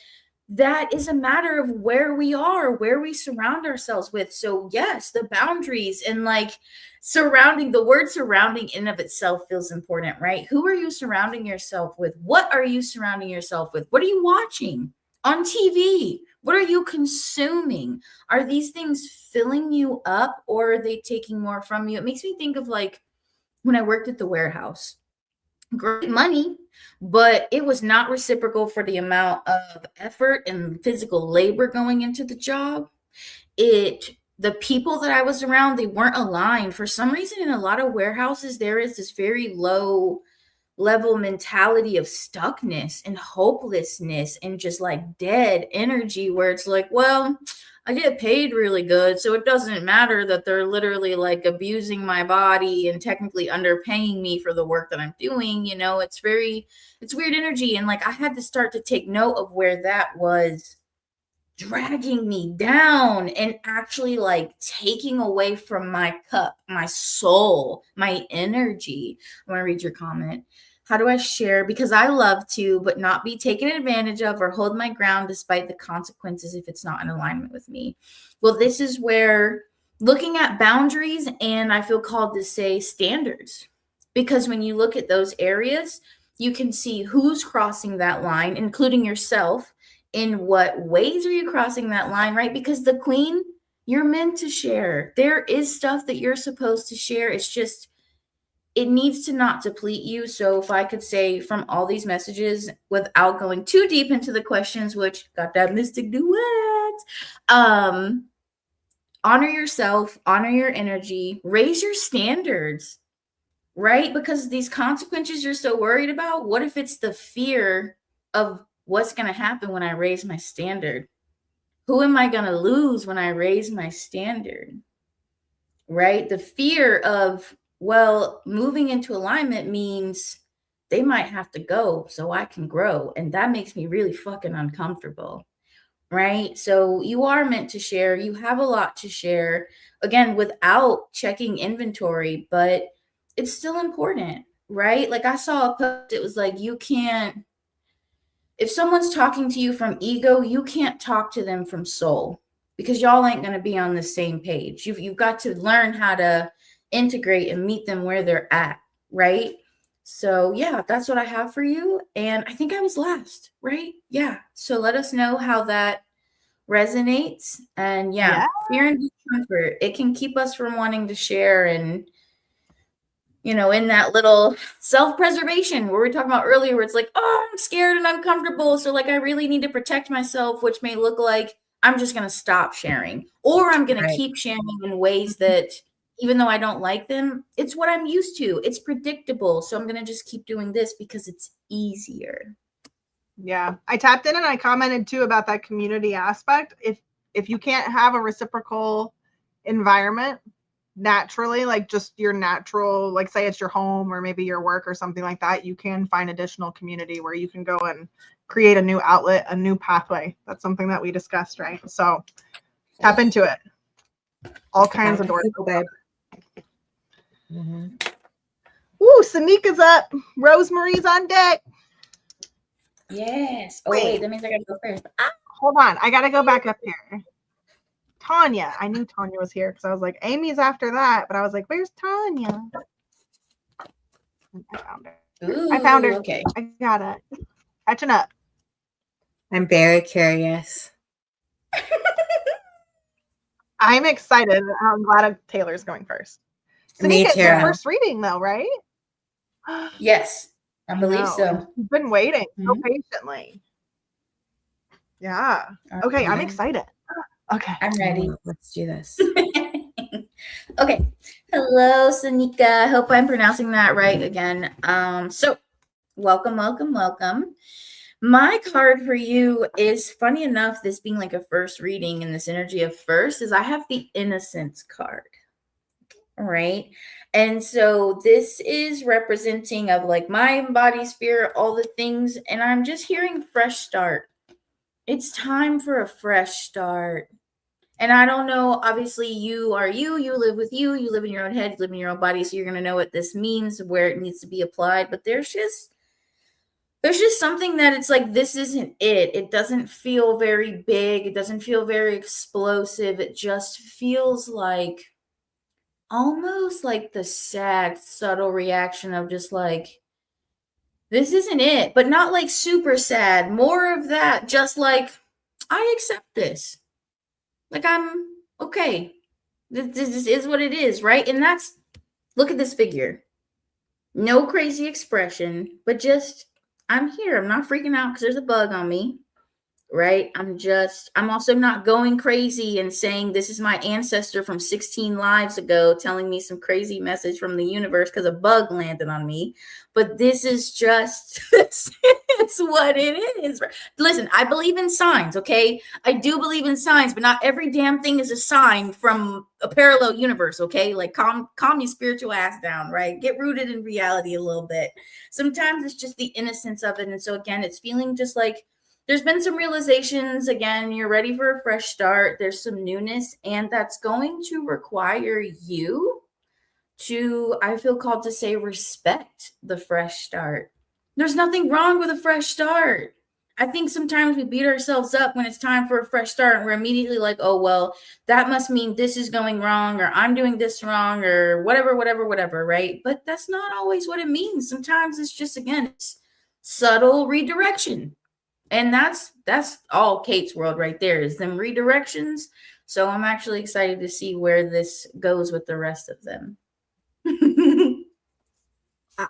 that is a matter of where we are, where we surround ourselves with. So yes, the boundaries and, like, the word surrounding in of itself feels important, right? Who are you surrounding yourself with? What are you surrounding yourself with? What are you watching on TV? What are you consuming? Are these things filling you up, or are they taking more from you? It makes me think of, like, when I worked at the warehouse. Great money, but it was not reciprocal for the amount of effort and physical labor going into the job. The people that I was around, they weren't aligned. For some reason, in a lot of warehouses, there is this very low level mentality of stuckness and hopelessness and just, like, dead energy, where it's like, well, I get paid really good, so it doesn't matter that they're literally, like, abusing my body and technically underpaying me for the work that I'm doing. You know, it's weird energy. And, like, I had to start to take note of where that was dragging me down and actually, like, taking away from my cup, my soul, my energy. I want to read your comment. How do I share? Because I love to, but not be taken advantage of or hold my ground despite the consequences if it's not in alignment with me. Well, this is where looking at boundaries, and I feel called to say standards, because when you look at those areas, you can see who's crossing that line, including yourself. In what ways are you crossing that line, right? Because the queen, you're meant to share. There is stuff that you're supposed to share. It's just, it needs to not deplete you. So if I could say from all these messages, without going too deep into the questions, which got that mystic duet, honor yourself, honor your energy, raise your standards, right? Because these consequences you're so worried about, what if it's the fear of what's going to happen when I raise my standard? Who am I going to lose when I raise my standard? Right? The fear of, well, moving into alignment means they might have to go so I can grow. And that makes me really fucking uncomfortable. Right? So you are meant to share. You have a lot to share, again, without checking inventory, but it's still important, right? Like I saw a post, it was like, you can't, if someone's talking to you from ego, you can't talk to them from soul, because y'all ain't going to be on the same page. You've got to learn how to integrate and meet them where they're at, right? So yeah, that's what I have for you. And I think I was last, right? Yeah. So let us know how that resonates. And yeah, fear and discomfort, it can keep us from wanting to share. And you know, in that little self-preservation where we were talking about earlier, where it's like, oh, I'm scared and uncomfortable, so like I really need to protect myself, which may look like I'm just going to stop sharing, or I'm going to keep sharing in ways that, even though I don't like them, it's what I'm used to. It's predictable. So I'm going to just keep doing this because it's easier. Yeah. I tapped in and I commented too about that community aspect. If you can't have a reciprocal environment naturally, like just your natural, like say it's your home or maybe your work or something like that, you can find additional community where you can go and create a new outlet, a new pathway. That's something that we discussed, right? So tap into it. All kinds of doors. Mm-hmm. Ooh, Sanika's up. Rosemary's on deck. Yes. Oh, wait, that means I gotta go first. Hold on. I gotta go back up here. Tanya. I knew Tanya was here because I was like, Amy's after that, but I was like, where's Tanya? I found her. Ooh, I found her. Okay. I got it. Catching up. I'm very curious. I'm excited. I'm glad Taylor's going first. Me Sanika, it's too. your first reading though, right? Yes, I believe so. You've been waiting so patiently. Yeah. Okay, I'm excited. Okay. I'm ready. Let's do this. Okay. Hello, Sanika. I hope I'm pronouncing that right again. So welcome, welcome, welcome. My card for you is, funny enough, this being like a first reading in this energy of first, is I have the Innocence card. All right. And so this is representing of like mind, body, spirit, all the things. And I'm just hearing fresh start. It's time for a fresh start. And I don't know, obviously you are you live with you live in your own head, you live in your own body. So you're going to know what this means, where it needs to be applied. But there's just something that it's like, this isn't it. It doesn't feel very big. It doesn't feel very explosive. It just feels like almost like the sad, subtle reaction of just like, this isn't it, but not like super sad. More of that, just like, I accept this. Like, I'm okay. This is what it is, right? And that's, look at this figure. No crazy expression, but just, I'm here. I'm not freaking out because there's a bug on me, right? I'm also not going crazy and saying this is my ancestor from 16 lives ago telling me some crazy message from the universe because a bug landed on me. But this is just, it's what it is. Listen, I believe in signs, okay? I do believe in signs, but not every damn thing is a sign from a parallel universe, okay? Like calm your spiritual ass down, right? Get rooted in reality a little bit. Sometimes it's just the innocence of it. And so again, it's feeling just like, there's been some realizations. Again, you're ready for a fresh start. There's some newness, and that's going to require you to, I feel called to say, respect the fresh start. There's nothing wrong with a fresh start. I think sometimes we beat ourselves up when it's time for a fresh start, and we're immediately like, oh, well, that must mean this is going wrong, or I'm doing this wrong, or whatever, right? But that's not always what it means. Sometimes it's just, again, it's subtle redirection. And that's all Kate's world right there, is them redirections. So I'm actually excited to see where this goes with the rest of them.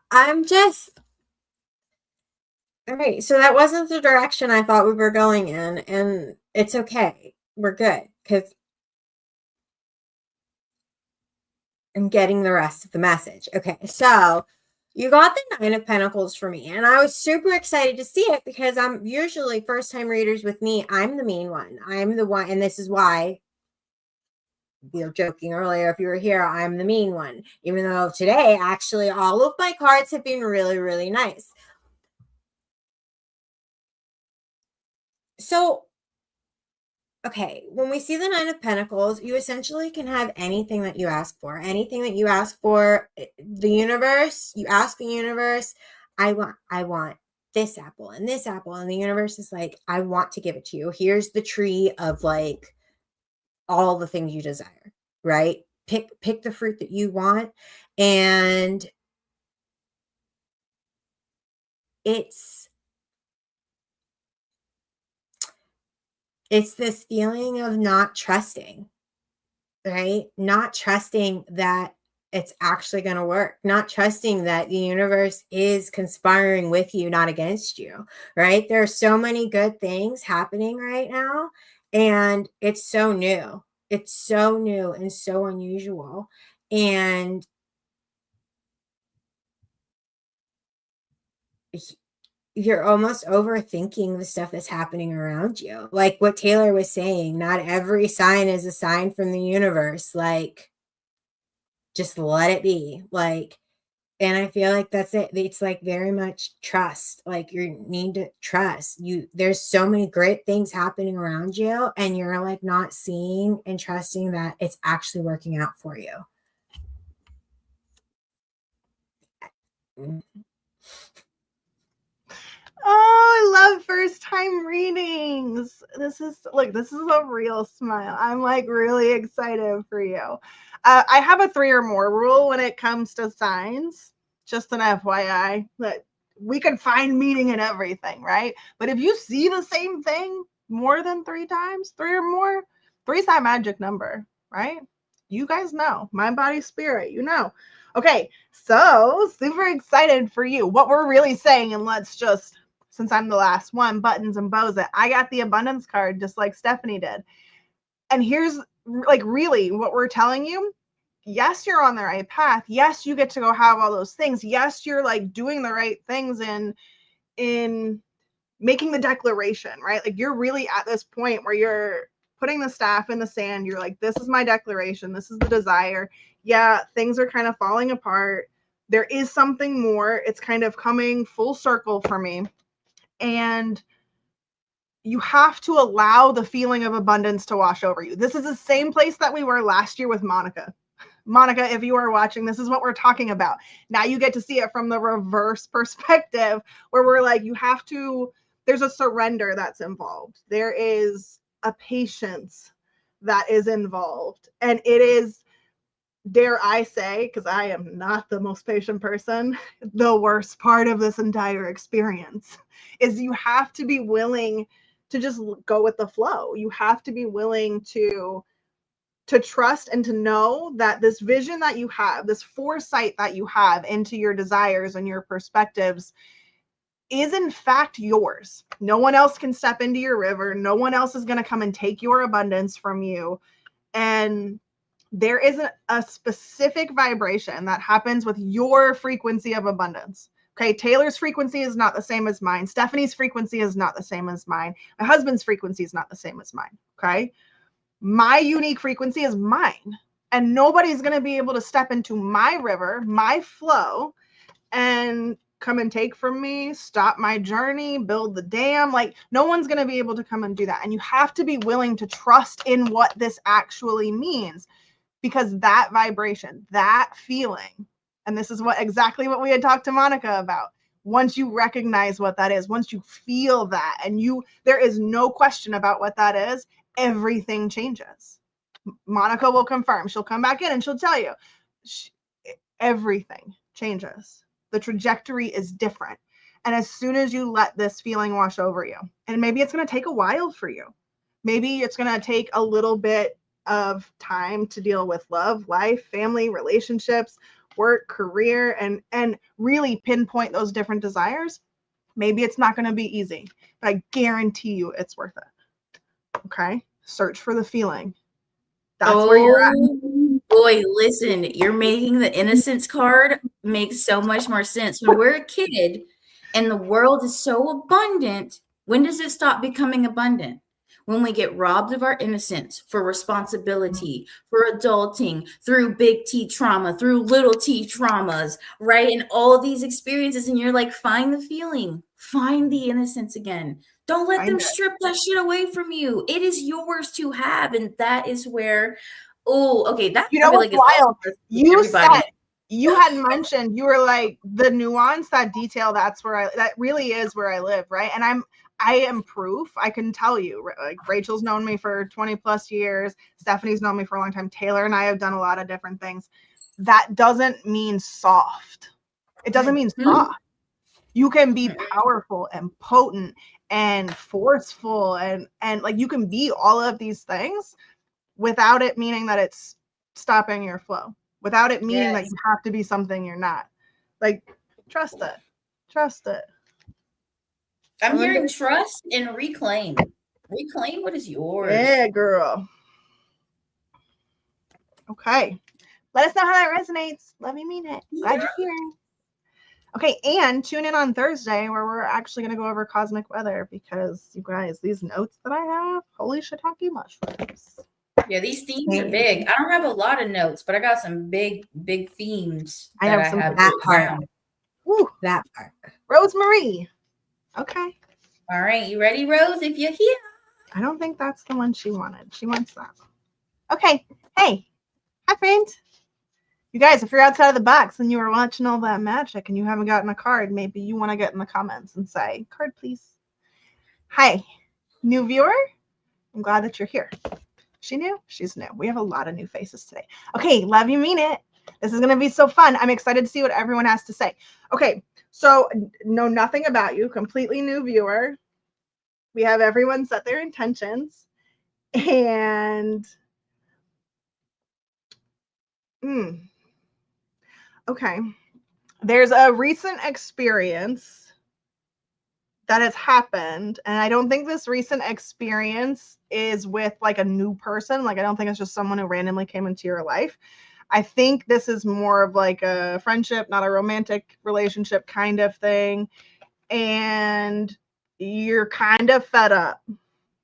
I'm just, all right. So that wasn't the direction I thought we were going in, and it's okay. We're good, because I'm getting the rest of the message. Okay, so you got the Nine of Pentacles for me, and I was super excited to see it because I'm usually first-time readers with me. I'm the mean one. I'm the one, and this is why we were joking earlier. If you were here, I'm the mean one. Even though today, actually, all of my cards have been really, really nice. So, okay, when we see the Nine of Pentacles, you essentially can have anything that you ask for. Anything that you ask for, the universe, you ask the universe, I want this apple and this apple. And the universe is like, I want to give it to you. Here's the tree of like all the things you desire, right? Pick the fruit that you want. And it's this feeling of not trusting, right? Not trusting that it's actually going to work, not trusting that the universe is conspiring with you, not against you, right? There are so many good things happening right now, and it's so new. It's so new and so unusual. And you're almost overthinking the stuff that's happening around you. Like what Taylor was saying, not every sign is a sign from the universe. Like, just let it be. Like, and I feel like that's it. It's like very much trust. Like you need to trust. There's so many great things happening around you, and you're like not seeing and trusting that it's actually working out for you. Oh, I love first time readings. This is a real smile. I'm like really excited for you. I have a 3 or more rule when it comes to signs. Just an FYI that we can find meaning in everything, right? But if you see the same thing more than 3 times, 3 or more, 3's that magic number, right? You guys know, mind, body, spirit, you know. Okay, so super excited for you. What we're really saying, and let's just, since I'm the last one, buttons and bows it. I got the abundance card just like Stephanie did. And here's like really what we're telling you. Yes, you're on the right path. Yes, you get to go have all those things. Yes, you're like doing the right things in making the declaration, right? Like you're really at this point where you're putting the staff in the sand. You're like, this is my declaration. This is the desire. Yeah, things are kind of falling apart. There is something more. It's kind of coming full circle for me. And you have to allow the feeling of abundance to wash over you. This is the same place that we were last year with Monica. Monica, if you are watching, this is what we're talking about. Now you get to see it from the reverse perspective where we're like, there's a surrender that's involved. There is a patience that is involved. And it is, dare I say, because I am not the most patient person, the worst part of this entire experience is you have to be willing to just go with the flow. You have to be willing to trust and to know that this vision that you have, this foresight that you have into your desires and your perspectives is in fact yours. No one else can step into your river. No one else is going to come and take your abundance from you. And there is a specific vibration that happens with your frequency of abundance. Okay, Taylor's frequency is not the same as mine. Stephanie's frequency is not the same as mine. My husband's frequency is not the same as mine. Okay, my unique frequency is mine. And nobody's going to be able to step into my river, my flow, and come and take from me, stop my journey, build the dam. Like no one's going to be able to come and do that. And you have to be willing to trust in what this actually means. Because that vibration, that feeling, and this is exactly what we had talked to Monica about. Once you recognize what that is, once you feel that, and there is no question about what that is, everything changes. Monica will confirm. She'll come back in and she'll tell you everything changes. The trajectory is different. And as soon as you let this feeling wash over you, and maybe it's going to take a while for you, maybe it's going to take a little bit of time to deal with love, life, family, relationships, work, career, and really pinpoint those different desires. Maybe it's not going to be easy, but I guarantee you it's worth it. Okay? Search for the feeling. That's where you're at. Boy, listen, you're making the innocence card make so much more sense. When we're a kid and the world is so abundant, when does it stop becoming abundant? When we get robbed of our innocence for responsibility, for adulting, through big T trauma, through little T traumas, right? And all these experiences, and you're like, find the feeling, find the innocence again. Don't let them strip that shit away from you. It is yours to have. And that is where, oh, okay, that You I know feel what's like is also wild? You everybody. said, you had mentioned, you were like, the nuance, that detail, that really is where I live, right? And I am proof. I can tell you, like, Rachel's known me for 20 plus years. Stephanie's known me for a long time. Taylor and I have done a lot of different things. That doesn't mean soft. It doesn't mean soft. You can be powerful and potent and forceful and like, you can be all of these things without it meaning that it's stopping your flow, without it meaning that you have to be something you're not. Like, trust it. Trust it. I'm hearing trust and reclaim. Reclaim what is yours. Yeah, girl. Okay. Let us know how that resonates. Let me mean it. Glad you're here. Okay, and tune in on Thursday where we're actually going to go over cosmic weather, because you guys, these notes that I have, holy shiitake mushrooms. Yeah, these themes are big. I don't have a lot of notes, but I got some big themes that I have that part. down. Woo, that part. Rosemary. Okay. All right, you ready, Rose? If you're here. I don't think that's the one she wanted. She wants that. Okay. Hey. Hi, friend. You guys, if you're outside of the box and you were watching all that magic and you haven't gotten a card, maybe you want to get in the comments and say, card, please. Hi. New viewer? I'm glad that you're here. She new? She's new. We have a lot of new faces today. Okay, love you, mean it. This is going to be so fun. I'm excited to see what everyone has to say. Okay, so know nothing about you, completely new viewer. We have everyone set their intentions. And okay, there's a recent experience that has happened, and I don't think this recent experience is with like a new person. Like, I don't think it's just someone who randomly came into your life. I think this is more of like a friendship, not a romantic relationship kind of thing. And you're kind of fed up.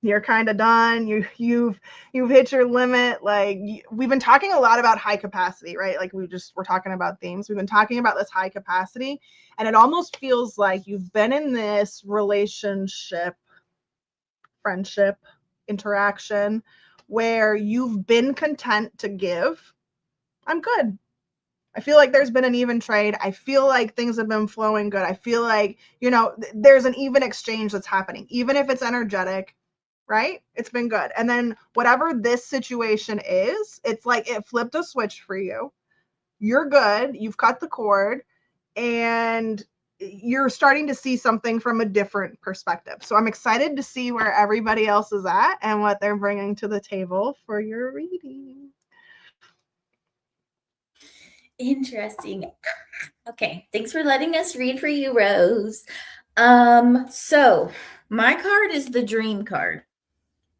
You're kind of done. You've hit your limit. Like, we've been talking a lot about high capacity, right? Like, we're talking about themes. We've been talking about this high capacity, and it almost feels like you've been in this relationship, friendship, interaction where you've been content to give. I'm good. I feel like there's been an even trade. I feel like things have been flowing good. I feel like, there's an even exchange that's happening, even if it's energetic, right? It's been good. And then whatever this situation is, it's like it flipped a switch for you. You're good. You've cut the cord, and you're starting to see something from a different perspective. So I'm excited to see where everybody else is at and what they're bringing to the table for your reading. Interesting. Okay, thanks for letting us read for you, Rose. So my card is the dream card.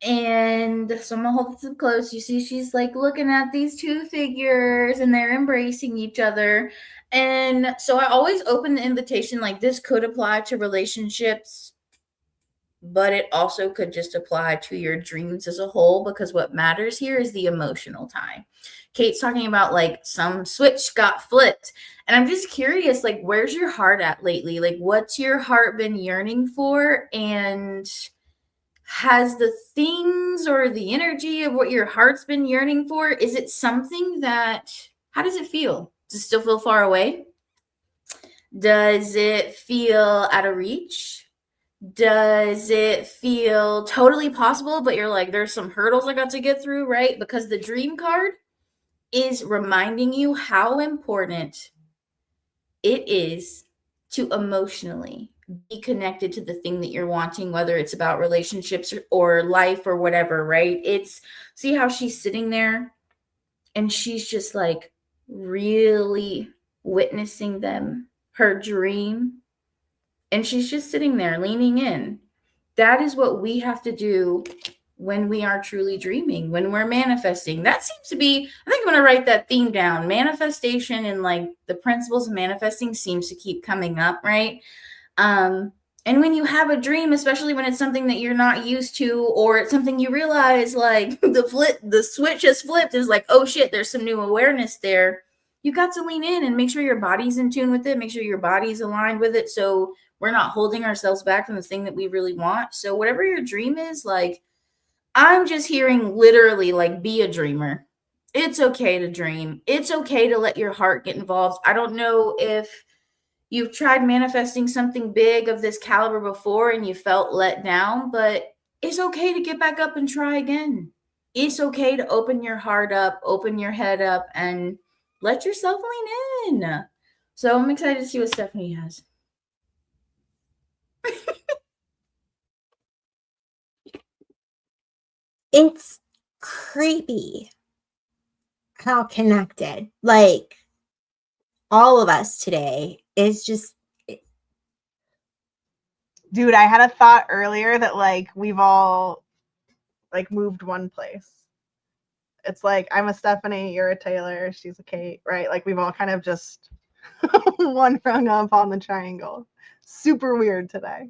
And so I'm gonna hold this up close. You see, she's like looking at these two figures and they're embracing each other. And so I always open the invitation like this could apply to relationships, but it also could just apply to your dreams as a whole, because what matters here is the emotional tie. Kate's talking about like some switch got flipped. And I'm just curious, like, where's your heart at lately? Like, what's your heart been yearning for? And has the things or the energy of what your heart's been yearning for, is it something that, how does it feel? Does it still feel far away? Does it feel out of reach? Does it feel totally possible, but you're like, there's some hurdles I got to get through, right? Because the dream card is reminding you how important it is to emotionally be connected to the thing that you're wanting, whether it's about relationships or life or whatever, right? It's, see how she's sitting there and she's just like really witnessing them, her dream. And she's just sitting there leaning in. That is what we have to do when we are truly dreaming, when we're manifesting. That seems to be, I think I'm going to write that theme down. Manifestation and like the principles of manifesting seems to keep coming up, right? And when you have a dream, especially when it's something that you're not used to, or it's something you realize like the switch has flipped, is like, oh shit, there's some new awareness there. You got to lean in and make sure your body's in tune with it, make sure your body's aligned with it, so we're not holding ourselves back from the thing that we really want. So whatever your dream is, like, I'm just hearing literally like, be a dreamer. It's okay to dream. It's okay to let your heart get involved. I don't know if you've tried manifesting something big of this caliber before and you felt let down, but it's okay to get back up and try again. It's okay to open your heart up, open your head up, and let yourself lean in. So I'm excited to see what Stephanie has. It's creepy how connected, like, all of us today is just. Dude, I had a thought earlier that like we've all like moved one place. It's like I'm a Stephanie, you're a Taylor, she's a Kate, right? Like we've all kind of just one rung up on the triangle. Super weird today.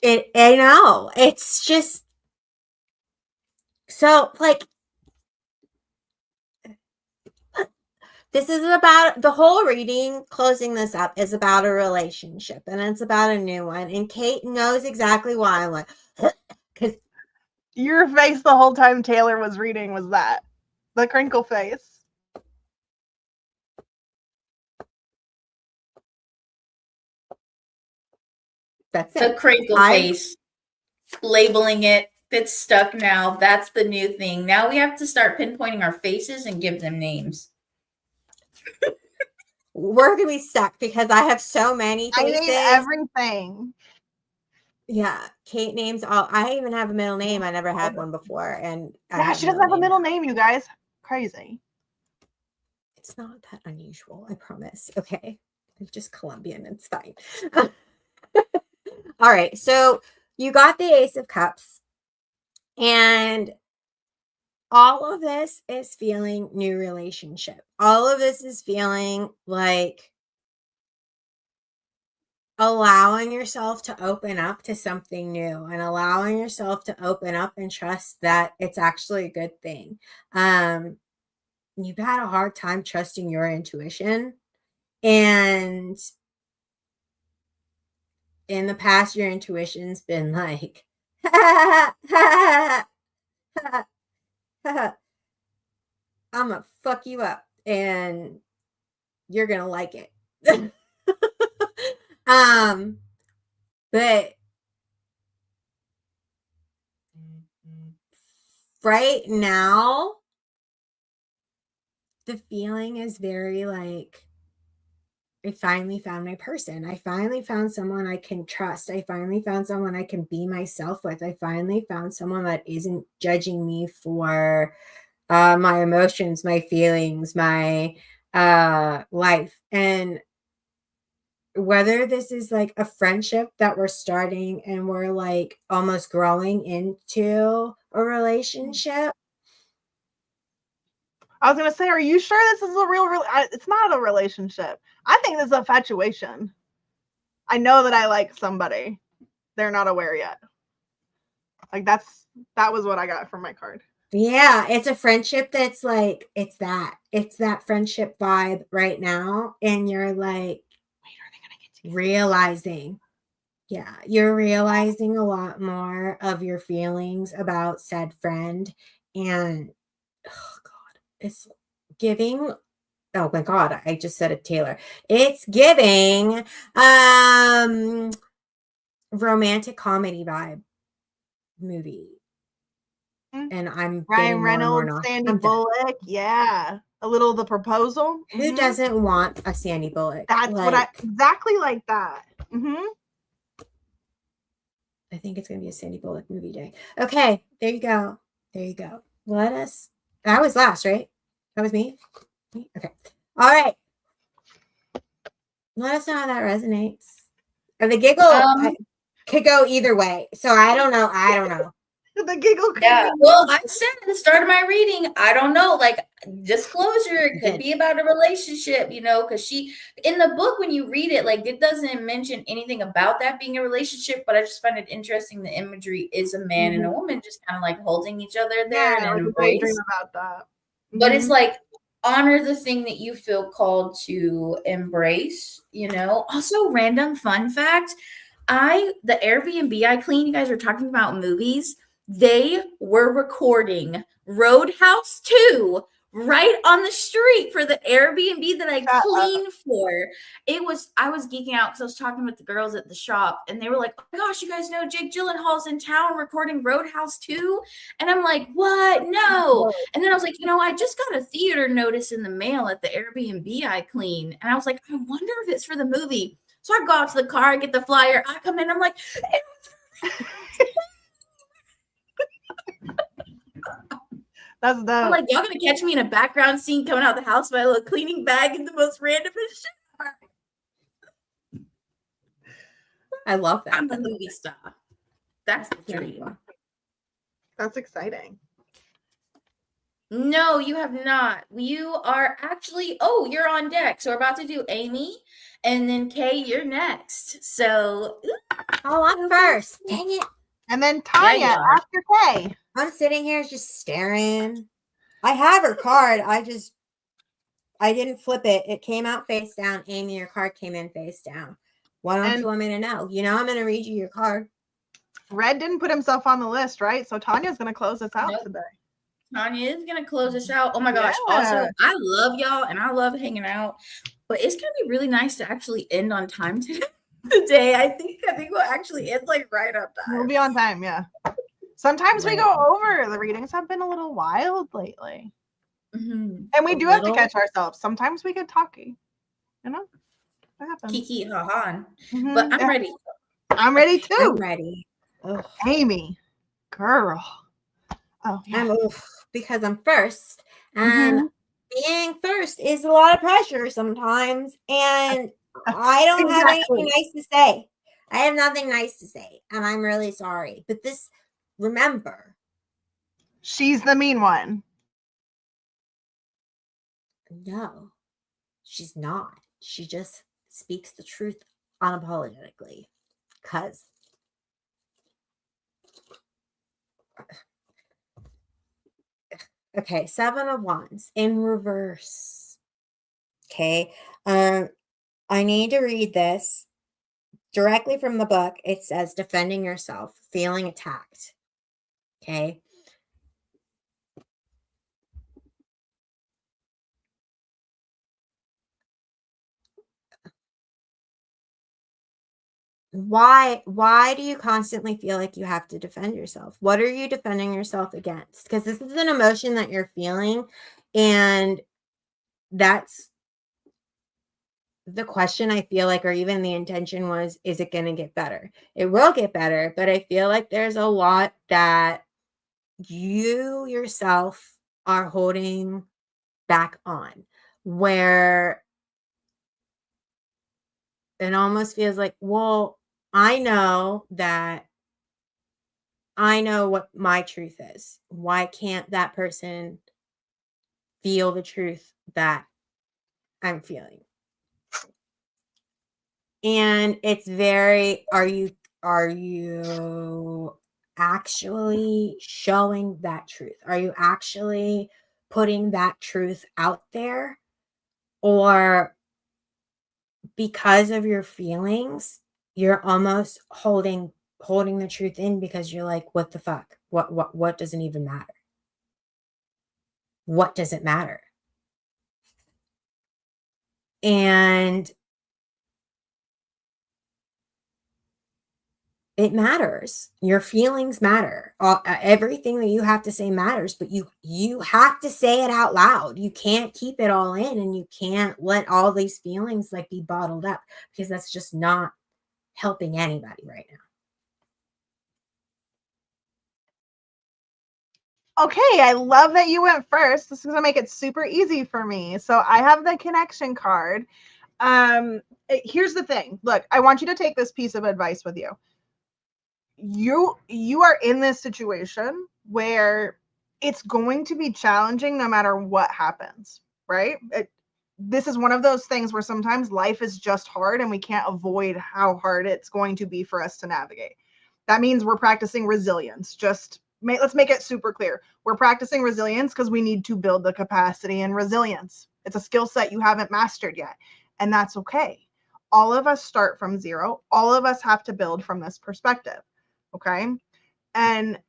I know. It's just so like, this is about the whole reading. Closing this up is about a relationship, and it's about a new one. And Kate knows exactly why I'm like, because your face the whole time Taylor was reading was that the crinkle face. that's The it. crinkle face, labeling it. It's stuck now. That's the new thing. Now we have to start pinpointing our faces and give them names. We're gonna be stuck because I have so many faces. I name everything. Yeah, Kate names all. I even have a middle name. I never had one before, and Yeah, she doesn't have a middle name, you guys. Crazy. It's not that unusual, I promise. Okay, I'm just Colombian. It's fine. All right, so you got the Ace of Cups, and all of this is feeling new relationship. All of this is feeling like allowing yourself to open up to something new, and allowing yourself to open up and trust that it's actually a good thing. You've had a hard time trusting your intuition, and in the past your intuition's been like, I'm gonna fuck you up and you're gonna like it. But right now the feeling is very like, I finally found my person. I finally found someone I can trust. I finally found someone I can be myself with. I finally found someone that isn't judging me for my emotions, my feelings, my life. And whether this is like a friendship that we're starting and we're like almost growing into a relationship. I was gonna say, are you sure this is a real? It's not a relationship. I think this is infatuation. I know that I like somebody. They're not aware yet. Like that was what I got from my card. Yeah, it's a friendship that's like, it's that friendship vibe right now. And you're like, wait, are they gonna get together? Realizing, yeah, you're realizing a lot more of your feelings about said friend. And oh God, it's giving, oh my God, I just said it, Taylor. It's giving romantic comedy vibe movie. And I'm Ryan Reynolds, Sandy Bullock, yeah, a little The Proposal. Who doesn't want a Sandy Bullock? That's like, what I exactly like that. I think it's gonna be a Sandy Bullock movie day. Okay, there you go. There you go. Let us. That was last, right? That was me. Okay. All right. Let us know how that resonates. And the giggle could go either way. So I don't know. The giggle. Yeah. Well, I said at the start of my reading, I don't know, like disclosure, it could be about a relationship, you know, because she in the book, when you read it, like it doesn't mention anything about that being a relationship, but I just find it interesting. The imagery is a man and a woman just kind of like holding each other there and like an a daydream embrace. about that. But it's like honor the thing that you feel called to embrace, you know. Also, random fun fact, the Airbnb I clean, you guys were talking about movies, they were recording Roadhouse 2 right on the street for the Airbnb that I clean for. I was geeking out because I was talking with the girls at the shop and they were like, oh my gosh, you guys know Jake Gyllenhaal's in town recording Roadhouse 2? And I'm like, what? No. And then I was like, you know, I just got a theater notice in the mail at the Airbnb I clean. And I was like, I wonder if it's for the movie. So I go out to the car, I get the flyer, I come in, I'm like, that's dope. I'm like, y'all gonna catch me in a background scene coming out the house with my little cleaning bag and the most random shit. I love that. I'm the movie star. That's the dream. That's exciting. No, you have not. You are actually, you're on deck. So we're about to do Amy and then Kay, you're next. So I'm first. Dang it. And then Tanya after Kay. I'm sitting here just staring. I have her card. I didn't flip it. It came out face down. Amy, your card came in face down. What don't you want me to know? You know I'm going to read you your card. Red didn't put himself on the list, right? So Tanya's going to close us out today. Tanya is going to close us out. Oh my gosh. Yeah. Also, I love y'all and I love hanging out, but it's going to be really nice to actually end on time today. I think we'll actually end like right on time. We'll be on time. Yeah. Sometimes we go over. The readings have been a little wild lately. And we do have to catch ourselves. Sometimes we get talky. You know? What happens? Kiki, ha-ha. But I'm ready. I'm ready too. I'm ready. Ugh. Amy. Girl. Oh, yeah. Because I'm first. And being first is a lot of pressure sometimes. And I don't have anything nice to say. I have nothing nice to say. And I'm really sorry. But remember. She's the mean one. No, she's not. She just speaks the truth unapologetically. Because okay, 7 of Wands in reverse. Okay. I need to read this directly from the book. It says defending yourself, feeling attacked. Okay. Why do you constantly feel like you have to defend yourself? What are you defending yourself against? Because this is an emotion that you're feeling, and that's the question I feel like, or even the intention was, is it going to get better? It will get better, but I feel like there's a lot that you yourself are holding back on, where it almost feels like, well, I know what my truth is. Why can't that person feel the truth that I'm feeling? And it's very, are you actually showing that truth? Are you actually putting that truth out there? Or because of your feelings, you're almost holding the truth in because you're like, what the fuck? What doesn't even matter? What does it matter? And it matters. Your feelings matter. Everything that you have to say matters, but you have to say it out loud. You can't keep it all in, and you can't let all these feelings like be bottled up, because that's just not helping anybody right now. Okay, I love that you went first. This is going to make it super easy for me. So I have the connection card. Here's the thing. Look, I want you to take this piece of advice with you. you are in this situation where it's going to be challenging no matter what happens, right? This is one of those things where sometimes life is just hard and we can't avoid how hard it's going to be for us to navigate. That means we're practicing resilience. Let's make it super clear. We're practicing resilience because we need to build the capacity and resilience. It's a skill set you haven't mastered yet, and that's okay. All of us start from zero. All of us have to build from this perspective, okay? And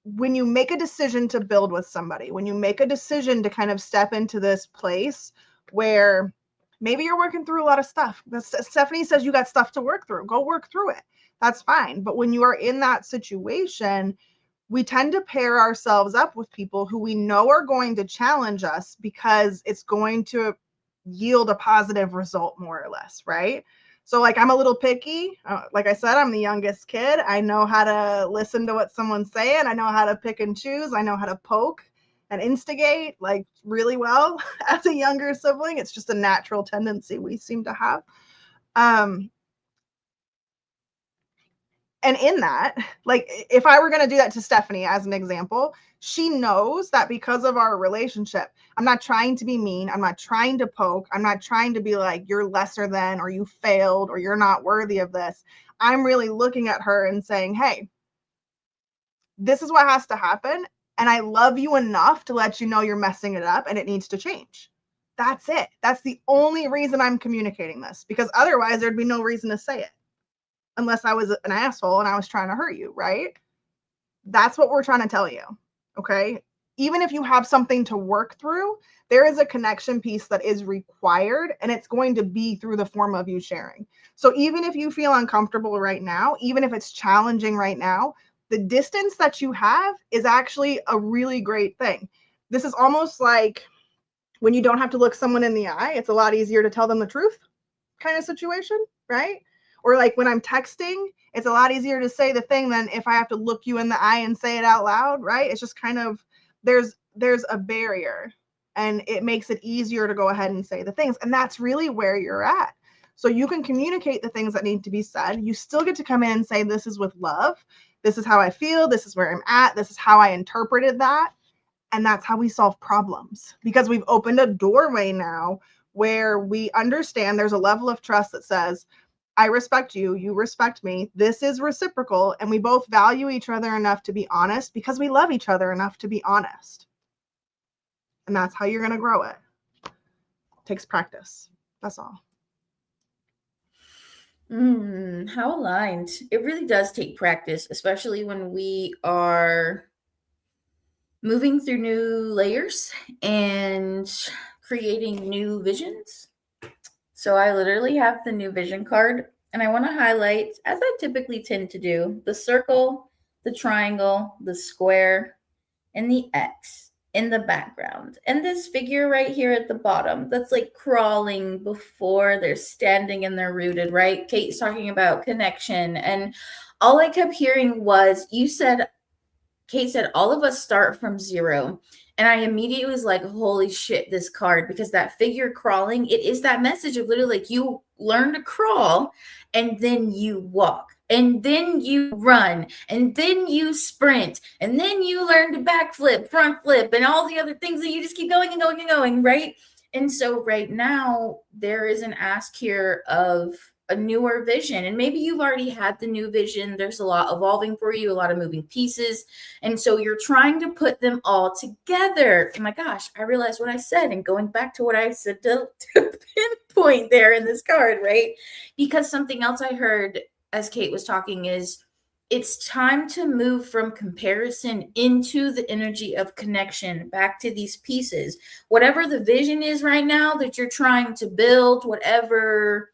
when you make a decision to build with somebody, when you make a decision to kind of step into this place where maybe you're working through a lot of stuff. Stephanie says you got stuff to work through. Go work through it. That's fine. But when you are in that situation, we tend to pair ourselves up with people who we know are going to challenge us because it's going to yield a positive result, more or less, right? So like, I'm a little picky. Like I said, I'm the youngest kid. I know how to listen to what someone's saying. I know how to pick and choose. I know how to poke and instigate like really well as a younger sibling. It's just a natural tendency we seem to have. And in that, like, if I were going to do that to Stephanie as an example, she knows that because of our relationship, I'm not trying to be mean. I'm not trying to poke. I'm not trying to be like, you're lesser than, or you failed, or you're not worthy of this. I'm really looking at her and saying, hey, this is what has to happen. And I love you enough to let you know you're messing it up and it needs to change. That's it. That's the only reason I'm communicating this, because otherwise there'd be no reason to say it. Unless I was an asshole and I was trying to hurt you, right? That's what we're trying to tell you, okay? Even if you have something to work through, there is a connection piece that is required, and it's going to be through the form of you sharing. So even if you feel uncomfortable right now, even if it's challenging right now, the distance that you have is actually a really great thing. This is almost like when you don't have to look someone in the eye, it's a lot easier to tell them the truth kind of situation, right? Or like when I'm texting, it's a lot easier to say the thing than if I have to look you in the eye and say it out loud, right? It's just kind of, there's a barrier, and it makes it easier to go ahead and say the things. And that's really where you're at. So you can communicate the things that need to be said. You still get to come in and say, this is with love. This is how I feel. This is where I'm at. This is how I interpreted that. And that's how we solve problems, because we've opened a doorway now where we understand there's a level of trust that says, I respect you, you respect me, this is reciprocal, and we both value each other enough to be honest because we love each other enough to be honest. And that's how you're going to grow it. It takes practice. That's all. How aligned. It really does take practice, especially when we are moving through new layers and creating new visions. So I literally have the new vision card, and I want to highlight, as I typically tend to do, the circle, the triangle, the square, and the X in the background. And this figure right here at the bottom that's like crawling before they're standing and they're rooted, right? Kate's talking about connection. And all I kept hearing was, Kate said, all of us start from zero. And I immediately was like, holy shit, this card, because that figure crawling, it is that message of literally like you learn to crawl and then you walk and then you run and then you sprint and then you learn to backflip, front flip, and all the other things that you just keep going and going and going, right? And so right now there is an ask here of a newer vision, and maybe you've already had the new vision. There's a lot evolving for you, a lot of moving pieces, and so you're trying to put them all together. Oh my gosh, I realized what I said, and going back to what I said to pinpoint there in this card, right? Because something else I heard as Kate was talking is, it's time to move from comparison into the energy of connection, back to these pieces. Whatever the vision is right now that you're trying to build, whatever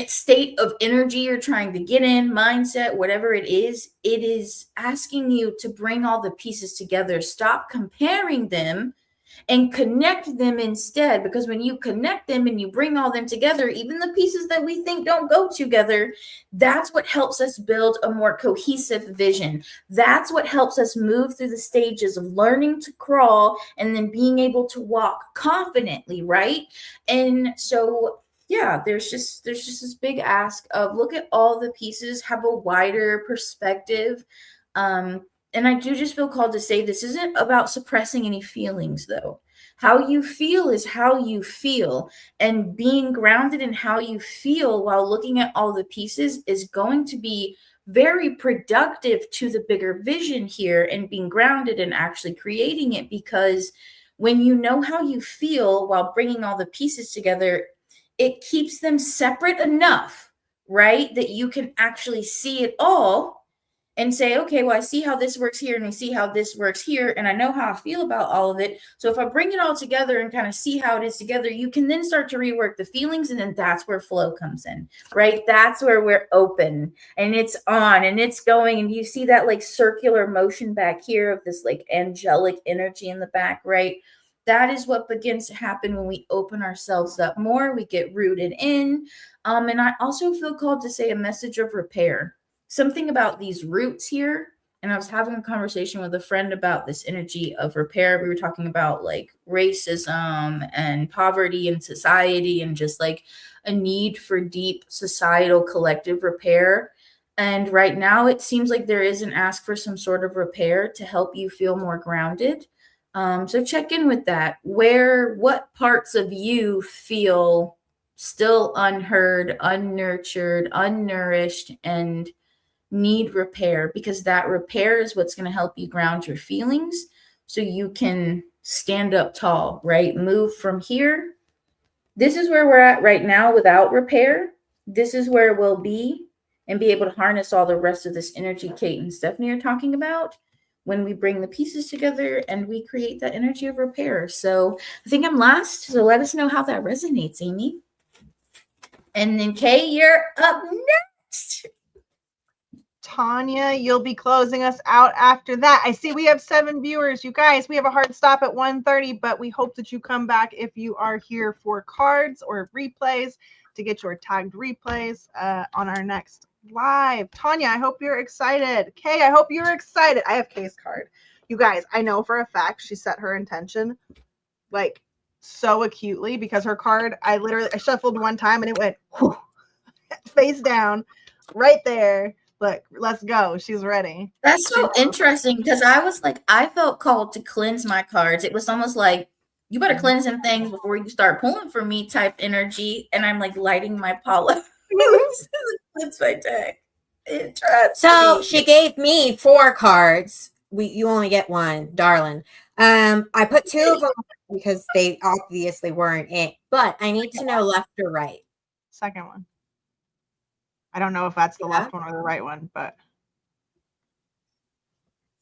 state of energy you're trying to get in, mindset, whatever it is asking you to bring all the pieces together. Stop comparing them and connect them instead, because when you connect them and you bring all them together, even the pieces that we think don't go together, that's what helps us build a more cohesive vision. That's what helps us move through the stages of learning to crawl and then being able to walk confidently, right? And so yeah, there's just this big ask of look at all the pieces, have a wider perspective. And I do just feel called to say this isn't about suppressing any feelings, though. How you feel is how you feel, and being grounded in how you feel while looking at all the pieces is going to be very productive to the bigger vision here, and being grounded and actually creating it. Because when you know how you feel while bringing all the pieces together, it keeps them separate enough, right, that you can actually see it all and say, okay, well, I see how this works here and I see how this works here, and I know how I feel about all of it. So if I bring it all together and kind of see how it is together, you can then start to rework the feelings, and then that's where flow comes in, right? That's where we're open and it's on and it's going, and you see that like circular motion back here of this like angelic energy in the back, right? That is what begins to happen when we open ourselves up more. We get rooted in. And I also feel called to say a message of repair. Something about these roots here. And I was having a conversation with a friend about this energy of repair. We were talking about like racism and poverty in society, and just like a need for deep societal collective repair. And right now it seems like there is an ask for some sort of repair to help you feel more grounded. So check in with that. What parts of you feel still unheard, unnurtured, unnourished, and need repair? Because that repair is what's going to help you ground your feelings so you can stand up tall, right? Move from here. This is where we're at right now without repair. This is where we'll be, and be able to harness all the rest of this energy Kate and Stephanie are talking about when we bring the pieces together and we create that energy of repair. So I think I'm last. So let us know how that resonates, Amy. And then Kay, you're up next. Tanya, you'll be closing us out after that. I see we have 7 viewers. You guys, we have a hard stop at 1:30, but we hope that you come back if you are here for cards or replays to get your tagged replays on our next live. Tanya, I hope you're excited. Kay, I hope you're excited. I have Kay's card. You guys, I know for a fact she set her intention like so acutely, because her card, I shuffled one time and it went whew, face down right there. Look, let's go. She's ready. That's so interesting, because I was like, I felt called to cleanse my cards. It was almost like, you better cleanse some things before you start pulling for me type energy. And I'm like lighting my polish. That's my deck. Interesting. So she gave me 4 cards. You only get 1, darling. I put 2 of them because they obviously weren't it, but I need to know left or right. Second one. I don't know if that's the left one or the right one, but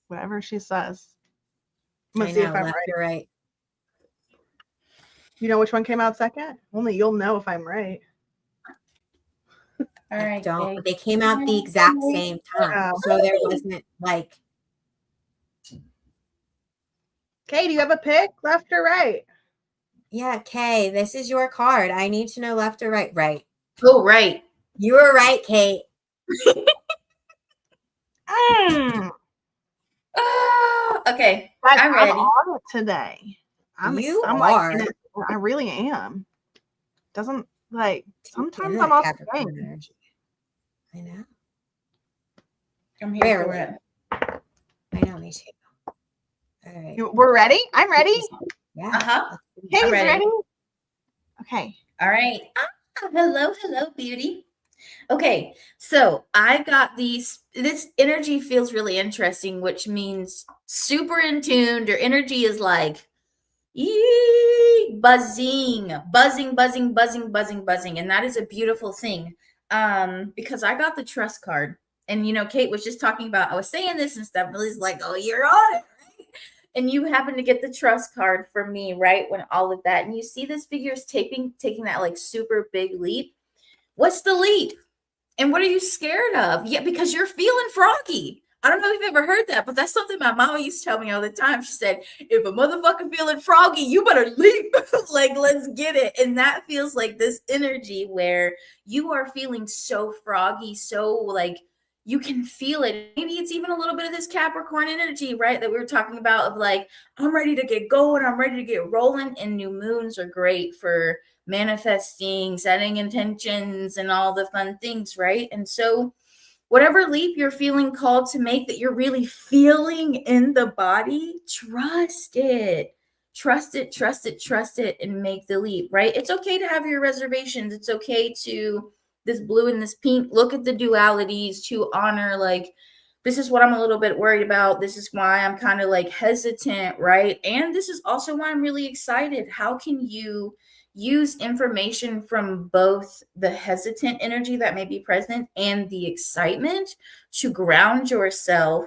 whatever she says. I'm gonna see if I'm left right. or right. You know which one came out second? Only you'll know if I'm right. All right, I don't. But they came out the exact same time, so there wasn't like. Kay, do you have a pick, left or right? Yeah, Kay, this is your card. I need to know left or right. Right. Oh, right. You were right, Kate. Okay, Guys, I'm ready. I'm on it today. I'm are. Like, I really am. Doesn't like sometimes Good I'm off the Capricorn game. energy. I know. I'm here for Barely. it. I know, me too. All right. We're ready? I'm ready. Yeah. Uh-huh. Hey, I'm ready. Okay. All right. Hello, beauty. Okay, so I got these. This energy feels really interesting, which means super in tune. Your energy is like buzzing, buzzing, buzzing, buzzing, buzzing, buzzing, and that is a beautiful thing. Because I got the trust card, and Kate was just talking about. I was saying this and stuff. Lily's like, "Oh, you're on it." And you happen to get the trust card from me, right? When all of that, and you see this figure is taking that like super big leap. What's the leap? And what are you scared of? Yeah, because you're feeling froggy. I don't know if you've ever heard that, but that's something my mama used to tell me all the time. She said, if a motherfucker feeling froggy, you better leap. Like, let's get it. And that feels like this energy where you are feeling so froggy, so like you can feel it. Maybe it's even a little bit of this Capricorn energy, right? That we were talking about of like, I'm ready to get going. I'm ready to get rolling. And new moons are great for manifesting, setting intentions, and all the fun things, right? And so whatever leap you're feeling called to make that you're really feeling in the body, trust it. Trust it, trust it, trust it, and make the leap, right? It's okay to have your reservations. It's okay to this blue and this pink. Look at the dualities to honor, like, this is what I'm a little bit worried about. This is why I'm kind of like hesitant, right? And this is also why I'm really excited. How can you use information from both the hesitant energy that may be present and the excitement to ground yourself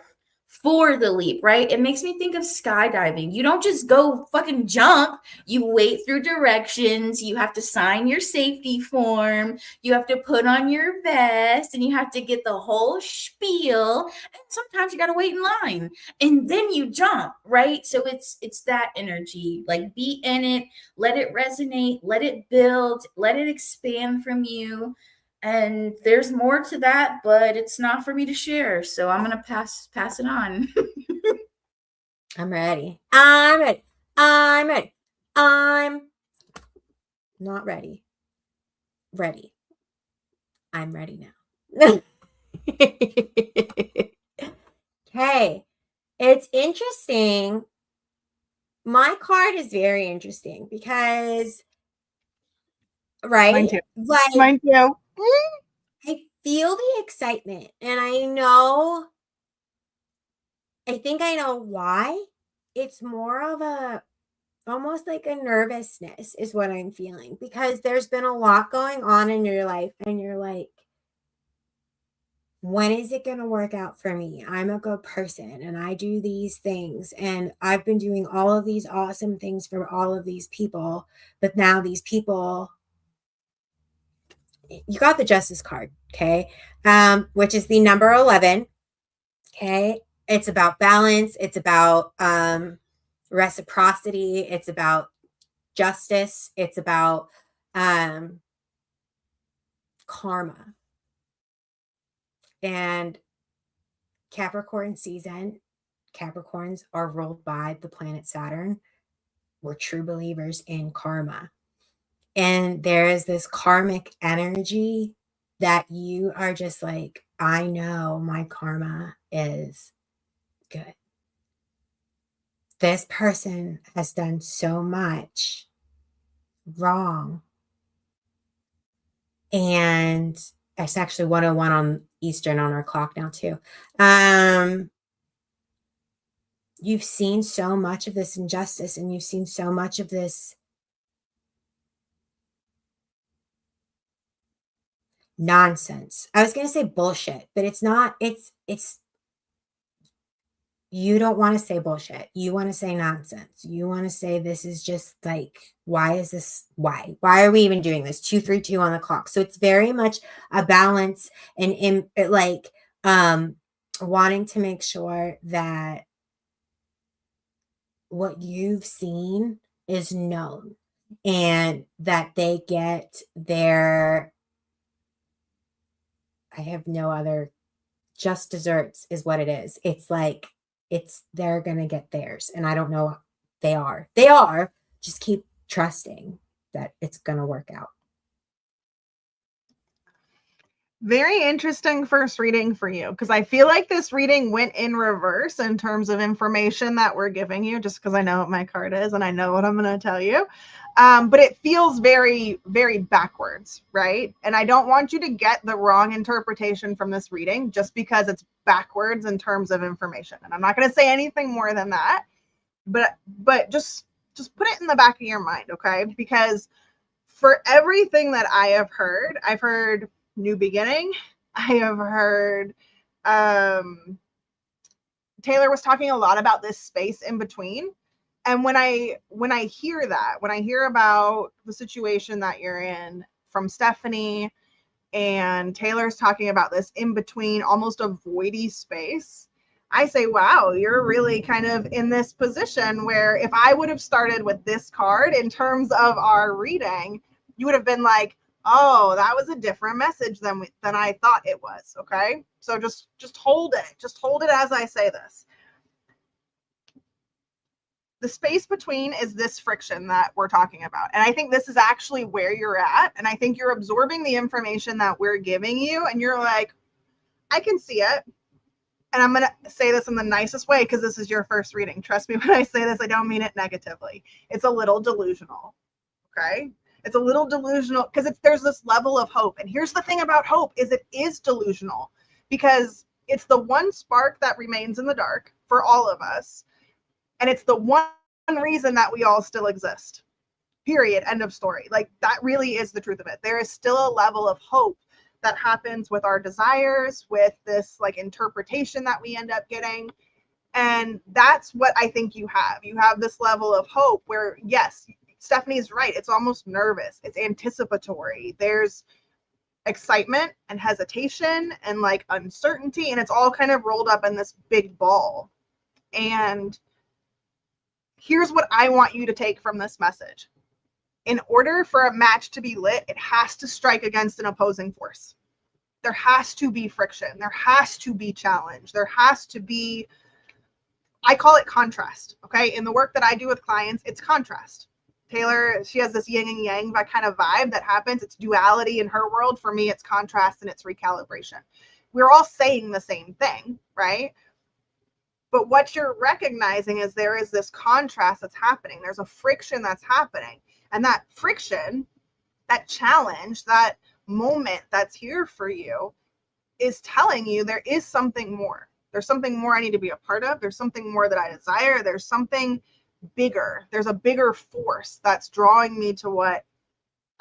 for the leap, right? It makes me think of skydiving. You don't just go fucking jump. You wait through directions. You have to sign your safety form. You have to put on your vest and you have to get the whole spiel. And sometimes you got to wait in line and then you jump, right? So it's that energy. Like, be in it, let it resonate, let it build, let it expand from you. And there's more to that, but it's not for me to share. So I'm going to pass it on. I'm ready. I'm ready. I'm ready. I'm not ready. Ready. I'm ready now. Okay. It's interesting. My card is very interesting because, right? Mine too. Like, Mine too. I feel the excitement, and I think I know why. It's more of a, almost like a nervousness is what I'm feeling, because there's been a lot going on in your life and you're like, when is it going to work out for me? I'm a good person and I do these things and I've been doing all of these awesome things for all of these people, but now these people, you got the Justice card, okay? Which is the number 11, okay? It's about balance. It's about reciprocity. It's about justice. It's about karma. And Capricorn season, Capricorns are ruled by the planet Saturn. We're true believers in karma. And there is this karmic energy that you are just like, I know my karma is good. This person has done so much wrong. And it's actually 101 on Eastern on our clock now too. You've seen so much of this injustice and you've seen so much of this nonsense. I was going to say bullshit, but it's not. It's you don't want to say bullshit. You want to say nonsense. You want to say this is just like, why is this? Why are we even doing this? 232 on the clock. So it's very much a balance and in like wanting to make sure that what you've seen is known and that they get their, I have no other, just desserts is what it is. It's like, they're going to get theirs. And I don't know, they are, just keep trusting that it's going to work out. Very interesting first reading for you, because I feel like this reading went in reverse in terms of information that we're giving you, just because I know what my card is and I know what I'm going to tell you. But it feels very, very backwards, right? And I don't want you to get the wrong interpretation from this reading just because it's backwards in terms of information. And I'm not going to say anything more than that, but just put it in the back of your mind, okay? Because for everything that I've heard new beginning. I have heard Taylor was talking a lot about this space in between. And when I hear that, when I hear about the situation that you're in from Stephanie, and Taylor's talking about this in between, almost a voidy space, I say, wow, you're really kind of in this position where if I would have started with this card in terms of our reading, you would have been like, oh, that was a different message than I thought it was. Okay. So just hold it. Just hold it as I say this. The space between is this friction that we're talking about. And I think this is actually where you're at. And I think you're absorbing the information that we're giving you. And you're like, I can see it. And I'm going to say this in the nicest way because this is your first reading. Trust me when I say this, I don't mean it negatively. It's a little delusional. Okay? It's a little delusional because there's this level of hope. And here's the thing about hope is it is delusional because it's the one spark that remains in the dark for all of us. And it's the one reason that we all still exist. Period. End of story. Like that really is the truth of it. There is still a level of hope that happens with our desires, with this like interpretation that we end up getting. And that's what I think you have. You have this level of hope where, yes, Stephanie's right. It's almost nervous. It's anticipatory. There's excitement and hesitation and like uncertainty, and it's all kind of rolled up in this big ball. And here's what I want you to take from this message. In order for a match to be lit, it has to strike against an opposing force. There has to be friction. There has to be challenge. There has to be, I call it contrast, okay? In the work that I do with clients, it's contrast. Taylor, she has this yin and yang kind of vibe that happens. It's duality in her world. For me, it's contrast and it's recalibration. We're all saying the same thing, right? But what you're recognizing is there is this contrast that's happening. There's a friction that's happening. And that friction, that challenge, that moment that's here for you is telling you there is something more. There's something more I need to be a part of. There's something more that I desire. There's something bigger. There's a bigger force that's drawing me to what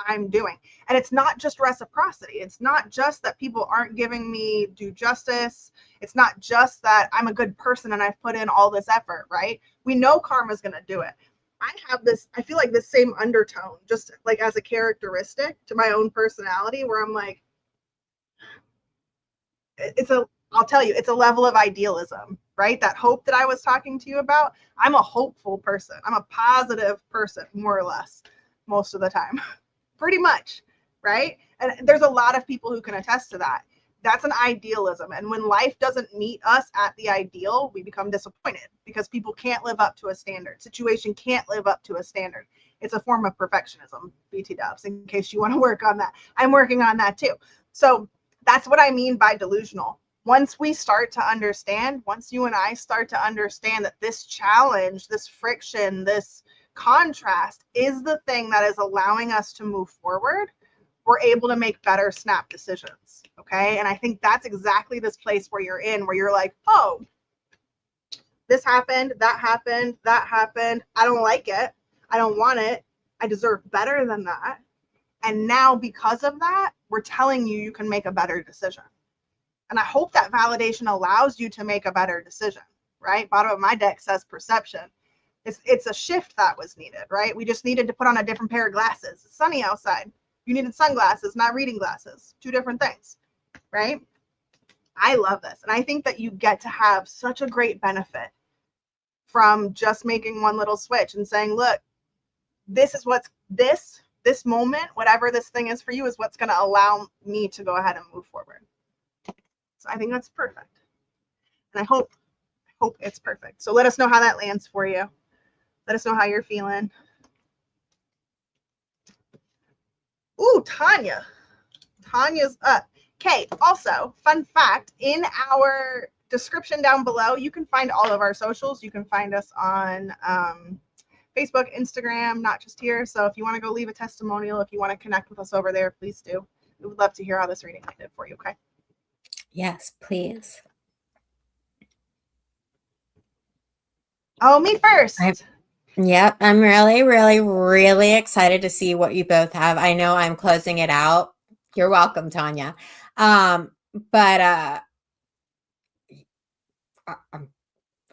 I'm doing. And it's not just reciprocity. It's not just that people aren't giving me due justice. It's not just that I'm a good person and I've put in all this effort, right? We know karma's going to do it. I feel like this same undertone, just like as a characteristic to my own personality, where I'm like, I'll tell you, it's a level of idealism, right? That hope that I was talking to you about. I'm a hopeful person. I'm a positive person, more or less, most of the time. Pretty much, right? And there's a lot of people who can attest to that. That's an idealism. And when life doesn't meet us at the ideal, we become disappointed because people can't live up to a standard. Situation can't live up to a standard. It's a form of perfectionism, BT dubs, in case you want to work on that. I'm working on that too. So that's what I mean by delusional. Once we start to understand, once you and I start to understand that this challenge, this friction, this contrast is the thing that is allowing us to move forward, we're able to make better snap decisions. Okay. And I think that's exactly this place where you're in, where you're like, oh, this happened, that happened, that happened. I don't like it. I don't want it. I deserve better than that. And now because of that, we're telling you, you can make a better decision. And I hope that validation allows you to make a better decision, right? Bottom of my deck says perception. It's a shift that was needed, right? We just needed to put on a different pair of glasses. It's sunny outside. You needed sunglasses, not reading glasses. Two different things, right? I love this. And I think that you get to have such a great benefit from just making one little switch and saying, look, this is what's this moment, whatever this thing is for you, is what's going to allow me to go ahead and move forward. So I think that's perfect. And I hope it's perfect. So let us know how that lands for you. Let us know how you're feeling. Ooh, Tanya. Tanya's up. Okay, also, fun fact, in our description down below, you can find all of our socials. You can find us on Facebook, Instagram, not just here. So if you want to go leave a testimonial, if you want to connect with us over there, please do. We would love to hear how this reading did for you, okay? Yes, please. Oh, me first. Yep, I'm really, really, really excited to see what you both have. I know I'm closing it out. You're welcome, Tanya. But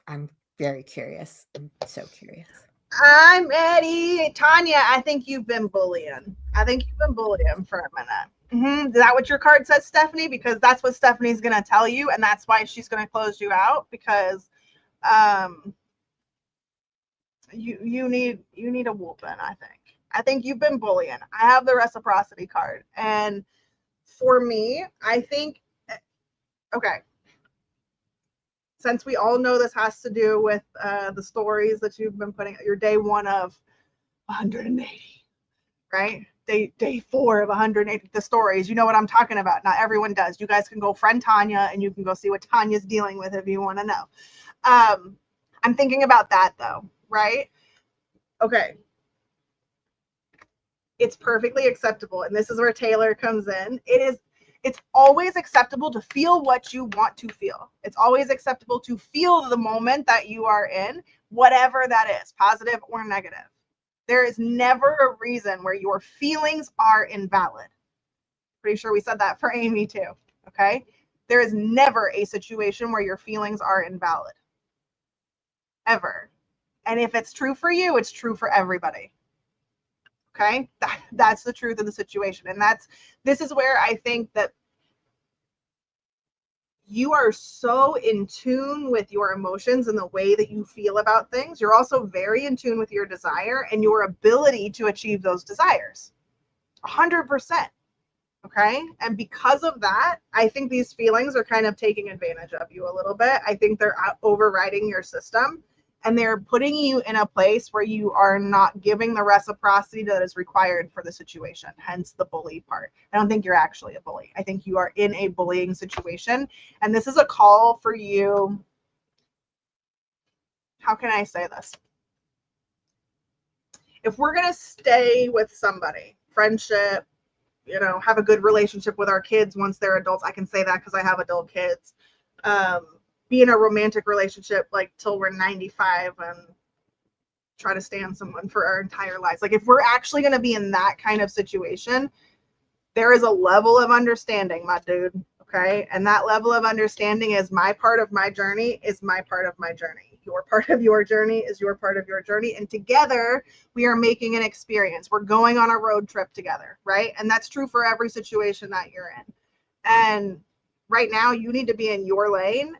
I'm very curious. I'm so curious. I'm ready. Tanya, I think you've been bullying. For a minute. Is that what your card says, Stephanie? Because that's what Stephanie's going to tell you, and that's why she's going to close you out, because you need a whooping, I think. I think you've been bullying. I have the reciprocity card. And for me, I think, okay. since we all know this has to do with the stories that you've been putting, your day 1 of 180, right? Day 4 of 180, the stories, you know what I'm talking about. Not everyone does. You guys can go friend Tanya and you can go see what Tanya's dealing with if you want to know. I'm thinking about that though, right? Okay. It's perfectly acceptable. And this is where Taylor comes in. It's always acceptable to feel what you want to feel. It's always acceptable to feel the moment that you are in, whatever that is, positive or negative. There is never a reason where your feelings are invalid. Pretty sure we said that for Amy too, okay? There is never a situation where your feelings are invalid, ever. And if it's true for you, it's true for everybody, okay? That's the truth of the situation. And this is where I think that you are so in tune with your emotions and the way that you feel about things. You're also very in tune with your desire and your ability to achieve those desires. 100%. Okay. And because of that, I think these feelings are kind of taking advantage of you a little bit. I think they're overriding your system and they're putting you in a place where you are not giving the reciprocity that is required for the situation, hence the bully part. I don't think you're actually a bully. I think you are in a bullying situation. And this is a call for you. How can I say this? If we're going to stay with somebody, friendship, have a good relationship with our kids once they're adults. I can say that because I have adult kids. Be in a romantic relationship like till we're 95 and try to stay on someone for our entire lives. Like if we're actually going to be in that kind of situation, there is a level of understanding, my dude. Okay. And that level of understanding is my part of my journey is my part of my journey. Your part of your journey is your part of your journey. And together we are making an experience. We're going on a road trip together. Right. And that's true for every situation that you're in. And right now you need to be in your lane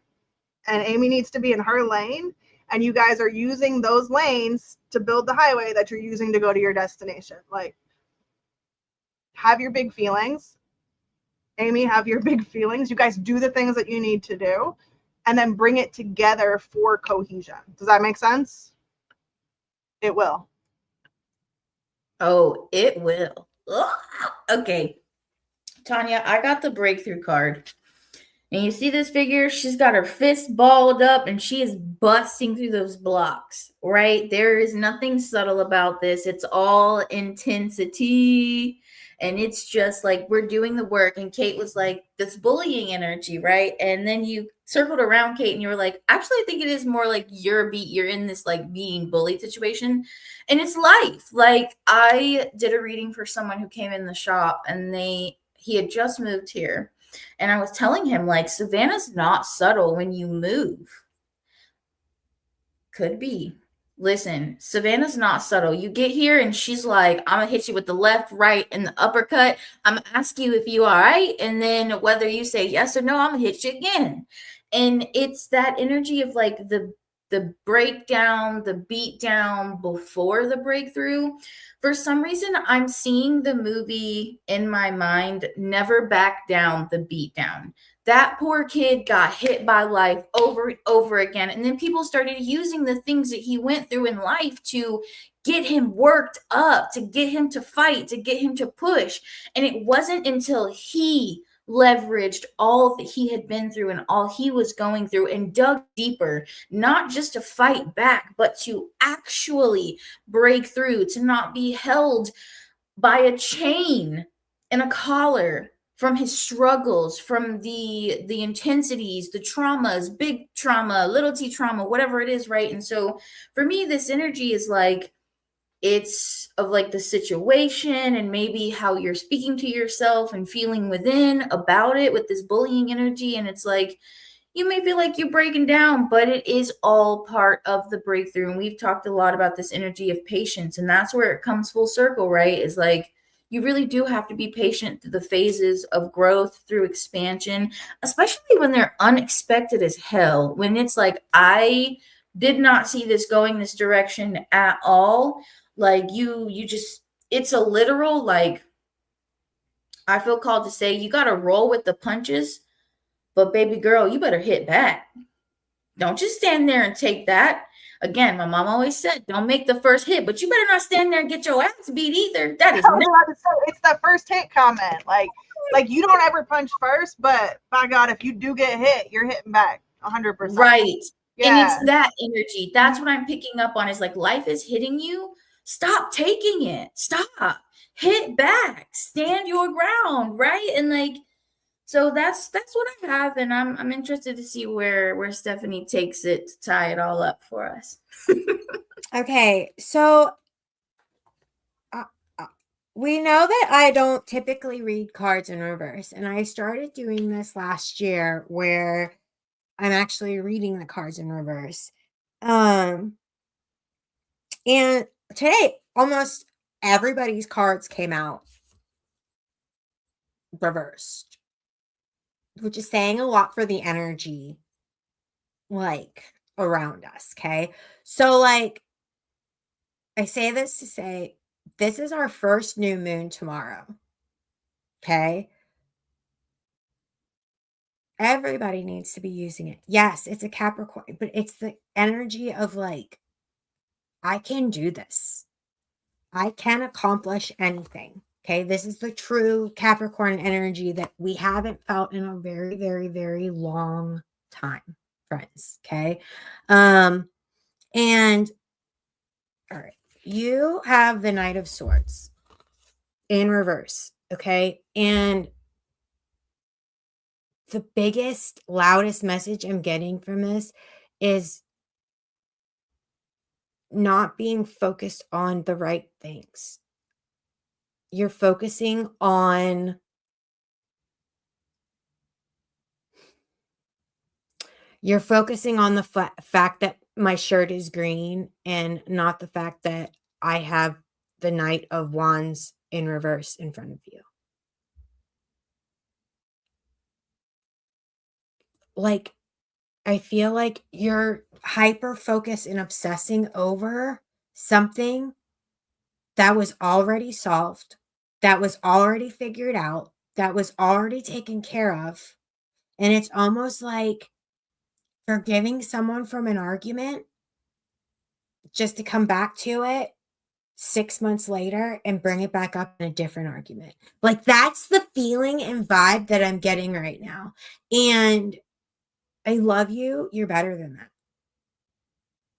and Amy needs to be in her lane. And you guys are using those lanes to build the highway that you're using to go to your destination. Like, have your big feelings. Amy, have your big feelings. You guys do the things that you need to do and then bring it together for cohesion. Does that make sense? It will. Oh, it will. Ugh. Okay. Tanya, I got the breakthrough card. And you see this figure? She's got her fist balled up and she is busting through those blocks, right? There is nothing subtle about this. It's all intensity. And it's just like we're doing the work. And Kate was like, this bullying energy, right? And then you circled around Kate and you were like, actually, I think it is more like you're in this like being bullied situation. And it's life. Like I did a reading for someone who came in the shop and he had just moved here. And I was telling him, like, Savannah's not subtle when you move. Could be. Listen, Savannah's not subtle. You get here and she's like, I'm going to hit you with the left, right, and the uppercut. I'm going to ask you if you all right. And then whether you say yes or no, I'm going to hit you again. And it's that energy of like the breakdown, the beat down before the breakthrough. For some reason, I'm seeing the movie in my mind, Never Back Down, the beat down. That poor kid got hit by life over and over again. And then people started using the things that he went through in life to get him worked up, to get him to fight, to get him to push. And it wasn't until he leveraged all that he had been through and all he was going through and dug deeper, not just to fight back, but to actually break through, to not be held by a chain and a collar from his struggles, from the intensities, the traumas, big trauma, little t trauma, whatever it is, right? And so for me, this energy is like, it's of like the situation and maybe how you're speaking to yourself and feeling within about it with this bullying energy. And it's like, you may feel like you're breaking down, but it is all part of the breakthrough. And we've talked a lot about this energy of patience. And that's where it comes full circle, right? Is like, you really do have to be patient through the phases of growth, through expansion, especially when they're unexpected as hell. When it's like, I did not see this going this direction at all. Like you just, it's a literal, like, I feel called to say, you got to roll with the punches, but baby girl, you better hit back. Don't just stand there and take that. Again, my mom always said, don't make the first hit, but you better not stand there and get your ass beat either. That is I was about to say, it's the first hit comment. Like you don't ever punch first, but by God, if you do get hit, you're hitting back 100%. right. Yeah. And it's that energy. That's what I'm picking up on, is like, life is hitting you. Stop taking it. Stop. Hit back. Stand your ground, right? And like, so that's what I have, and I'm interested to see where Stephanie takes it to tie it all up for us. Okay, so we know that I don't typically read cards in reverse, and I started doing this last year where I'm actually reading the cards in reverse. And today, almost everybody's cards came out reversed, which is saying a lot for the energy, like, around us, okay? So, like, I say this to say, this is our first new moon tomorrow, okay? Everybody needs to be using it. Yes, it's a Capricorn, but it's the energy of, like, I can do this. I can accomplish anything. Okay, this is the true Capricorn energy that we haven't felt in a very, very, very long time, friends. Okay. And all right, you have the Knight of Swords in reverse. Okay. And the biggest, loudest message I'm getting from this is not being focused on the right things. You're focusing on the fact that my shirt is green, and not the fact that I have the Knight of Wands in reverse in front of you. Like, I feel like you're hyper focused and obsessing over something that was already solved, that was already figured out, that was already taken care of. And it's almost like forgiving someone from an argument just to come back to it 6 months later and bring it back up in a different argument. Like, that's the feeling and vibe that I'm getting right now. And I love you. You're better than that.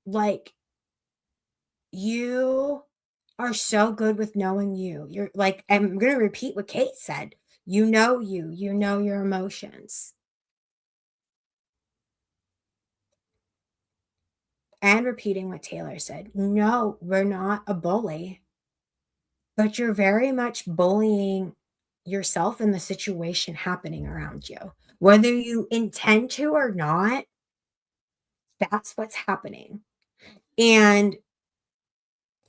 Like, you are so good with knowing you. You're like, I'm going to repeat what Kate said. You know your emotions. And repeating what Taylor said. No, we're not a bully. But you're very much bullying yourself and the situation happening around you. Whether you intend to or not, that's what's happening. And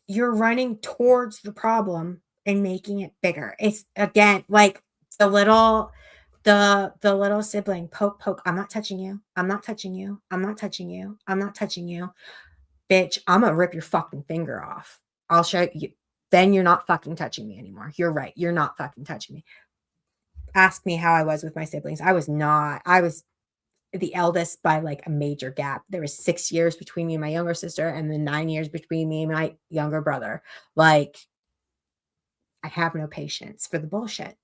you're running towards the problem and making it bigger. It's, again, like the little sibling, poke. I'm not touching you. I'm not touching you. I'm not touching you. I'm not touching you. Bitch, I'm gonna rip your fucking finger off. I'll show you. Then you're not fucking touching me anymore. You're right. You're not fucking touching me. Ask me how I was with my siblings. I was the eldest by like a major gap. There was 6 years between me and my younger sister, and then 9 years between me and my younger brother. Like, I have no patience for the bullshit.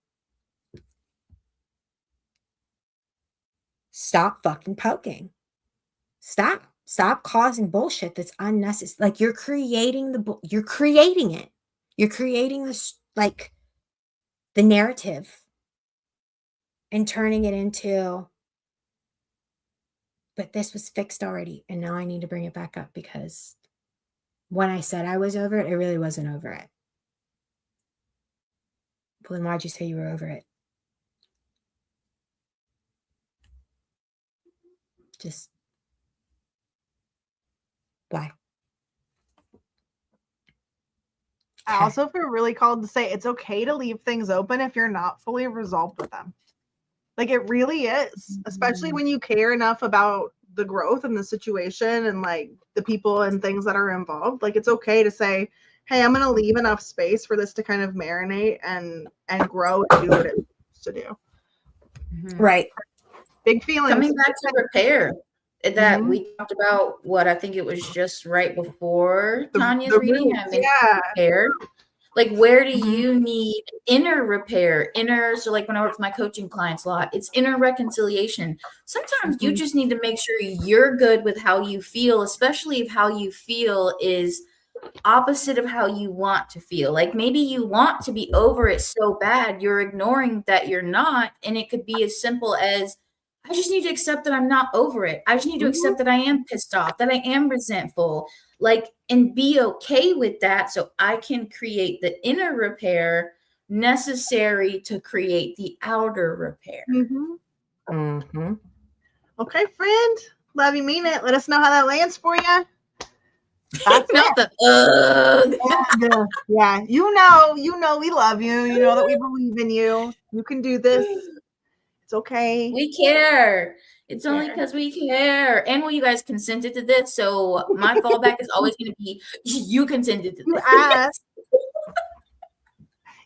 Stop fucking poking. Stop causing bullshit that's unnecessary. Like, you're creating you're creating it. You're creating this, like, the narrative and turning it into, but this was fixed already, and now I need to bring it back up because when I said I was over it, I really wasn't over it. Well, then why'd you say you were over it? Just why? I also feel really called to say it's okay to leave things open if you're not fully resolved with them. Like, it really is, especially when you care enough about the growth and the situation and like the people and things that are involved. Like, it's okay to say, hey, I'm going to leave enough space for this to kind of marinate and grow and do what it's supposed to do. Right. Big feelings. Coming back to repair. that we talked about, what I think it was just right before Tanya's reading. roots, I mean, repair. Like, where do you need inner repair? So like when I work with my coaching clients a lot, it's inner reconciliation. Sometimes you just need to make sure you're good with how you feel, especially if how you feel is opposite of how you want to feel. Like maybe you want to be over it so bad, you're ignoring that you're not. And it could be as simple as, I just need to accept that I'm not over it. I just need to accept that I am pissed off, that I am resentful, like, and be okay with that so I can create the inner repair necessary to create the outer repair. Okay, friend. Love you, mean it. Let us know how that lands for you. That's not the yeah, you know we love you. You know that we believe in you. You can do this. It's okay. We care. It's only because we care. And well, you guys consented to this, so my fallback is always going to be, you consented to this.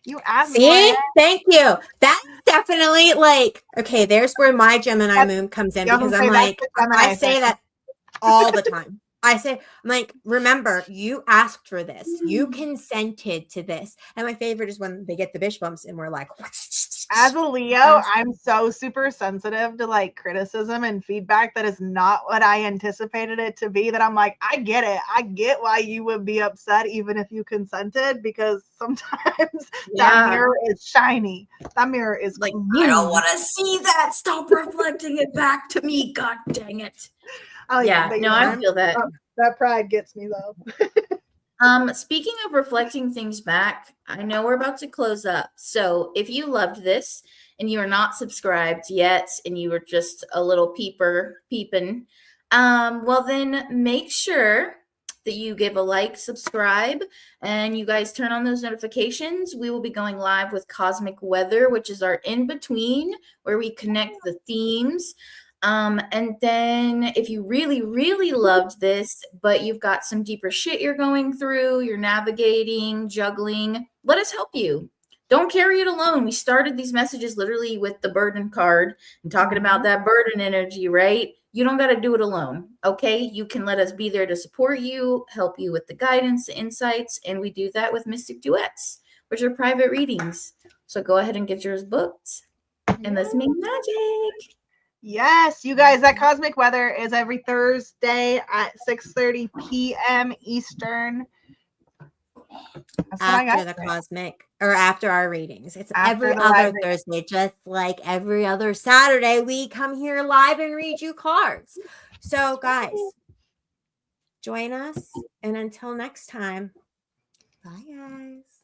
You asked. See? Thank you. That's definitely like, okay, there's where my Gemini moon comes in, because I'm like, I say that all the time. I'm like, remember, you asked for this. You consented to this. And my favorite is when they get the bish bumps and we're like, as a Leo, I'm so super sensitive to like criticism and feedback that is not what I anticipated it to be, that I'm like, I get it. I get why you would be upset even if you consented, because sometimes that mirror is shiny. That mirror is like, clean. I don't want to see that. Stop reflecting it back to me. God dang it. I feel that. That pride gets me though. Speaking of reflecting things back, I know we're about to close up. So if you loved this and you are not subscribed yet and you were just a little peeping, well then make sure that you give a like, subscribe, and you guys turn on those notifications. We will be going live with Cosmic Weather, which is our in-between where we connect the themes. And then if you really, really loved this, but you've got some deeper shit you're going through, you're navigating, juggling, let us help you. Don't carry it alone. We started these messages literally with the burden card and talking about that burden energy, right? You don't got to do it alone. Okay. You can let us be there to support you, help you with the guidance, the insights. And we do that with Mystic Duets, which are private readings. So go ahead and get yours booked and let's make magic. Yes, you guys, that Cosmic Weather is every Thursday at 6:30 p.m. Eastern. After the cosmic, or after our readings. It's every other Thursday, just like every other Saturday. We come here live and read you cards. So, guys, join us. And until next time, bye, guys.